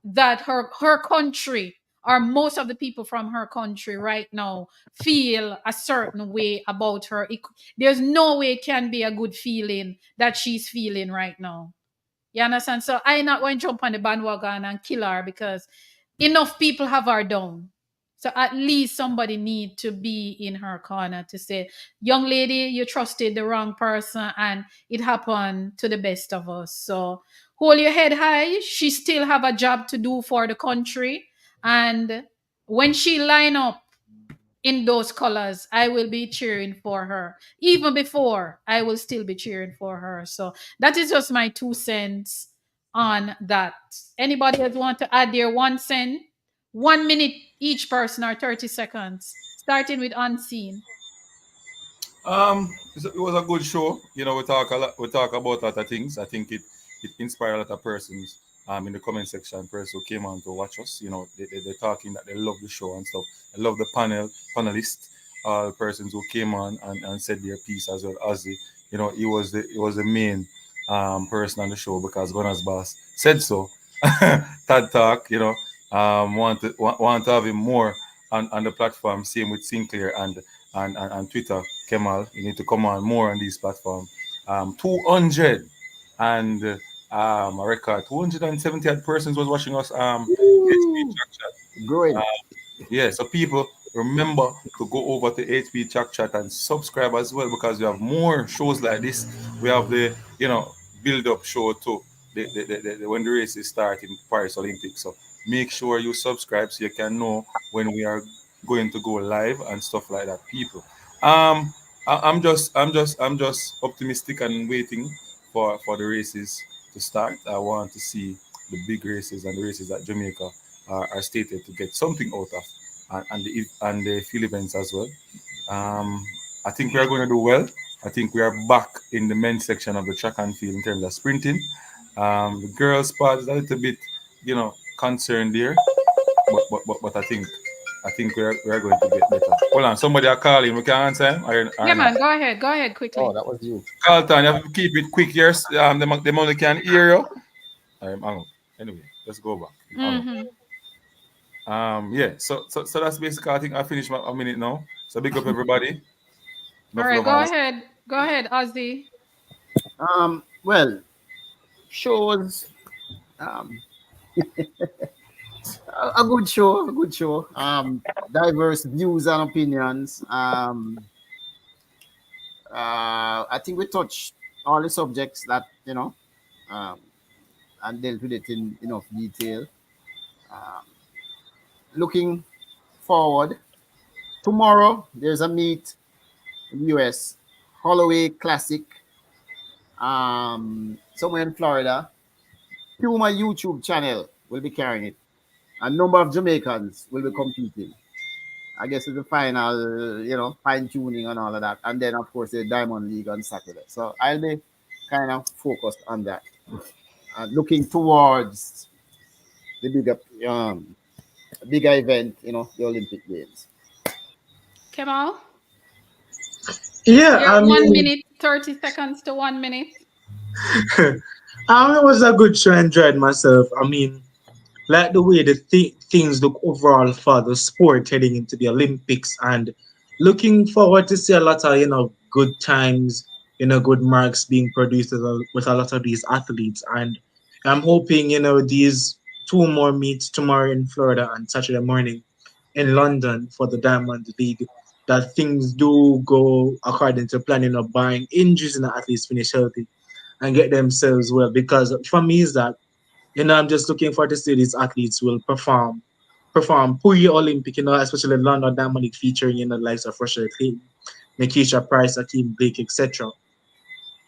that her country or most of the people from her country right now feel a certain way about her. There's no way it can be a good feeling that she's feeling right now. You understand? So I not going to jump on the bandwagon and kill her because enough people have her down. So at least somebody need to be in her corner to say, young lady, you trusted the wrong person and it happened to the best of us. So hold your head high. She still have a job to do for the country. And when she line up in those colors, I will be cheering for her. Even before, I will still be cheering for her. So that is just my 2 cents on that. Anybody else want to add their 1 cent? 1 minute each person or 30 seconds. Starting with Unseen. It was a good show. You know, we talk a lot. We talk about a lot of things. I think it inspired a lot of persons. In the comment section, persons who came on to watch us. You know, they're talking that they love the show and stuff. I love the panelists, all persons who came on and said their piece as well. Ozzy, you know, he was the main person on the show because Gunner's boss said so. Tad Talk, you know, want to have him more on the platform. Same with Sinclair and Twitter. Kemal, you need to come on more on these platforms. 200 and a record 270 odd persons was watching us. Growing. Yeah, so people remember to go over to HP Chat and subscribe as well because we have more shows like this. We have the build up show too. When the races start in Paris Olympics. So make sure you subscribe so you can know when we are going to go live and stuff like that. People, I'm just optimistic and waiting for the races to start. I want to see the big races and the races that Jamaica are stated to get something out of, and the field events as well. I think we are going to do well. I think we are back in the men's section of the track and field in terms of sprinting. The girls' part is a little bit, concerned there, but I think we are going to get better. Hold on, somebody are calling. We can answer him. Yeah, man, go ahead quickly. Oh, that was you. Carlton, you have to keep it quick here. Them only can hear you. Anyway, let's go back. Yeah. So that's basically. I think I finished my a minute now. So big up everybody. All right, go ahead, Ozzy. Well, shows. A good show. Diverse views and opinions. I think we touched all the subjects that and dealt with it in enough detail. Looking forward, tomorrow there's a meet in the US, Holloway Classic, somewhere in Florida. Puma YouTube channel will be carrying it. A number of Jamaicans will be competing. I guess it's the final, fine tuning and all of that. And then, of course, the Diamond League on Saturday. So I'll be kind of focused on that. Looking towards the bigger event, the Olympic Games. Kemal? Yeah, Your I mean, 1 minute, 30 seconds to 1 minute. it was a good show. I enjoyed myself. I mean, like the way the things look overall for the sport heading into the Olympics, and looking forward to see a lot of good times, good marks being produced with a lot of these athletes. And I'm hoping these two more meets tomorrow in Florida and Saturday morning in London for the Diamond League, that things do go according to plan, barring injuries and the athletes finish healthy and get themselves well. Because for me is that I'm just looking forward to see these athletes will perform pre-Olympic, especially London Diamond League featuring the likes of Russia Clayton, Makisha Price, Akeem Blake, etc.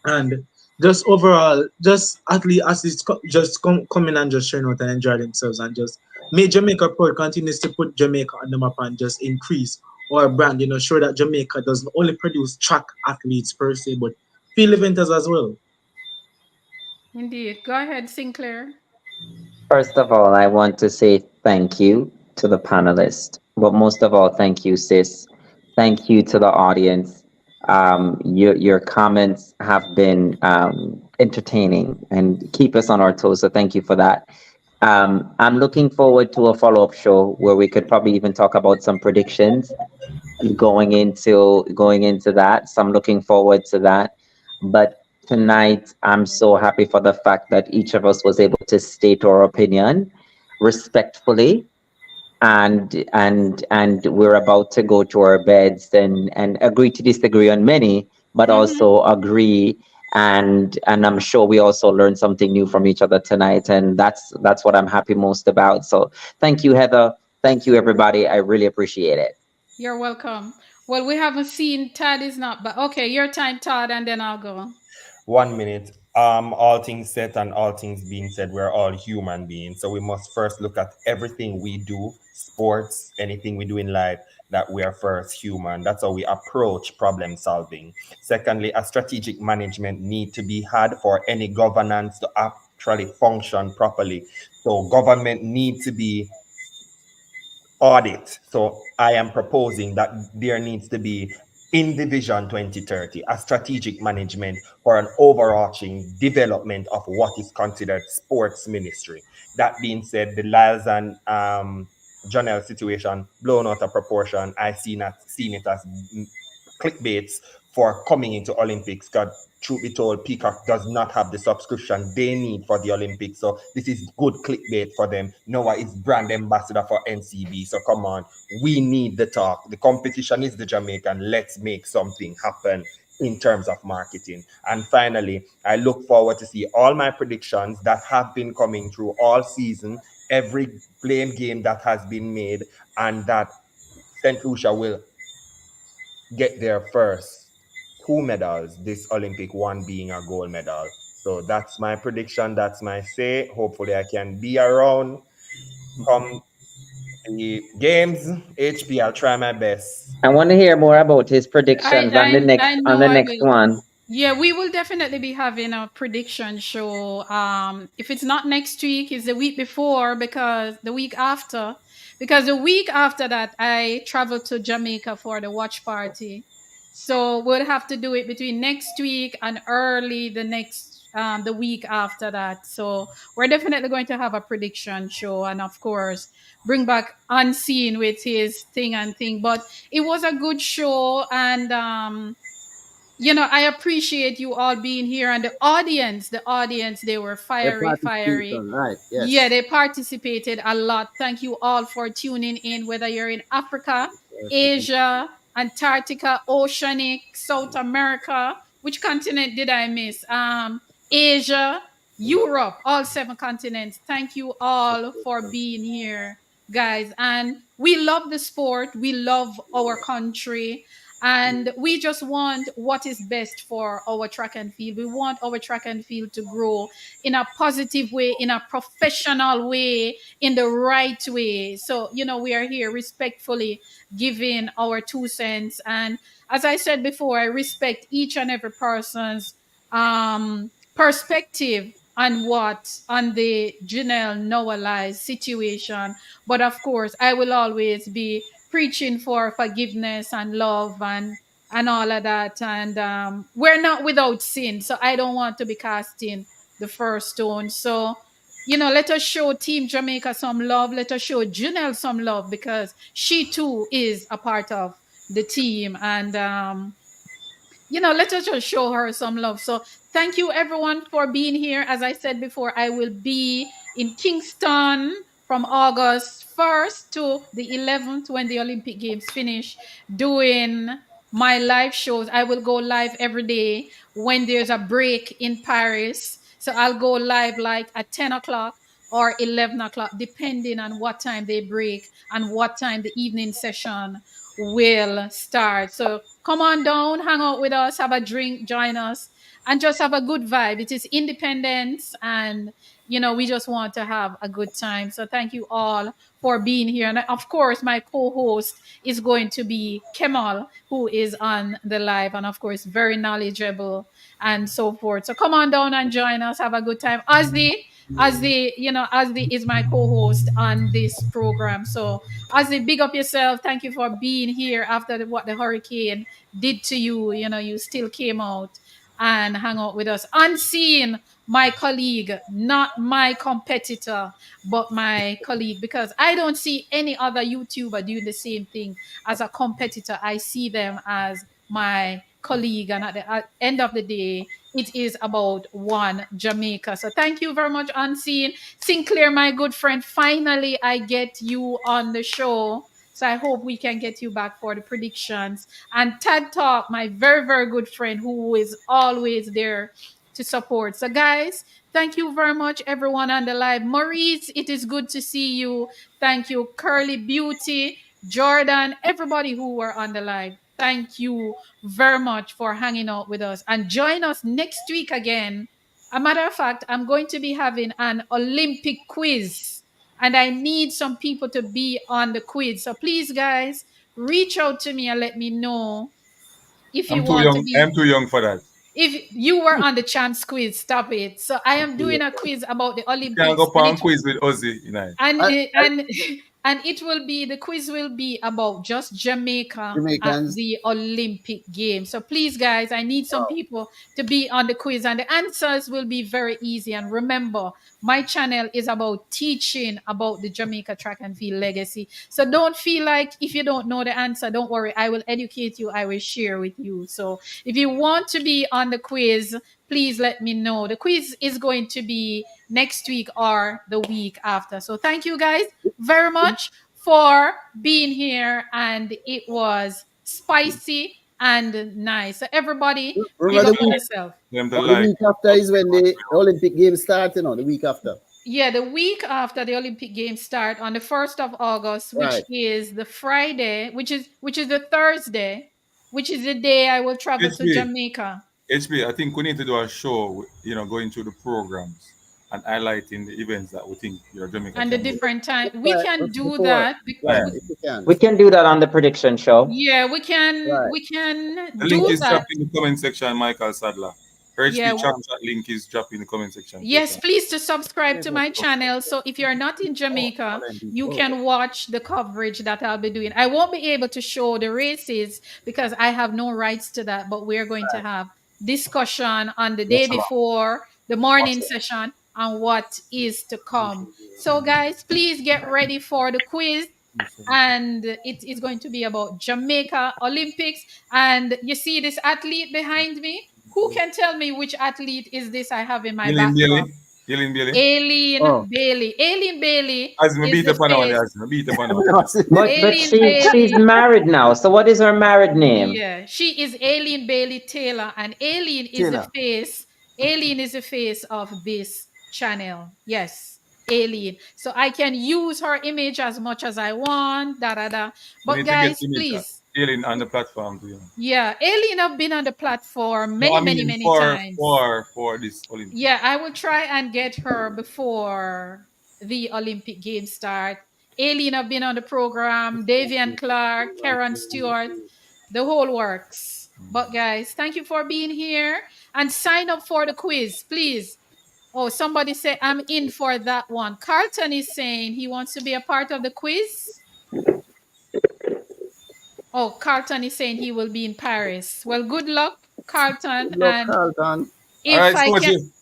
And just overall, just athletes just come in and just train out and enjoy themselves and just make Jamaica proud, continues to put Jamaica on the map and just increase our brand, show that Jamaica doesn't only produce track athletes per se, but field eventers as well. Indeed. Go ahead, Sinclair. First of all, I want to say thank you to the panelists, but most of all, thank you, sis. Thank you to the audience. Your comments have been entertaining and keep us on our toes. So thank you for that. I'm looking forward to a follow-up show where we could probably even talk about some predictions going into that. So I'm looking forward to that. But tonight, I'm so happy for the fact that each of us was able to state our opinion respectfully, and we're about to go to our beds and agree to disagree on many, but also agree. And I'm sure we also learned something new from each other tonight, and that's what I'm happy most about. So thank you, Heather. Thank you, everybody. I really appreciate it. You're welcome. Well, we haven't seen Todd is not, but okay, your time, Todd, and then I'll go. 1 minute. All things said and all things being said, we're all human beings. So we must first look at everything we do, sports, anything we do in life, that we are first human. That's how we approach problem solving. Secondly, a strategic management need to be had for any governance to actually function properly. So government need to be audit. So I am proposing that there needs to be in the Vision 2030 a strategic management for an overarching development of what is considered sports ministry. That being said, the Lyles and Jonelle situation blown out of proportion. I seen it as clickbaits for coming into Olympics. God, truth be told, Peacock does not have the subscription they need for the Olympics. So this is good clickbait for them. Noah is brand ambassador for NCB. So come on, we need the talk. The competition is the Jamaican. Let's make something happen in terms of marketing. And finally, I look forward to see all my predictions that have been coming through all season, every playing game that has been made, and that St. Lucia will get there first. 2 medals this Olympic, one being a gold medal. So that's my prediction. That's my say. Hopefully, I can be around come the games. HP, I'll try my best. I want to hear more about his predictions on the next I on know the I next will. one. Yeah, we will definitely be having a prediction show. If it's not next week, it's the week before, because the week after that, I travel to Jamaica for the watch party. So we'll have to do it between next week and early the week after that. So we're definitely going to have a prediction show, and of course, bring back Unseen with his thing and thing. But it was a good show, and I appreciate you all being here, and the audience, they were The fiery. participation, right? Yeah, Yes. they participated a lot. Thank you all for tuning in, whether you're in Africa, Asia, Antarctica, Oceanic, South America. Which continent did I miss? Asia, Europe, all 7 continents. Thank you all for being here, guys. And we love the sport. We love our country, and we just want what is best for our track and field. We want our track and field to grow in a positive way, in a professional way, in the right way. So, we are here respectfully giving our 2 cents. And as I said before, I respect each and every person's perspective on the Janelle Noah Lies situation. But of course, I will always be preaching for forgiveness and love and all of that. And we're not without sin, so I don't want to be casting the first stone. So, let us show Team Jamaica some love. Let us show Janelle some love, because she too is a part of the team. And let us just show her some love. So thank you everyone for being here. As I said before, I will be in Kingston from August 1st to the 11th, when the Olympic Games finish, doing my live shows. I will go live every day when there's a break in Paris. So I'll go live like at 10 o'clock or 11 o'clock, depending on what time they break and what time the evening session will start. So come on down, hang out with us, have a drink, join us, and just have a good vibe. It is independence, and we just want to have a good time. So thank you all for being here. And of course, my co-host is going to be Kemal, who is on the live, and of course, very knowledgeable and so forth. So come on down and join us, have a good time. Ozzy is my co-host on this program. So Ozzy, big up yourself. Thank you for being here after what the hurricane did to you. You still came out and hang out with us. Unseen, my colleague, not my competitor, but my colleague, because I don't see any other YouTuber doing the same thing as a competitor. I see them as my colleague, and at the end of the day, it is about one Jamaica. So thank you very much, Unseen. Sinclair, my good friend, finally I get you on the show. So I hope we can get you back for the predictions. And Tad Talk, my very, very good friend who is always there to support. So, guys, thank you very much, everyone on the live. Maurice, it is good to see you. Thank you, Curly Beauty, Jordan, everybody who were on the live. Thank you very much for hanging out with us. And join us next week again. A matter of fact, I'm going to be having an Olympic quiz, and I need some people to be on the quiz. So please, guys, reach out to me and let me know if you I'm too want to young. be. I'm too young for that. If you were on the champs quiz, stop it. So I am doing a quiz about the You can Olympics, go on quiz with Ozzy, and I, it, I, and it will be, the quiz will be about just Jamaica at Jamaicans. the Olympic Games. So please, guys, I need some Wow. people to be on the quiz, and the answers will be very easy. And remember, my channel is about teaching about the Jamaica track and field legacy. So don't feel like if you don't know the answer, don't worry. I will educate you. I will share with you. So if you want to be on the quiz, please let me know. The quiz is going to be next week or the week after. So thank you guys very much for being here, and it was spicy and nice. So everybody, big Remember up the on week, yourself. Them the the like. week after is when the Olympic Games start, the week after. Yeah, the week after the Olympic Games start on the 1st of August, which Right. is the Friday, which is the Thursday, which is the day I will travel to HB, Jamaica. HB, I think we need to do a show, going through the programs and highlighting the events that we think Jamaica And the can do. different time we Right. can do Before. that. Right. Yeah. If you can. We can do that on the prediction show. Yeah, we can Right. we can The link do is that. dropped in the comment section, Michael Sadler. Her Yeah. HP chat link is dropped in the comment section. Yes, please to subscribe to my channel. So if you're not in Jamaica, you can watch the coverage that I'll be doing. I won't be able to show the races because I have no rights to that, but we're going to have discussion on the day before, the morning session, on what is to come. So guys, please get ready for the quiz, and it is going to be about Jamaica Olympics. And you see this athlete behind me? Who can tell me which athlete is this I have in my Yelling backdrop? Bailey. Yelling Bailey. Oh. Aileen Bailey. Aileen Bailey As me is beat the up on one, face. as me beat up on one. But Aileen she's Bailey. married now. So what is her married name? Yeah, she is Aileen Bailey Taylor, and Aileen is the Taylor. face. Aileen is the face of this channel. Yes, Aileen. So I can use her image as much as I want. Da da da. We But need to get guys, please. Yelling on the platform too. Yeah, Aileen have been on the platform No, many, I many, mean many for times. for this Olympics. Yeah, I will try and get her before the Olympic Games start. Aileen have been on the program, Davian Clark, Karen Stewart, the whole works. But guys, thank you for being here, and sign up for the quiz, please. Oh, somebody say I'm in for that one. Carlton is saying he wants to be a part of the quiz. Oh, Carlton is saying he will be in Paris. Well, good luck, Carlton. Good luck, And Carlton. All if right, I so can,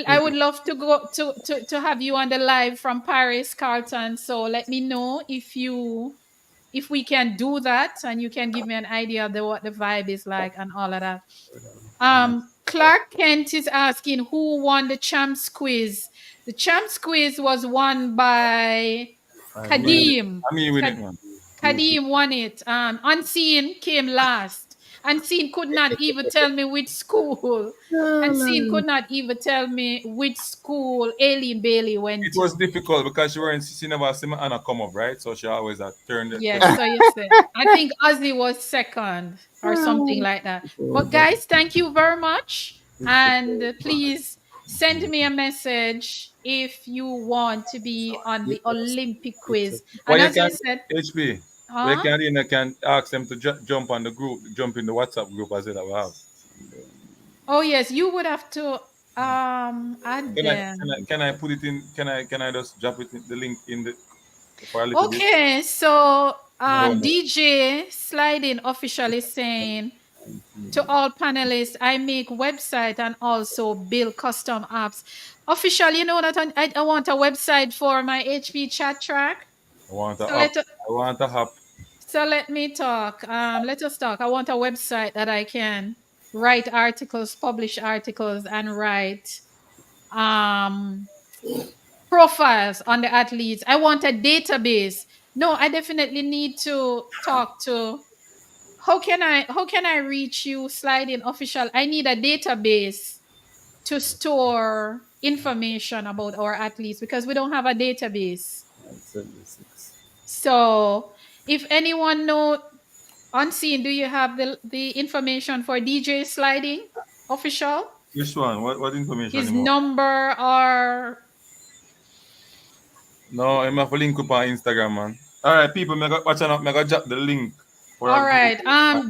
I would love to go to have you on the live from Paris, Carlton. So let me know if we can do that, and you can give me an idea of what the vibe is like and all of that. Clark Kent is asking who won the champs quiz. The champs quiz was won by Kadeem. I mean win it, man. Kadeem won it. Unseen came last. Unseen could not even tell me which school. Unseen could not even tell me which school Aileen Bailey went It was to. difficult because she never see my Anna come up, right? So she always had turned it. Yes, so you said. I think Ozzy was second or something like that. But guys, thank you very much. And please send me a message if you want to be on the Olympic quiz. Well, And you as I can said, HP. We huh? can you can ask them to jump on the group, jump in the WhatsApp group as it that we have. Oh yes, you would have to add them. Can I put it in? Can I just drop it in, the link in the for a little bit? Okay, so No, no. DJ Sliding officially saying to all panelists, I make website and also build custom apps. Official, you know that I want a website for my HP chat track. I want a So app. let I want a app. so let me talk. Let us talk. I want a website that I can write articles, publish articles, and write um profiles on the athletes. I want a database. No, I definitely need to talk to how can I reach you, sliding official? I need a database to store information about our athletes because we don't have a database. So if anyone know unseen, do you have the information for DJ sliding official? Which one? What information His anymore? number or No, I'm have a link up on Instagram, man. All right, people, watch out. I drop the link for a all group. right.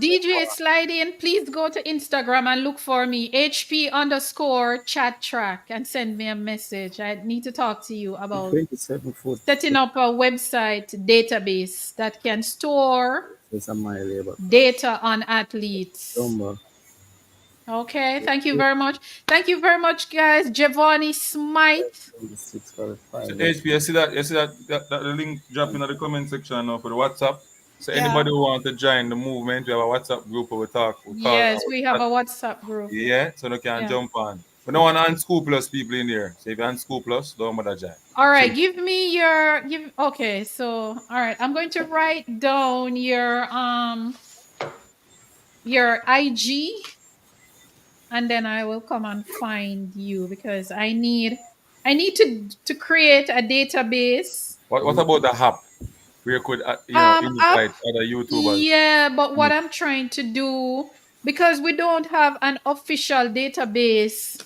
DJ sliding, please go to Instagram and look for me, HP underscore chat track, and send me a message. I need to talk to you about 27 foot. setting up a website database that can store It's a mile labor. data on athletes. Okay, thank you very much. Thank you very much, guys. Giovanni Smythe. 26 So HP, you see that the link drop in the comment section now for the WhatsApp. So Yeah. anybody who want to join the movement, we have a WhatsApp group where we talk. We call Yes, we have a WhatsApp group. yeah, so they can Yeah. jump on. We don't want School Plus people in there. So if you're on School Plus, don't bother join. All right, give me your okay, so all right, I'm going to write down your IG and then I will come and find you because I need to create a database. What about the app? Where you could invite App. other YouTubers. Yeah, but what I'm trying to do, because we don't have an official database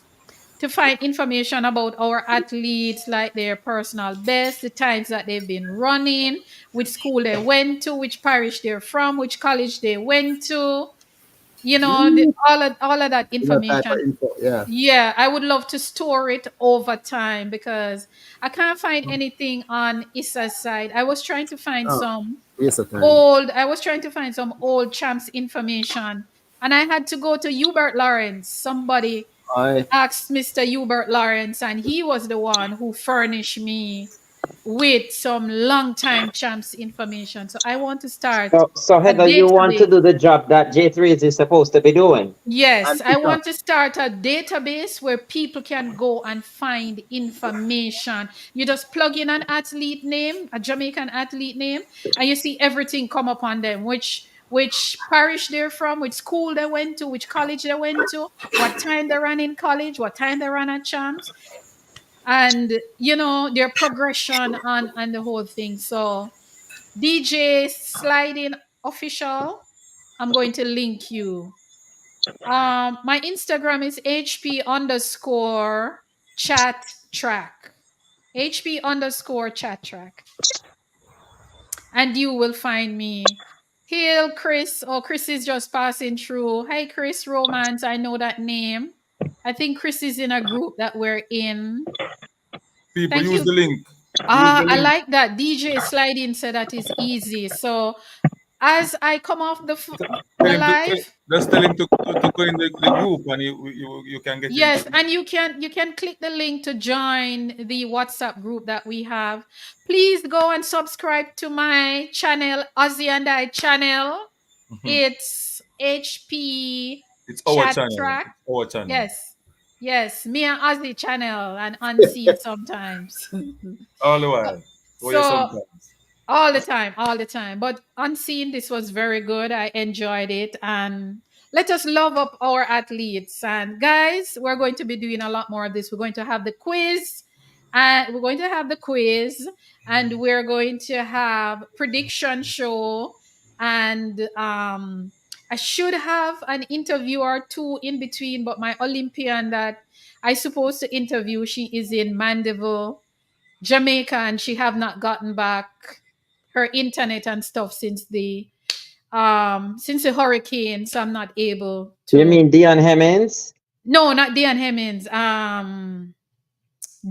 to find information about our athletes, like their personal best, the times that they've been running, which school they went to, which parish they're from, which college they went to, all of that That type of information. info, yeah. Yeah, I would love to store it over time because I can't find anything on Issa's side. I was trying to find I was trying to find some old champs information, and I had to go to Hubert Lawrence. Somebody asked Mr. Hubert Lawrence, and he was the one who furnished me with some long time champs information. So I want to start So a Heather, you want to database. do the job that J3 is supposed to be doing? Yes, I want to start a database where people can go and find information. You just plug in an athlete name, a Jamaican athlete name, and you see everything come up on them, which parish they're from, which school they went to, which college they went to, what time they ran in college, what time they ran at champs, and their progression on the whole thing. So DJ sliding official, I'm going to link you. My Instagram is HP underscore chat track. HP underscore chat track. And you will find me. Hail Chris. Oh, Chris is just passing through. Hey Chris Romance, I know that name. I think Chris is in a group that we're in. People Thank use you. the link. I like that. DJ sliding said that is easy. So as I come off the live, Just tell him to go in the group and you can get yes, into. and you can click the link to join the WhatsApp group that we have. Please go and subscribe to my channel, Ozzy and I channel. It's HP It's our Chat channel. Track. It's our channel. Yes, me and Ozzy channel and unseen sometimes. All the while. Sometimes. All the time. But unseen, this was very good. I enjoyed it, and let us love up our athletes. And guys, we're going to be doing a lot more of this. We're going to have the quiz, and we're going to have prediction show, and I should have an interview or two in between, but my Olympian that I supposed to interview, she is in Mandeville, Jamaica, and she have not gotten back her internet and stuff since the hurricane, so I'm not able to. You mean Dion Hemmings? No, not Dion Hemmings.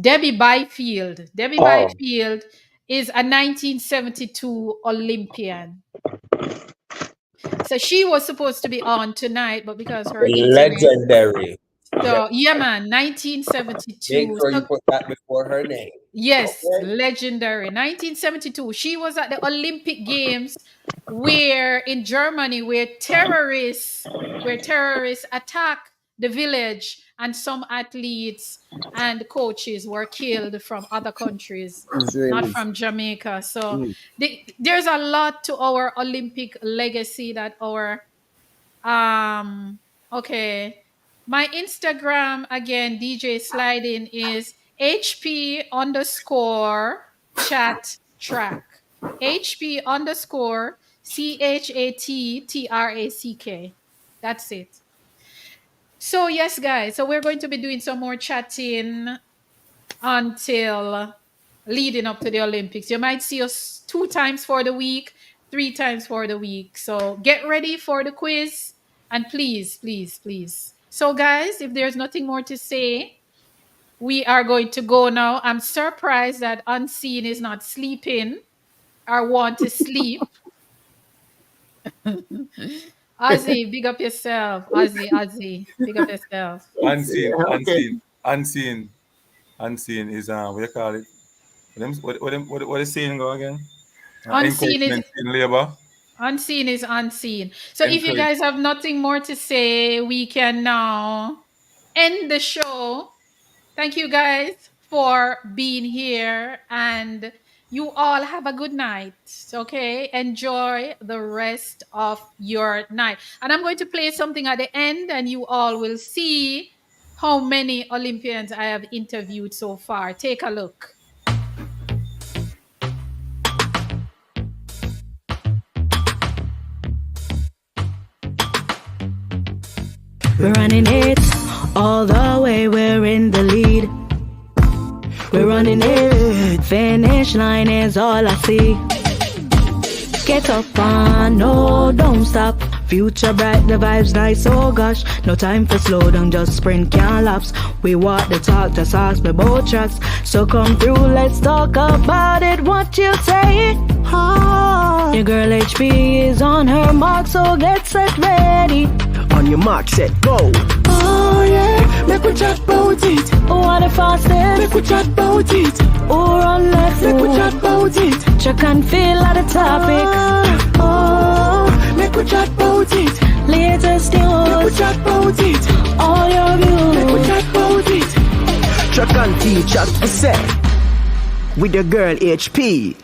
Debbie Byfield. Debbie Oh. Byfield is a 1972 Olympian. So she was supposed to be on tonight, but because her internet. Legendary. So yeah, man, 1972. Make sure you put that before her name. Yes, Okay. legendary. 1972. She was at the Olympic Games where in Germany where terrorists attacked the village, and some athletes and coaches were killed from other countries, not from Jamaica. So there's a lot to our Olympic legacy that our okay. My Instagram again, DJ Sliding, is HP_chat track. HP_CHATTRACK. That's it. So yes, guys. So we're going to be doing some more chatting until leading up to the Olympics. You might see us 2 times for the week, 3 times for the week. So get ready for the quiz, and please, please, please. So guys, if there's nothing more to say, we are going to go now. I'm surprised that Unseen is not sleeping or want to sleep. Ozzy, big up yourself. Ozzy, big up yourself. Unseen is what do you call it? What is saying go again? Unseen is in labor. Unseen is unseen. So if you guys have nothing more to say, we can now end the show. Thank you guys for being here, and you all have a good night. Okay, enjoy the rest of your night. And I'm going to play something at the end, and you all will see how many Olympians I have interviewed so far. Take a look. We're running it all the way, we're in the lead. We're running it, finish line is all I see. Get up on, no, don't stop. Future bright, the vibes nice, oh gosh. No time for slow down, just sprint, can't lapse. We walk the talk, just ask me both tracks. So come through, let's talk about it, what you say? Oh. Your girl HP is on her mark, so get set ready. On your mark, set, go. Oh yeah, make we chat about it. What if I said? Make we chat about it. Or on left, make we chat about it. Check and feel at the topic. Oh, make we chat about it. Latest news. Make we chat about it. All your views. Make we chat about it. Check and feel chat, I say. With your girl HP.